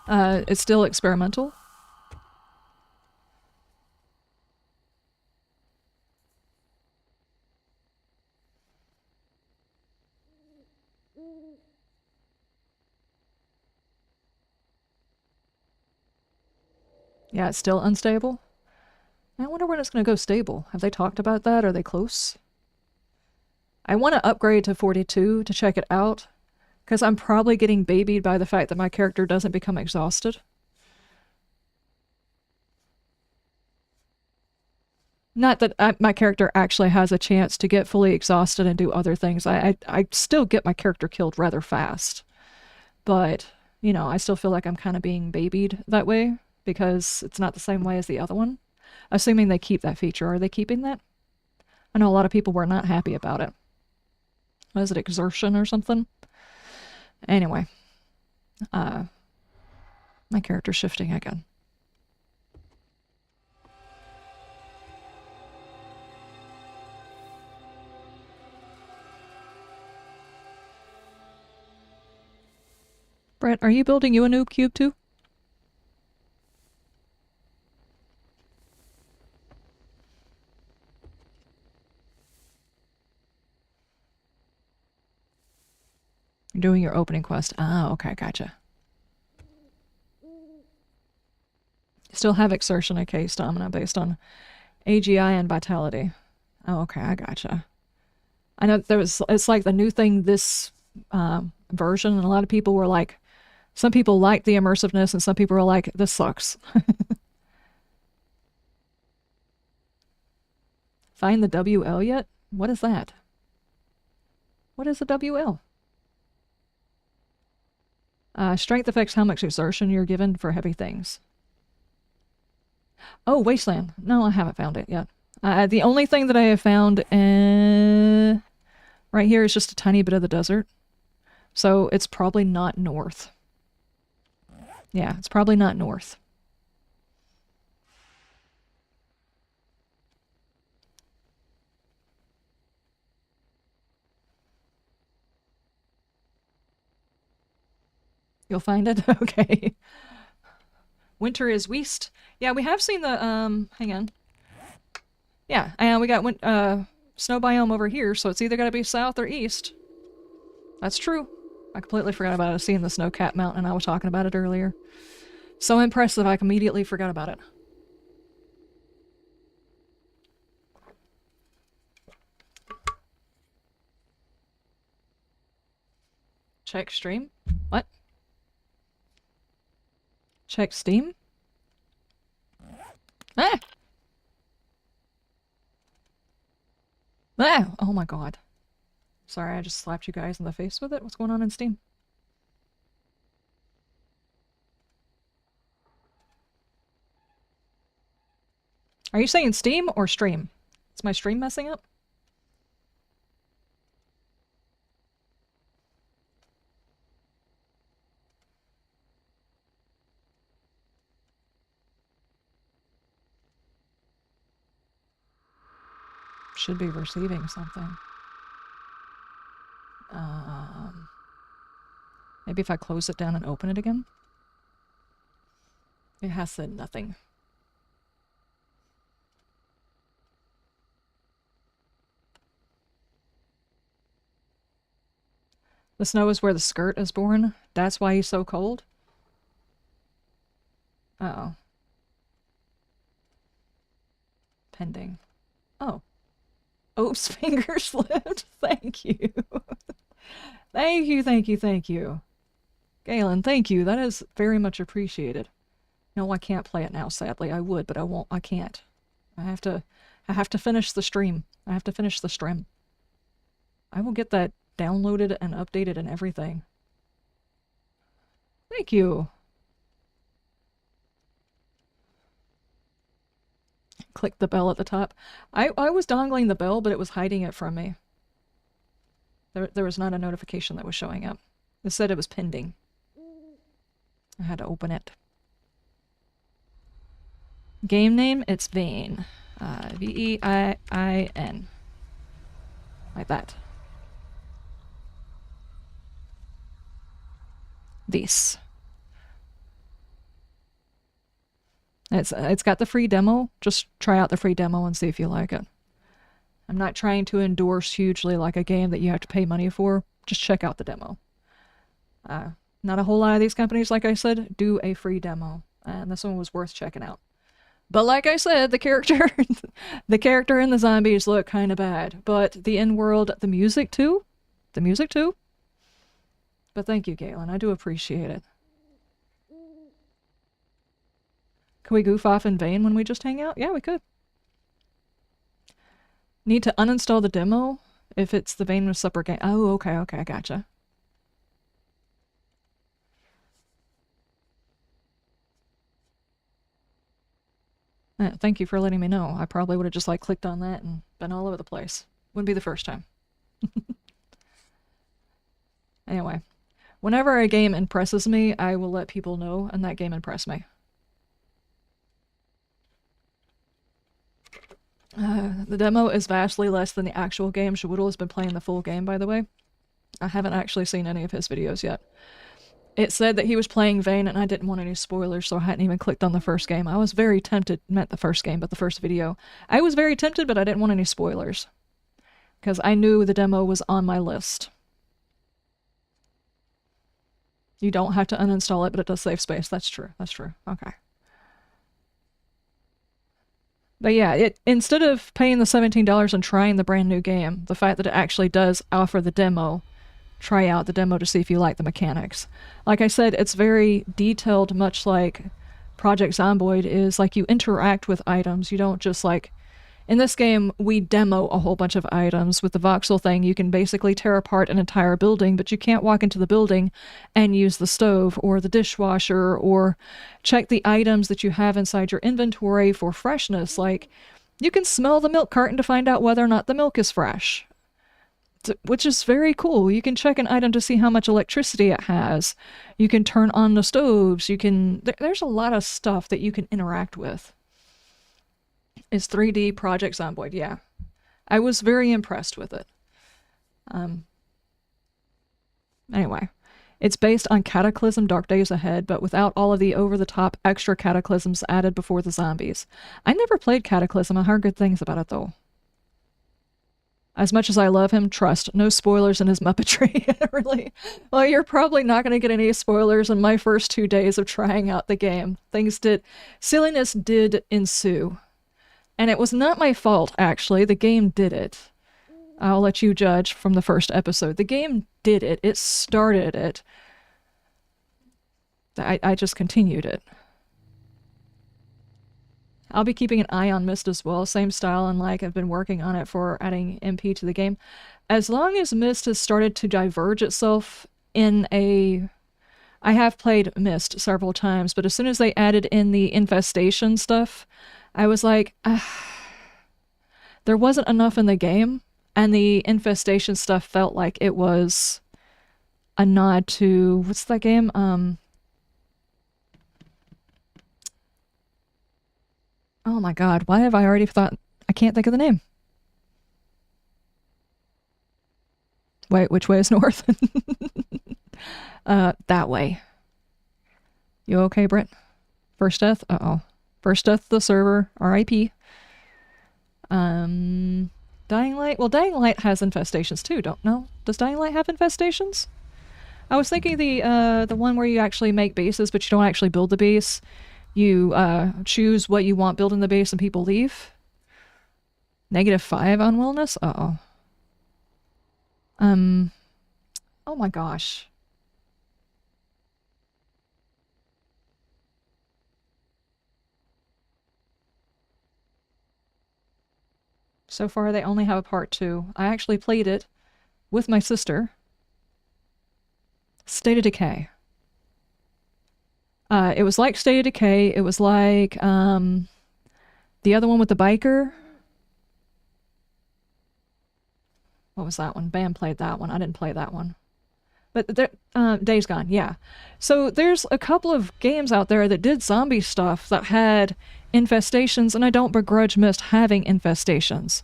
It's still experimental. Yeah, it's still unstable. I wonder when it's going to go stable. Have they talked about that? Are they close? I want to upgrade to 42 to check it out, because I'm probably getting babied by the fact that my character doesn't become exhausted. Not that my character actually has a chance to get fully exhausted and do other things. I still get my character killed rather fast. But, you know, I still feel like I'm kind of being babied that way because it's not the same way as the other one. Assuming they keep that feature. Are they keeping that? I know a lot of people were not happy about it. Was it exertion or something? Anyway. My character's shifting again. Brett, are you building you a new cube too? You're doing your opening quest. Ah, okay, gotcha. Still have exertion and K stamina based on AGI and vitality. Oh, okay, I gotcha. I know it's like the new thing this version, and a lot of people were like, some people like the immersiveness and some people were like, this sucks. Find the WL yet? What is that? What is the WL? Strength affects how much exertion you're given for heavy things. Oh, Wasteland. No, I haven't found it yet. The only thing that I have found right here is just a tiny bit of the desert. So it's probably not north. Yeah, it's probably not north. You'll find it? Okay. Winter is west. Yeah, we have seen the, hang on. Yeah, and we got snow biome over here, so it's either got to be south or east. That's true. I completely forgot about it, seeing the snow-capped mountain. I was talking about it earlier. So impressive, I immediately forgot about it. Check stream? What? Check Steam? Ah! Ah! Oh my god. Sorry, I just slapped you guys in the face with it. What's going on in Steam? Are you saying Steam or stream? Is my stream messing up? Should be receiving something. Maybe if I close it down and open it again? It has said nothing. The snow is where the skirt is born. That's why he's so cold? Uh-oh. Pending. Oh. Oops, finger slipped. Thank you. Thank you, thank you, thank you. Galen, thank you. That is very much appreciated. No, I can't play it now, sadly. I would, but I won't. I can't. I have to finish the stream. I have to finish the stream. I will get that downloaded and updated and everything. Thank you. Click the bell at the top. I was dongling the bell, but it was hiding it from me. There was not a notification that was showing up. It said it was pending. I had to open it. Game name, it's Vein. V-E-I-I-N. Like that. This. It's got the free demo. Just try out the free demo and see if you like it. I'm not trying to endorse hugely like a game that you have to pay money for. Just check out the demo. Not a whole lot of these companies, like I said, do a free demo. and this one was worth checking out. But like I said, the character and the zombies look kind of bad. But the in-world, the music too. But thank you, Galen. I do appreciate it. Can we goof off in vain when we just hang out? Yeah, we could. Need to uninstall the demo if it's the Vain with Supper game. Oh, okay, I gotcha. Thank you for letting me know. I probably would have just like clicked on that and been all over the place. Wouldn't be the first time. Anyway, whenever a game impresses me, I will let people know, and that game impressed me. The demo is vastly less than the actual game. Shawoodle has been playing the full game, by the way. I haven't actually seen any of his videos yet. It said that he was playing Vane, and I didn't want any spoilers, so I hadn't even clicked on the first game. I was very tempted, not the first game, but the first video. I was very tempted, but I didn't want any spoilers. Because I knew the demo was on my list. You don't have to uninstall it, but it does save space. That's true. Okay. But yeah, instead of paying the $17 and trying the brand new game, the fact that it actually does offer the demo, try out the demo to see if you like the mechanics. Like I said, it's very detailed, much like Project Zomboid is. Like, you interact with items. You don't just like... In this game, we demo a whole bunch of items. With the voxel thing, you can basically tear apart an entire building, but you can't walk into the building and use the stove or the dishwasher or check the items that you have inside your inventory for freshness. Like, you can smell the milk carton to find out whether or not the milk is fresh, which is very cool. You can check an item to see how much electricity it has. You can turn on the stoves. You can... There's a lot of stuff that you can interact with. Is 3D Project Zomboid, yeah. I was very impressed with it. Anyway, it's based on Cataclysm Dark Days Ahead, but without all of the over-the-top extra cataclysms added before the zombies. I never played Cataclysm. I heard good things about it, though. As much as I love him, trust, no spoilers in his Muppetry. Really? Well, you're probably not going to get any spoilers in my first 2 days of trying out the game. Silliness did ensue. And it was not my fault, actually. The game did it. I'll let you judge from the first episode. The game did it. It started it. I just continued it. I'll be keeping an eye on Myst as well. Same style, and like, I've been working on it for adding MP to the game. As long as Myst has started to diverge itself in a... I have played Myst several times, but as soon as they added in the infestation stuff, I was like, there wasn't enough in the game, and the infestation stuff felt like it was a nod to... What's that game? Oh my god, why have I already thought... I can't think of the name. Wait, which way is north? That way. You okay, Britt? First death? Uh-oh. First death to the server. R.I.P. Dying Light? Well, Dying Light has infestations too, don't know? Does Dying Light have infestations? I was thinking the one where you actually make bases, but you don't actually build the base. You choose what you want built in the base and people leave. -5 on wellness? Uh-oh. Oh my gosh. So far, they only have a part 2. I actually played it with my sister. State of Decay. It was like State of Decay. It was like the other one with the biker. What was that one? Bam played that one. I didn't play that one. But Days Gone, yeah. So there's a couple of games out there that did zombie stuff that had infestations, and I don't begrudge Myst having infestations.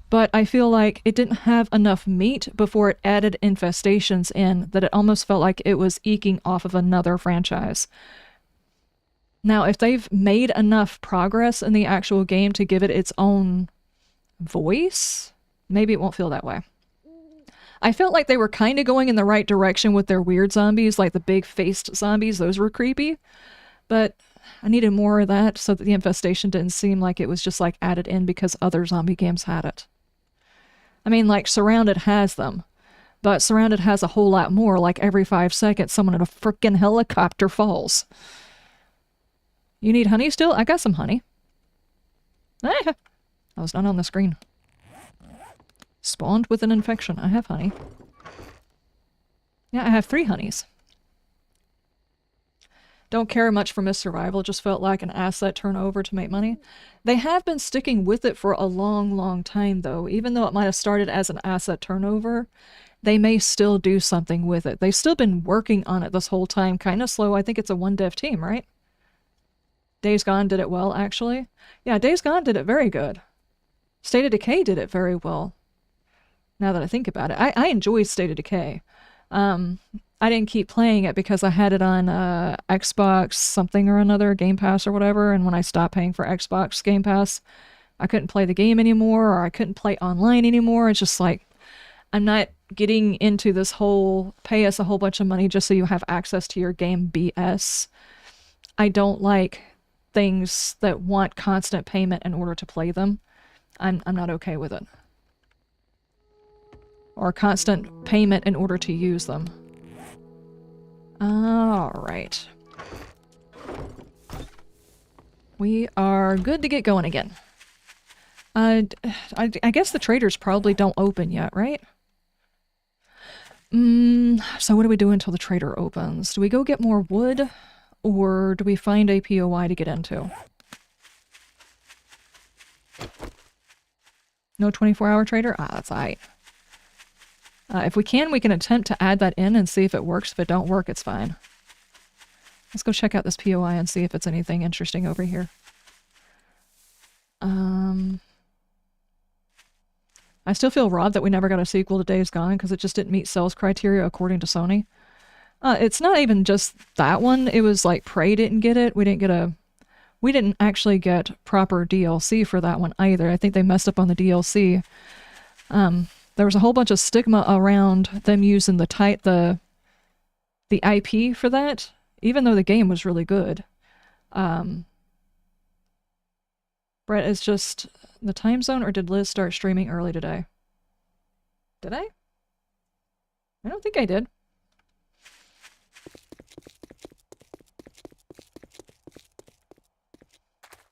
But I feel like it didn't have enough meat before it added infestations in, that it almost felt like it was eking off of another franchise. Now, if they've made enough progress in the actual game to give it its own voice, maybe it won't feel that way. I felt like they were kind of going in the right direction with their weird zombies, like the big faced zombies. Those were creepy. But I needed more of that so that the infestation didn't seem like it was just like added in because other zombie games had it. I mean, like Surrounded has them, but Surrounded has a whole lot more. Like every 5 seconds, someone in a frickin' helicopter falls. You need honey still? I got some honey. Ah, I was not on the screen. Spawned with an infection. I have honey. Yeah, I have 3 honeys. Don't care much for Miss Survival, just felt like an asset turnover to make money. They have been sticking with it for a long, long time, though. Even though it might have started as an asset turnover, they may still do something with it. They've still been working on it this whole time, kind of slow. I think it's a 1-dev team, right? Days Gone did it well, actually. Yeah, Days Gone did it very good. State of Decay did it very well. Now that I think about it. I enjoy State of Decay. I didn't keep playing it because I had it on Xbox something or another, Game Pass or whatever, and when I stopped paying for Xbox Game Pass, I couldn't play the game anymore, or I couldn't play online anymore. It's just like, I'm not getting into this whole pay us a whole bunch of money just so you have access to your game BS. I don't like things that want constant payment in order to play them. I'm not okay with it. Or constant payment in order to use them. Alright. We are good to get going again. I guess the traders probably don't open yet, right? So what do we do until the trader opens? Do we go get more wood? Or do we find a POI to get into? No 24-hour trader? Ah, that's alright. If we can attempt to add that in and see if it works. If it don't work, it's fine. Let's go check out this POI and see if it's anything interesting over here. I still feel robbed that we never got a sequel to Days Gone because it just didn't meet sales criteria according to Sony. It's not even just that one. It was like Prey didn't get it. We didn't actually get proper DLC for that one either. I think they messed up on the DLC. There was a whole bunch of stigma around them using the IP for that, even though the game was really good. Brett, is just the time zone, or did Liz start streaming early today? Did I? I don't think I did.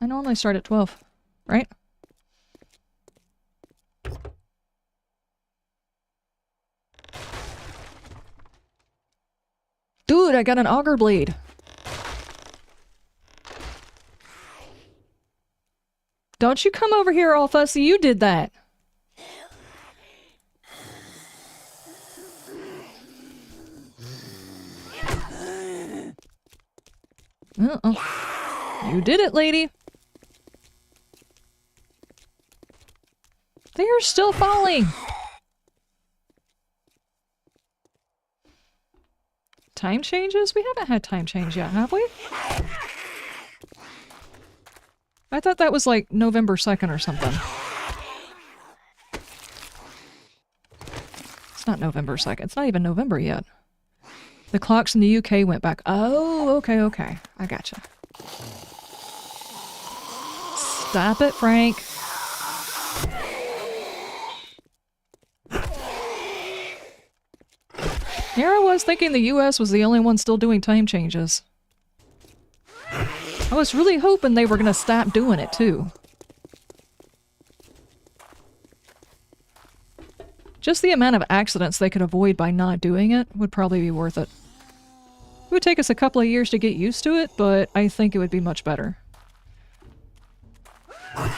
I normally start at 12, right? Dude, I got an auger blade. Don't you come over here all fussy. You did that. You did it, lady. They are still falling. Time changes? We haven't had time change yet, have we? I thought that was like November 2nd or something. It's not November 2nd. It's not even November yet. The clocks in the UK went back. Oh, okay. I gotcha. Stop it, Frank. Here I was thinking the US was the only one still doing time changes. I was really hoping they were going to stop doing it too. Just the amount of accidents they could avoid by not doing it would probably be worth it. It would take us a couple of years to get used to it, but I think it would be much better. I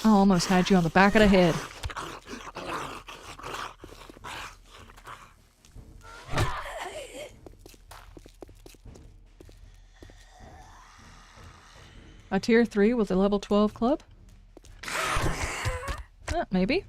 almost had you on the back of the head. A tier 3 with a level 12 club? Maybe.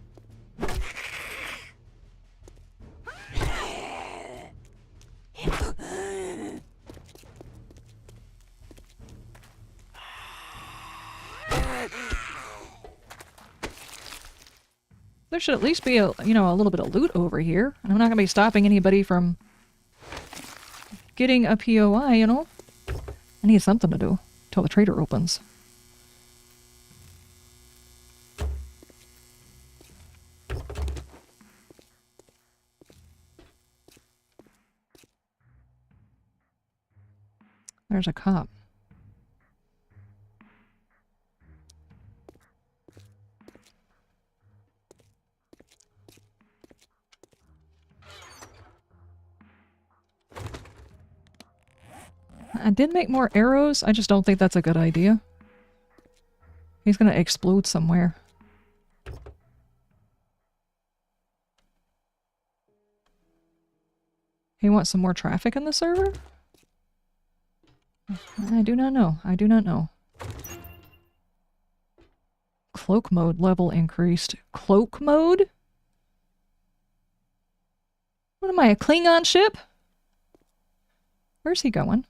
There should at least be a little bit of loot over here. I'm not going to be stopping anybody from getting a POI, you know? I need something to do. till the trader opens. There's a cop. I did make more arrows. I just don't think that's a good idea. He's gonna explode somewhere. He wants some more traffic in the server? I do not know. I do not know. Cloak mode level increased. Cloak mode? What am I, a Klingon ship? Where's he going?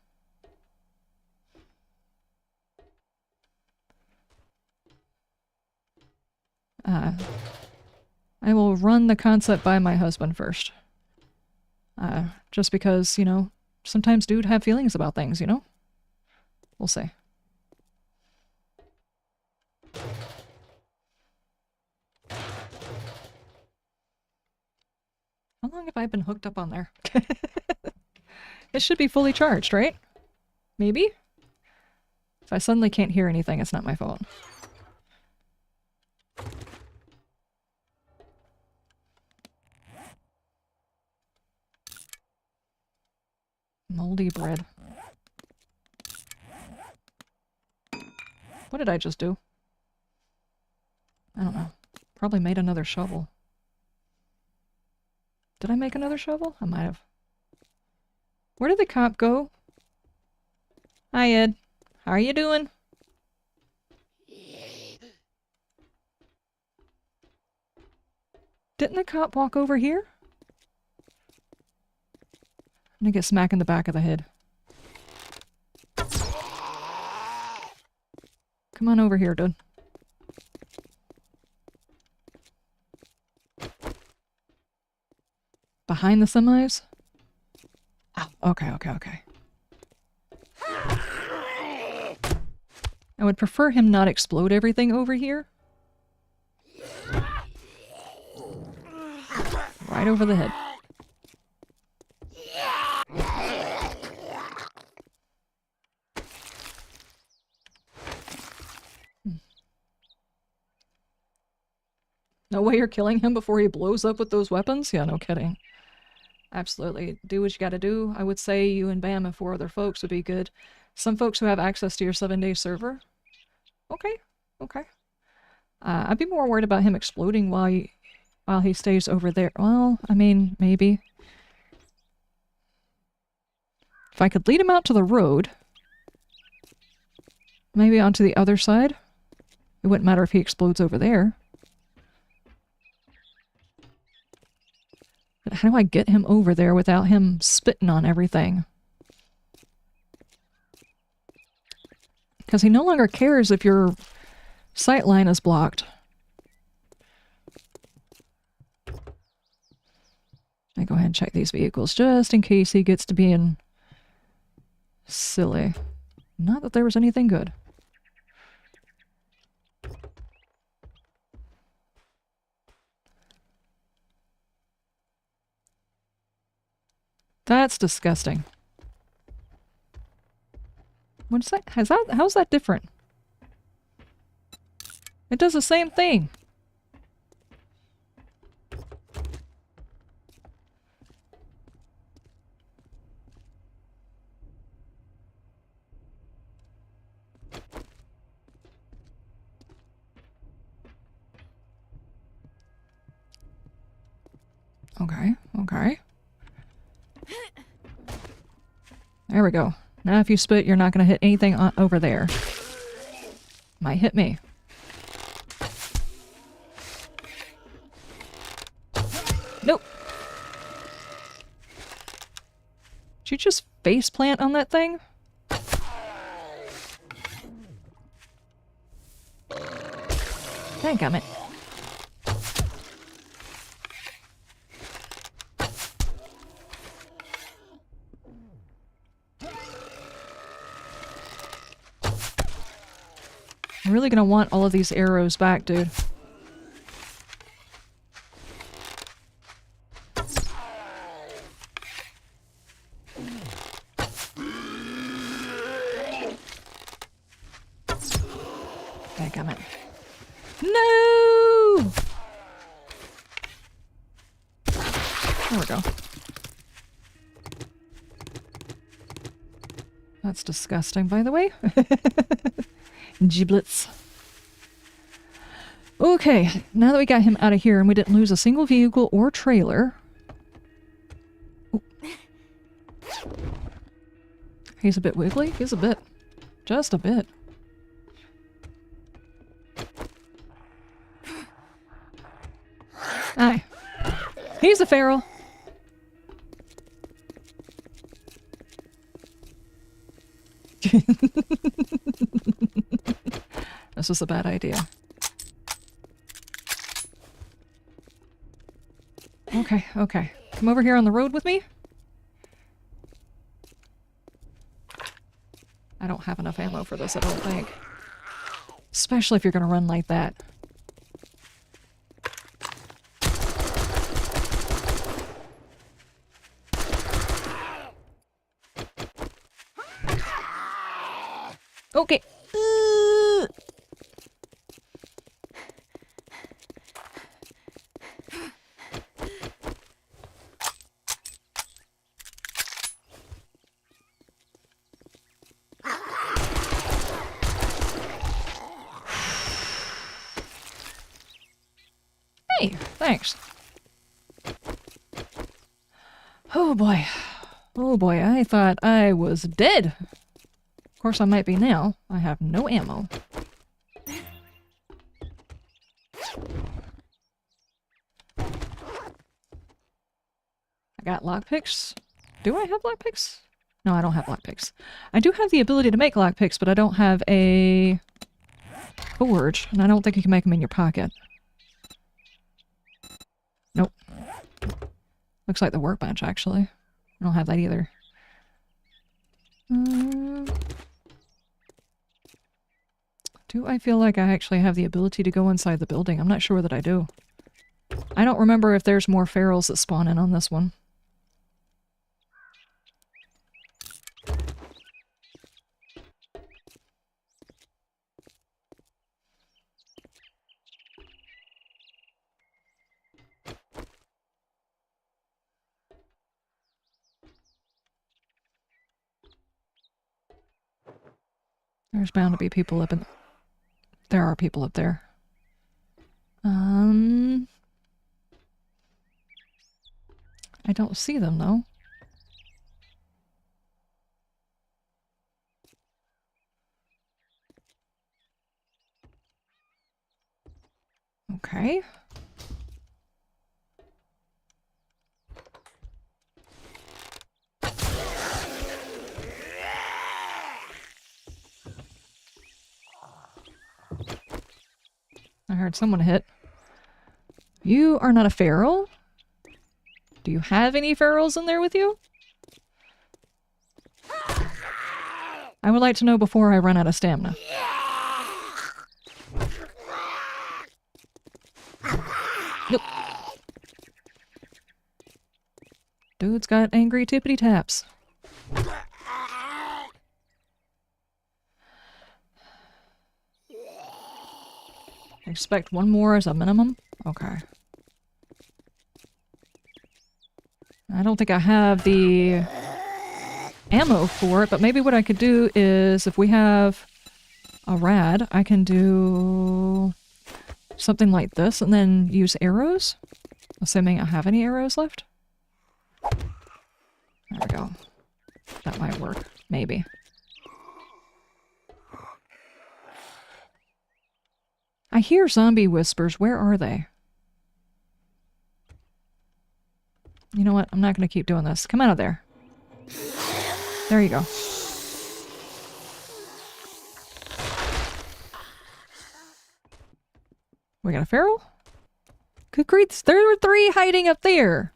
I will run the concept by my husband first. Just because, you know, sometimes dude have feelings about things, you know? We'll see. How long have I been hooked up on there? It should be fully charged, right? Maybe? If I suddenly can't hear anything, it's not my fault. Moldy bread. What did I just do? I don't know. Probably made another shovel. Did I make another shovel? I might have. Where did the cop go? Hi, Ed. How are you doing? Didn't the cop walk over here? I'm gonna get smacked in the back of the head. Come on over here, dude. Behind the semis? Oh, okay. I would prefer him not explode everything over here. Right over the head. No way you're killing him before he blows up with those weapons? Yeah, no kidding. Absolutely. Do what you gotta do. I would say you and Bam and 4 other folks would be good. Some folks who have access to your 7-day server. Okay. I'd be more worried about him exploding while he stays over there. Well, I mean, maybe. If I could lead him out to the road, maybe onto the other side, it wouldn't matter if he explodes over there. But how do I get him over there without him spitting on everything? Because he no longer cares if your sight line is blocked. I go ahead and check these vehicles just in case he gets to being silly. Not that there was anything good. That's disgusting. What's that? How's that different? It does the same thing. Okay. There we go. Now if you spit, you're not going to hit anything over there. Might hit me. Nope. Did you just face plant on that thing? Dadgummit. I'm really gonna want all of these arrows back, dude. Dadgummit. No! There we go. That's disgusting, by the way. Giblets. Okay, now that we got him out of here and we didn't lose a single vehicle or trailer. Ooh. He's a bit wiggly. He's a bit. Just a bit. Aye. He's a feral. This was a bad idea. Okay, okay. Come over here on the road with me. I don't have enough ammo for this, I don't think. Especially if you're gonna run like that. Okay. Hey, thanks. Oh boy. Oh boy, I thought I was dead. Of course I might be now. I have no ammo. I got lockpicks. Do I have lockpicks? No, I don't have lockpicks. I do have the ability to make lockpicks, but I don't have a forge, and I don't think you can make them in your pocket. Nope. Looks like the workbench, actually. I don't have that either. Do I feel like I actually have the ability to go inside the building? I'm not sure that I do. I don't remember if there's more ferals that spawn in on this one. There's bound to be people up in... There are people up there. I don't see them, though. Okay. I heard someone hit. You are not a feral? Do you have any ferals in there with you? I would like to know before I run out of stamina. Nope. Dude's got angry tippity taps. I expect one more as a minimum? Okay. I don't think I have the ammo for it, but maybe what I could do is if we have a rad, I can do something like this and then use arrows, assuming I have any arrows left. There we go. That might work. Maybe. I hear zombie whispers. Where are they? You know what? I'm not going to keep doing this. Come out of there. There you go. We got a feral? Good grief, there were 3 hiding up there.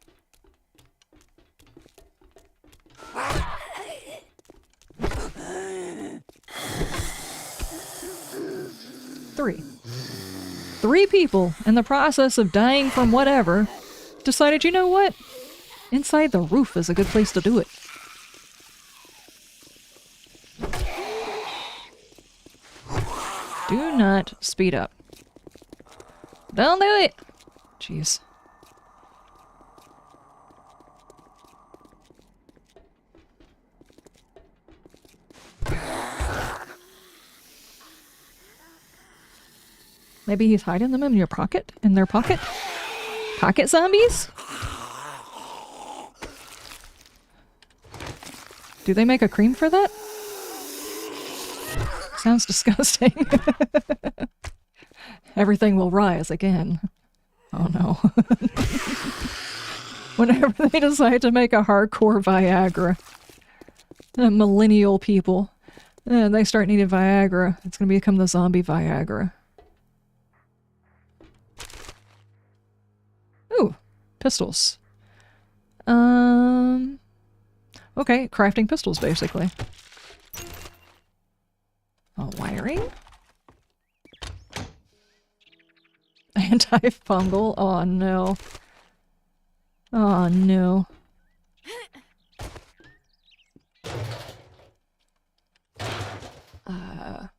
three. 3 people in the process of dying from whatever decided, you know what? Inside the roof is a good place to do it. Do not speed up. Don't do it! Jeez. Maybe he's hiding them in your pocket? In their pocket? Pocket zombies? Do they make a cream for that? Sounds disgusting. Everything will rise again. Oh no. Whenever they decide to make a hardcore Viagra, millennial people, they start needing Viagra. It's going to become the zombie Viagra. Ooh, pistols. Okay, crafting pistols, basically. Oh, wiring? Antifungal? Oh, no. Oh, no. The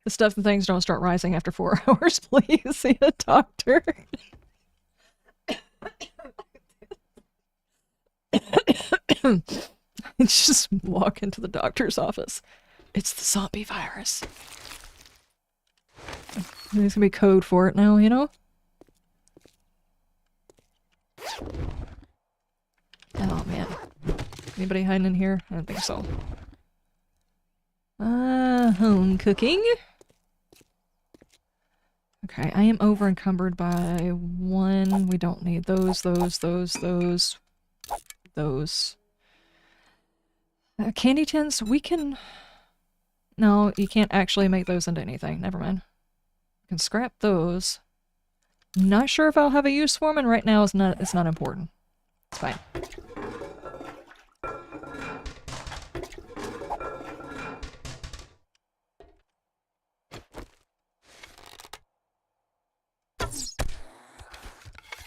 stuff and things don't start rising after 4 hours, please. See a doctor. Just walk into the doctor's office. It's the zombie virus. There's gonna be code for it now, you know? Oh man. Anybody hiding in here? I don't think so. Home cooking. Okay, I am over encumbered by 1. We don't need those. Candy tins, we can... No, you can't actually make those into anything. Never mind. You can scrap those. Not sure if I'll have a use for them, and right now it's not important. It's fine.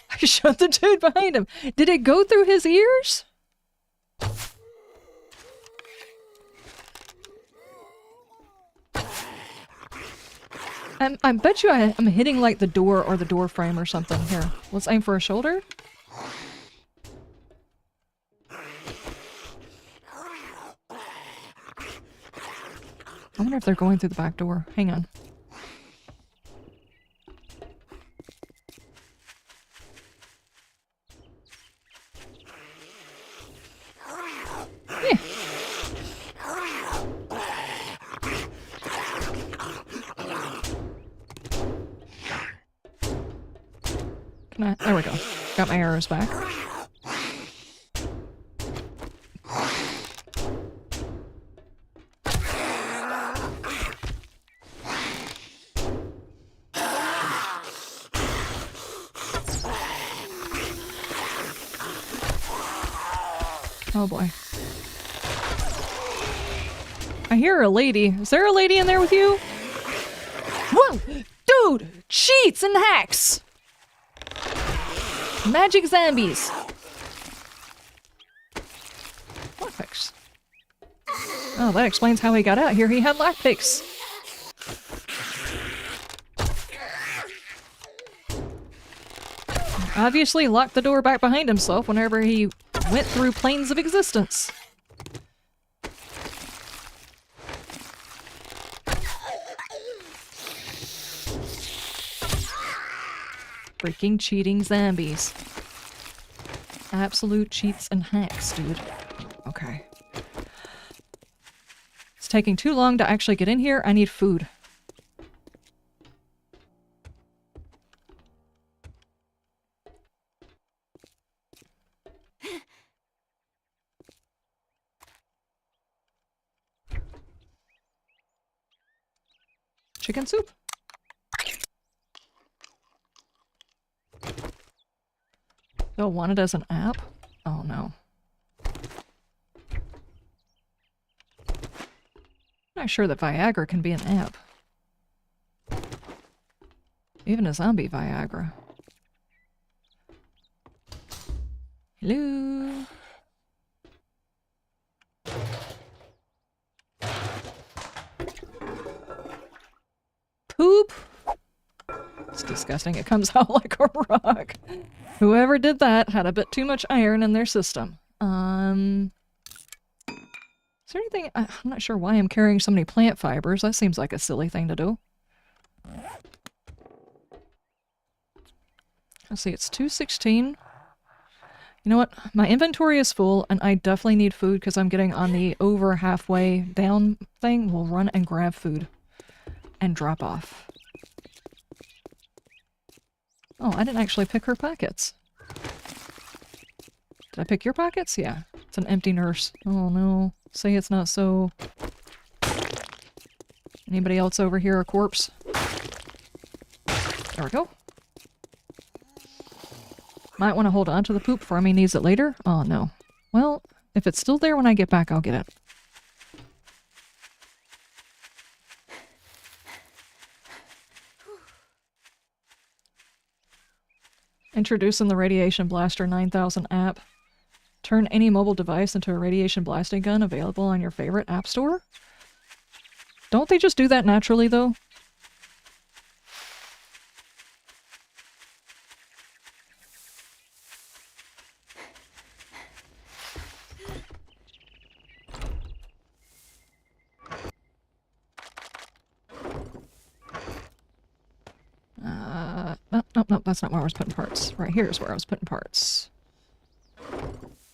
I shot the dude behind him. Did it go through his ears? I bet you I'm hitting like the door or the door frame or something. Here, let's aim for a shoulder. I wonder if they're going through the back door. Hang on. Yeah. There we go. Got my arrows back. Oh boy. I hear a lady. Is there a lady in there with you? Whoa! Dude! Cheats and hacks! Magic zombies! Lockpicks. Oh, that explains how he got out here. He had lockpicks. Obviously locked the door back behind himself whenever he went through planes of existence. Freaking cheating zombies. Absolute cheats and hacks, dude. Okay. It's taking too long to actually get in here. I need food. Chicken soup? They'll want it as an app? Oh no. Not sure that Viagra can be an app. Even a zombie Viagra. Hello? Poop! It's disgusting. It comes out like a rock. Whoever did that had a bit too much iron in their system. Is there anything... I'm not sure why I'm carrying so many plant fibers. That seems like a silly thing to do. Let's see, it's 2:16. You know what? My inventory is full, and I definitely need food because I'm getting on the over halfway down thing. We'll run and grab food and drop off. Oh, I didn't actually pick her pockets. Did I pick your pockets? Yeah. It's an empty nurse. Oh no. Say it's not so. Anybody else over here a corpse? There we go. Might want to hold on to the poop for me needs it later. Oh no. Well, if it's still there when I get back, I'll get it. Introducing the Radiation Blaster 9000 app. Turn any mobile device into a radiation blasting gun available on your favorite app store? Don't they just do that naturally, though? Nope, that's not where I was putting parts. Right here is where I was putting parts.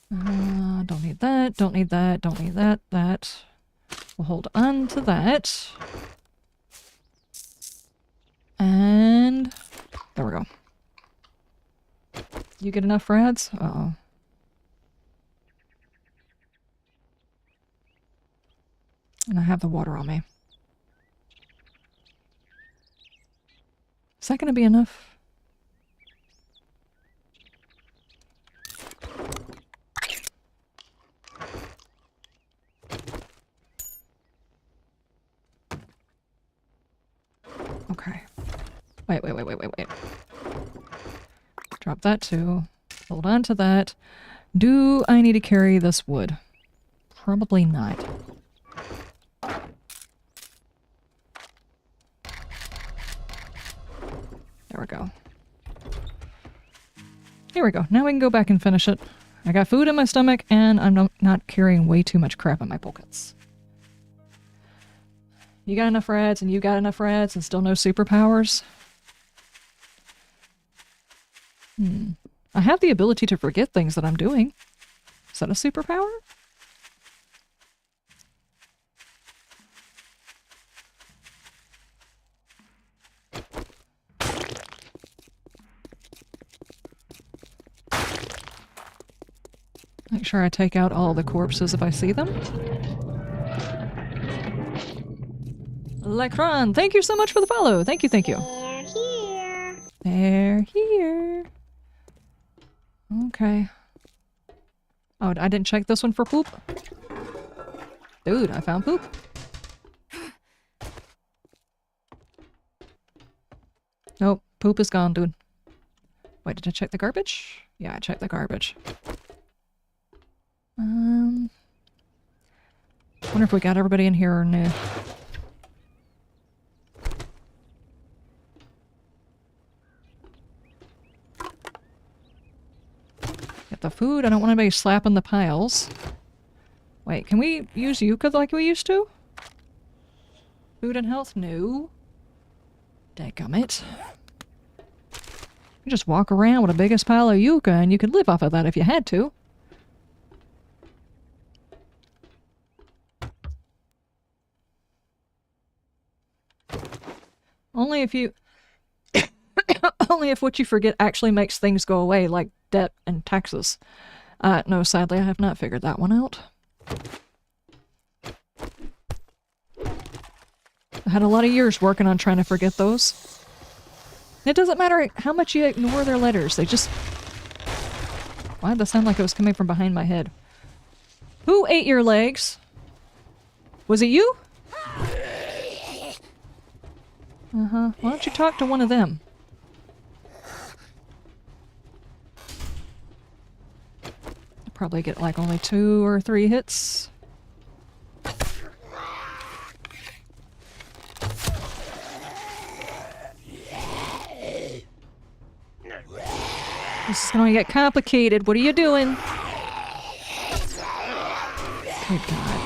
Don't need that, don't need that, don't need that, that. We'll hold on to that. And... there we go. You get enough for ads? Uh-oh. And I have the water on me. Is that going to be enough? Okay. Wait. Drop that too. Hold on to that. Do I need to carry this wood? Probably not. There we go. Here we go. Now we can go back and finish it. I got food in my stomach and I'm not carrying way too much crap in my pockets. You got enough rads and you got enough rads and still no superpowers? I have the ability to forget things that I'm doing. Is that a superpower? Make sure I take out all the corpses if I see them. Lacron, thank you so much for the follow. Thank you, thank you. They're here. They're here. Okay. Oh, I didn't check this one for poop? Dude, I found poop. Nope, poop is gone, dude. Wait, did I check the garbage? Yeah, I checked the garbage. Wonder if we got everybody in here or no. Get the food. I don't want anybody slapping the piles. Wait, can we use Yucca like we used to? Food and health? No. Dadgummit. You just walk around with a biggest pile of Yucca and you could live off of that if you had to. Only if you... only if what you forget actually makes things go away, like debt and taxes. No, sadly, I have not figured that one out. I had a lot of years working on trying to forget those. It doesn't matter how much you ignore their letters, they just... Why did that sound like it was coming from behind my head? Who ate your legs? Was it you? Uh-huh. Why don't you talk to one of them? probably get like only 2 or 3 hits. This is gonna get complicated. What are you doing? Good God.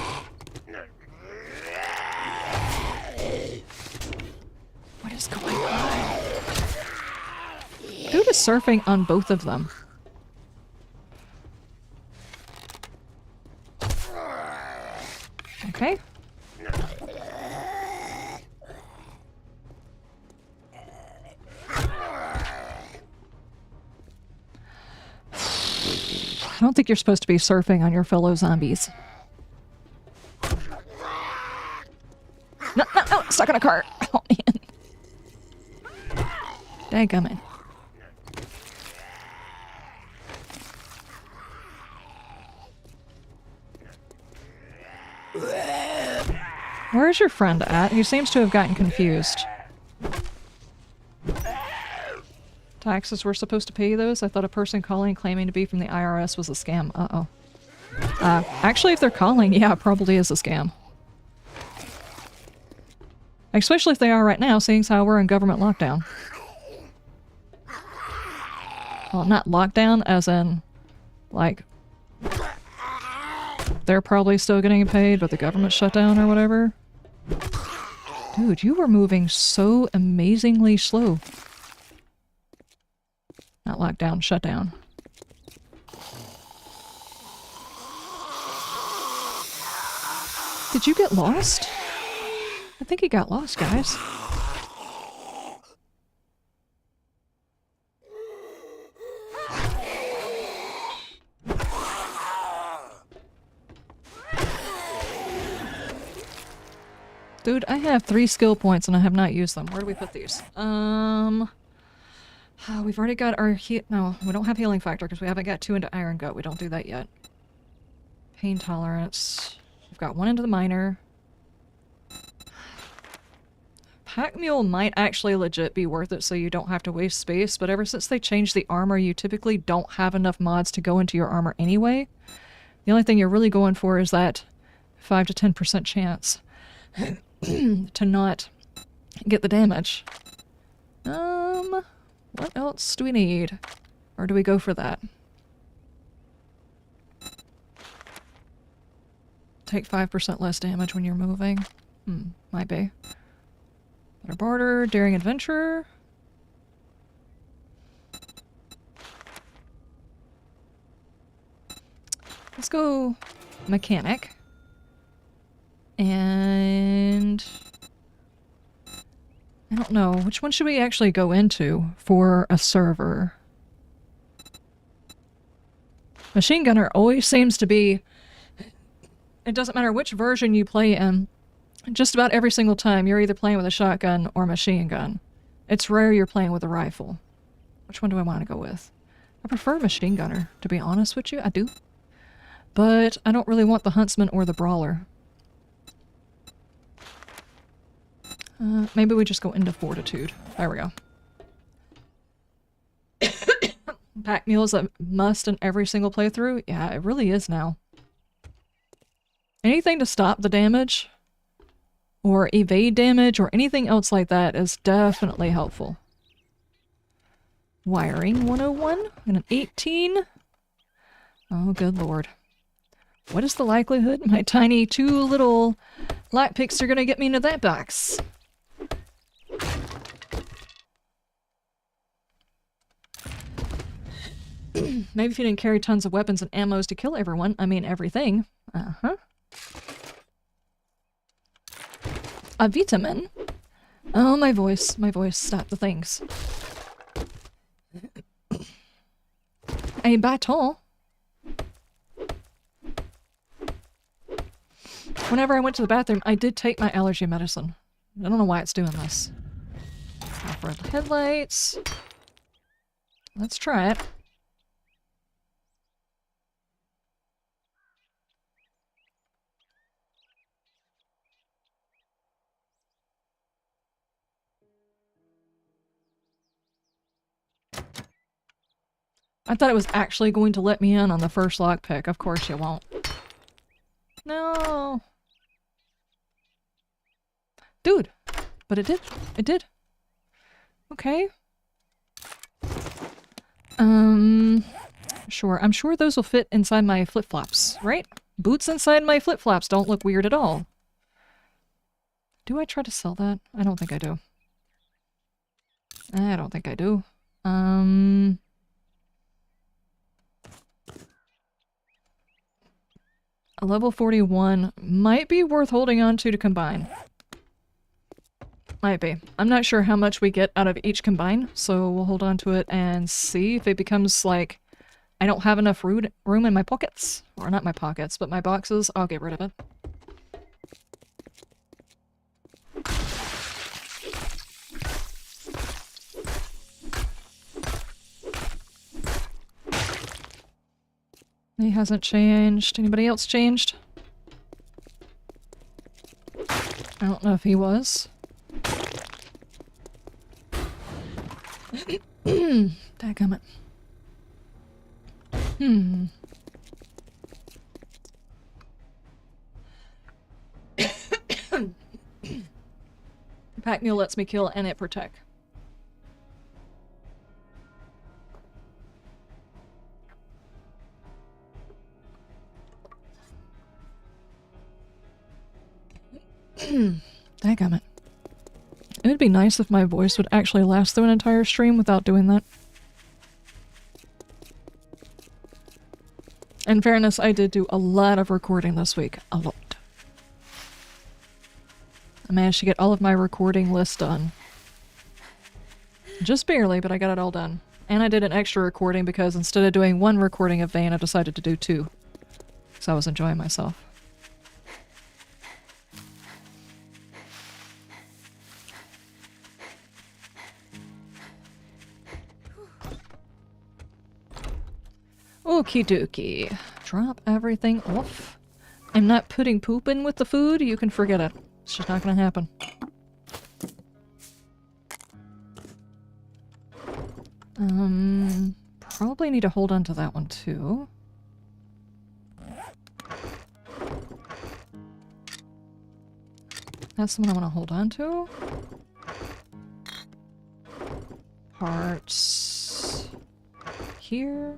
What is going on? Dude is surfing on both of them. Okay. I don't think you're supposed to be surfing on your fellow zombies. No, no, no! Stuck in a cart! Oh, man. Dadgummit. Where's your friend at? He seems to have gotten confused. Taxes, we're supposed to pay those? I thought a person calling claiming to be from the IRS was a scam. Uh-oh. Actually, if they're calling, yeah, it probably is a scam. Especially if they are right now, seeing as how we're in government lockdown. Well, not lockdown, as in, like, they're probably still getting paid, but the government shut down or whatever. Dude, you were moving so amazingly slow. Not lockdown, shut down. Did you get lost? I think he got lost, guys. Dude, I have 3 skill points and I have not used them. Where do we put these? We've already got our no, we don't have healing factor because we haven't got 2 into iron gut. We don't do that yet. Pain tolerance. We've got 1 into the minor. Pack mule might actually legit be worth it so you don't have to waste space, but ever since they changed the armor, you typically don't have enough mods to go into your armor anyway. The only thing you're really going for is that 5 to 10% chance to not get the damage. What else do we need? Or do we go for that? Take 5% less damage when you're moving. Might be. Better barter, daring adventurer. Let's go mechanic. And I don't know, which one should we actually go into for a server? Machine gunner always seems to be, it doesn't matter which version you play in, just about every single time you're either playing with a shotgun or machine gun. It's rare you're playing with a rifle. Which one do I want to go with? I prefer machine gunner, to be honest with you. I do. But I don't really want the huntsman or the brawler. Maybe we just go into fortitude. There we go. Pack mule is a must in every single playthrough? Yeah, it really is now. Anything to stop the damage, or evade damage, or anything else like that is definitely helpful. Wiring 101 and an 18. Oh, good lord. What is the likelihood my tiny 2 little lockpicks are gonna get me into that box? Maybe if you didn't carry tons of weapons and ammos to kill everyone, I mean everything. Uh-huh. A vitamin? Oh, my voice, stop the things. A baton? Whenever I went to the bathroom, I did take my allergy medicine. I don't know why it's doing this. Off-road headlights. Let's try it. I thought it was actually going to let me in on the first lockpick. Of course you won't. No. Dude. But it did. It did. Okay. Sure. I'm sure those will fit inside my flip-flops, right? Boots inside my flip-flops don't look weird at all. Do I try to sell that? I don't think I do. I don't think I do. A level 41 might be worth holding on to combine. Might be. I'm not sure how much we get out of each combine, so we'll hold on to it and see if it becomes like I don't have enough room in my pockets. Or not my pockets, but my boxes. I'll get rid of it. He hasn't changed. Anybody else changed? I don't know if he was. Dadgummit. Pack mule lets me kill and it protect. Dadgummit. It would be nice if my voice would actually last through an entire stream without doing that. In fairness, I did do a lot of recording this week. A lot. I managed to get all of my recording list done. Just barely, but I got it all done. And I did an extra recording because instead of doing one recording of Vane, I decided to do two. Because I was enjoying myself. Okie dokie. Drop everything off. I'm not putting poop in with the food. You can forget it. It's just not gonna happen. Probably need to hold on to that one too. That's the one I want to hold on to. Parts here.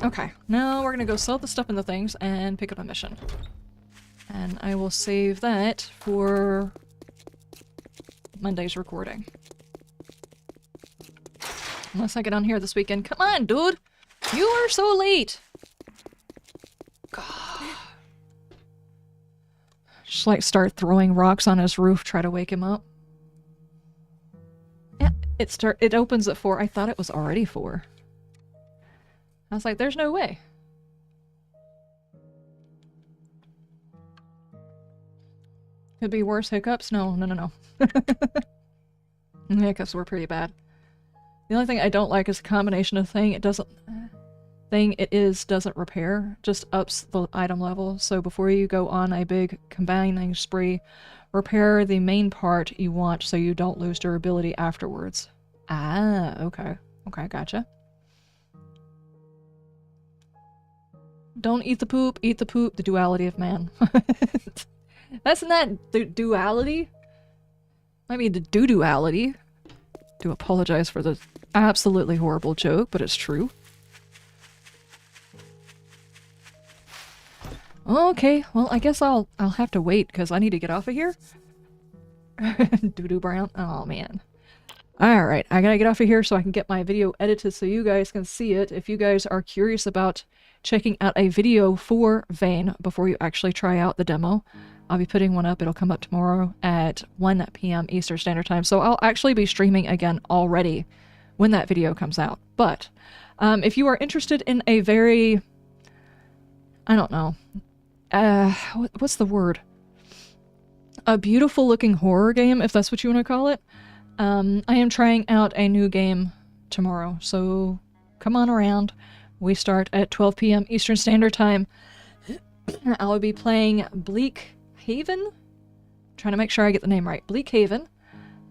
Okay, now we're gonna go sell the stuff in the things and pick up a mission. And I will save that for Monday's recording. Unless I get on here this weekend. Come on, dude! You are so late! God. Just like start throwing rocks on his roof, try to wake him up. Yeah, it opens at 4. I thought it was already 4. I was like, there's no way. Could be worse hiccups? No. The hiccups were pretty bad. The only thing I don't like is a combination of it doesn't repair, just ups the item level. So before you go on a big combining spree, repair the main part you want so you don't lose durability afterwards. Ah, okay. Okay, gotcha. Don't eat the poop, the duality of man. That's not the duality. Might be the do-duality. Do apologize for the absolutely horrible joke, but it's true. Okay, well, I guess I'll have to wait because I need to get off of here. Doo-doo brown. Oh, man. Alright, I gotta get off of here so I can get my video edited so you guys can see it. If you guys are curious about checking out a video for Vane before you actually try out the demo, I'll be putting one up. It'll come up tomorrow at 1 p.m. Eastern Standard Time. So I'll actually be streaming again already when that video comes out. But if you are interested in a very, I don't know, what's the word? A beautiful looking horror game, if that's what you want to call it. I am trying out a new game tomorrow, so come on around. We start at 12 p.m. Eastern Standard Time. I will be playing Bleak Haven. Trying to make sure I get the name right. Bleak Haven.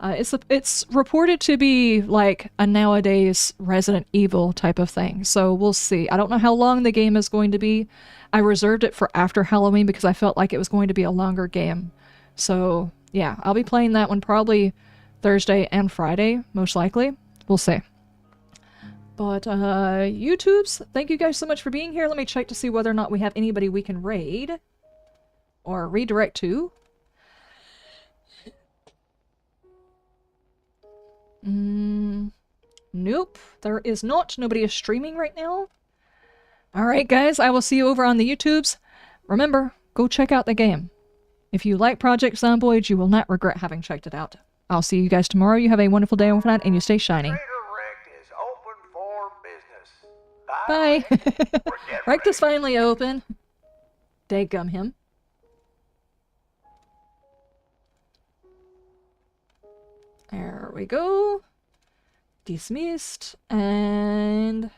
It's reported to be like a nowadays Resident Evil type of thing, so we'll see. I don't know how long the game is going to be. I reserved it for after Halloween because I felt like it was going to be a longer game. So yeah, I'll be playing that one probably Thursday and Friday, most likely. We'll see. But YouTubes, thank you guys so much for being here. Let me check to see whether or not we have anybody we can raid or redirect to. Nope, there is not. Nobody is streaming right now. Alright guys, I will see you over on the YouTubes. Remember, go check out the game. If you like Project Zomboid, you will not regret having checked it out. I'll see you guys tomorrow. You have a wonderful day overnight, and you stay shiny. Bye! Rect is finally open. Daggum him. There we go. Dismissed, and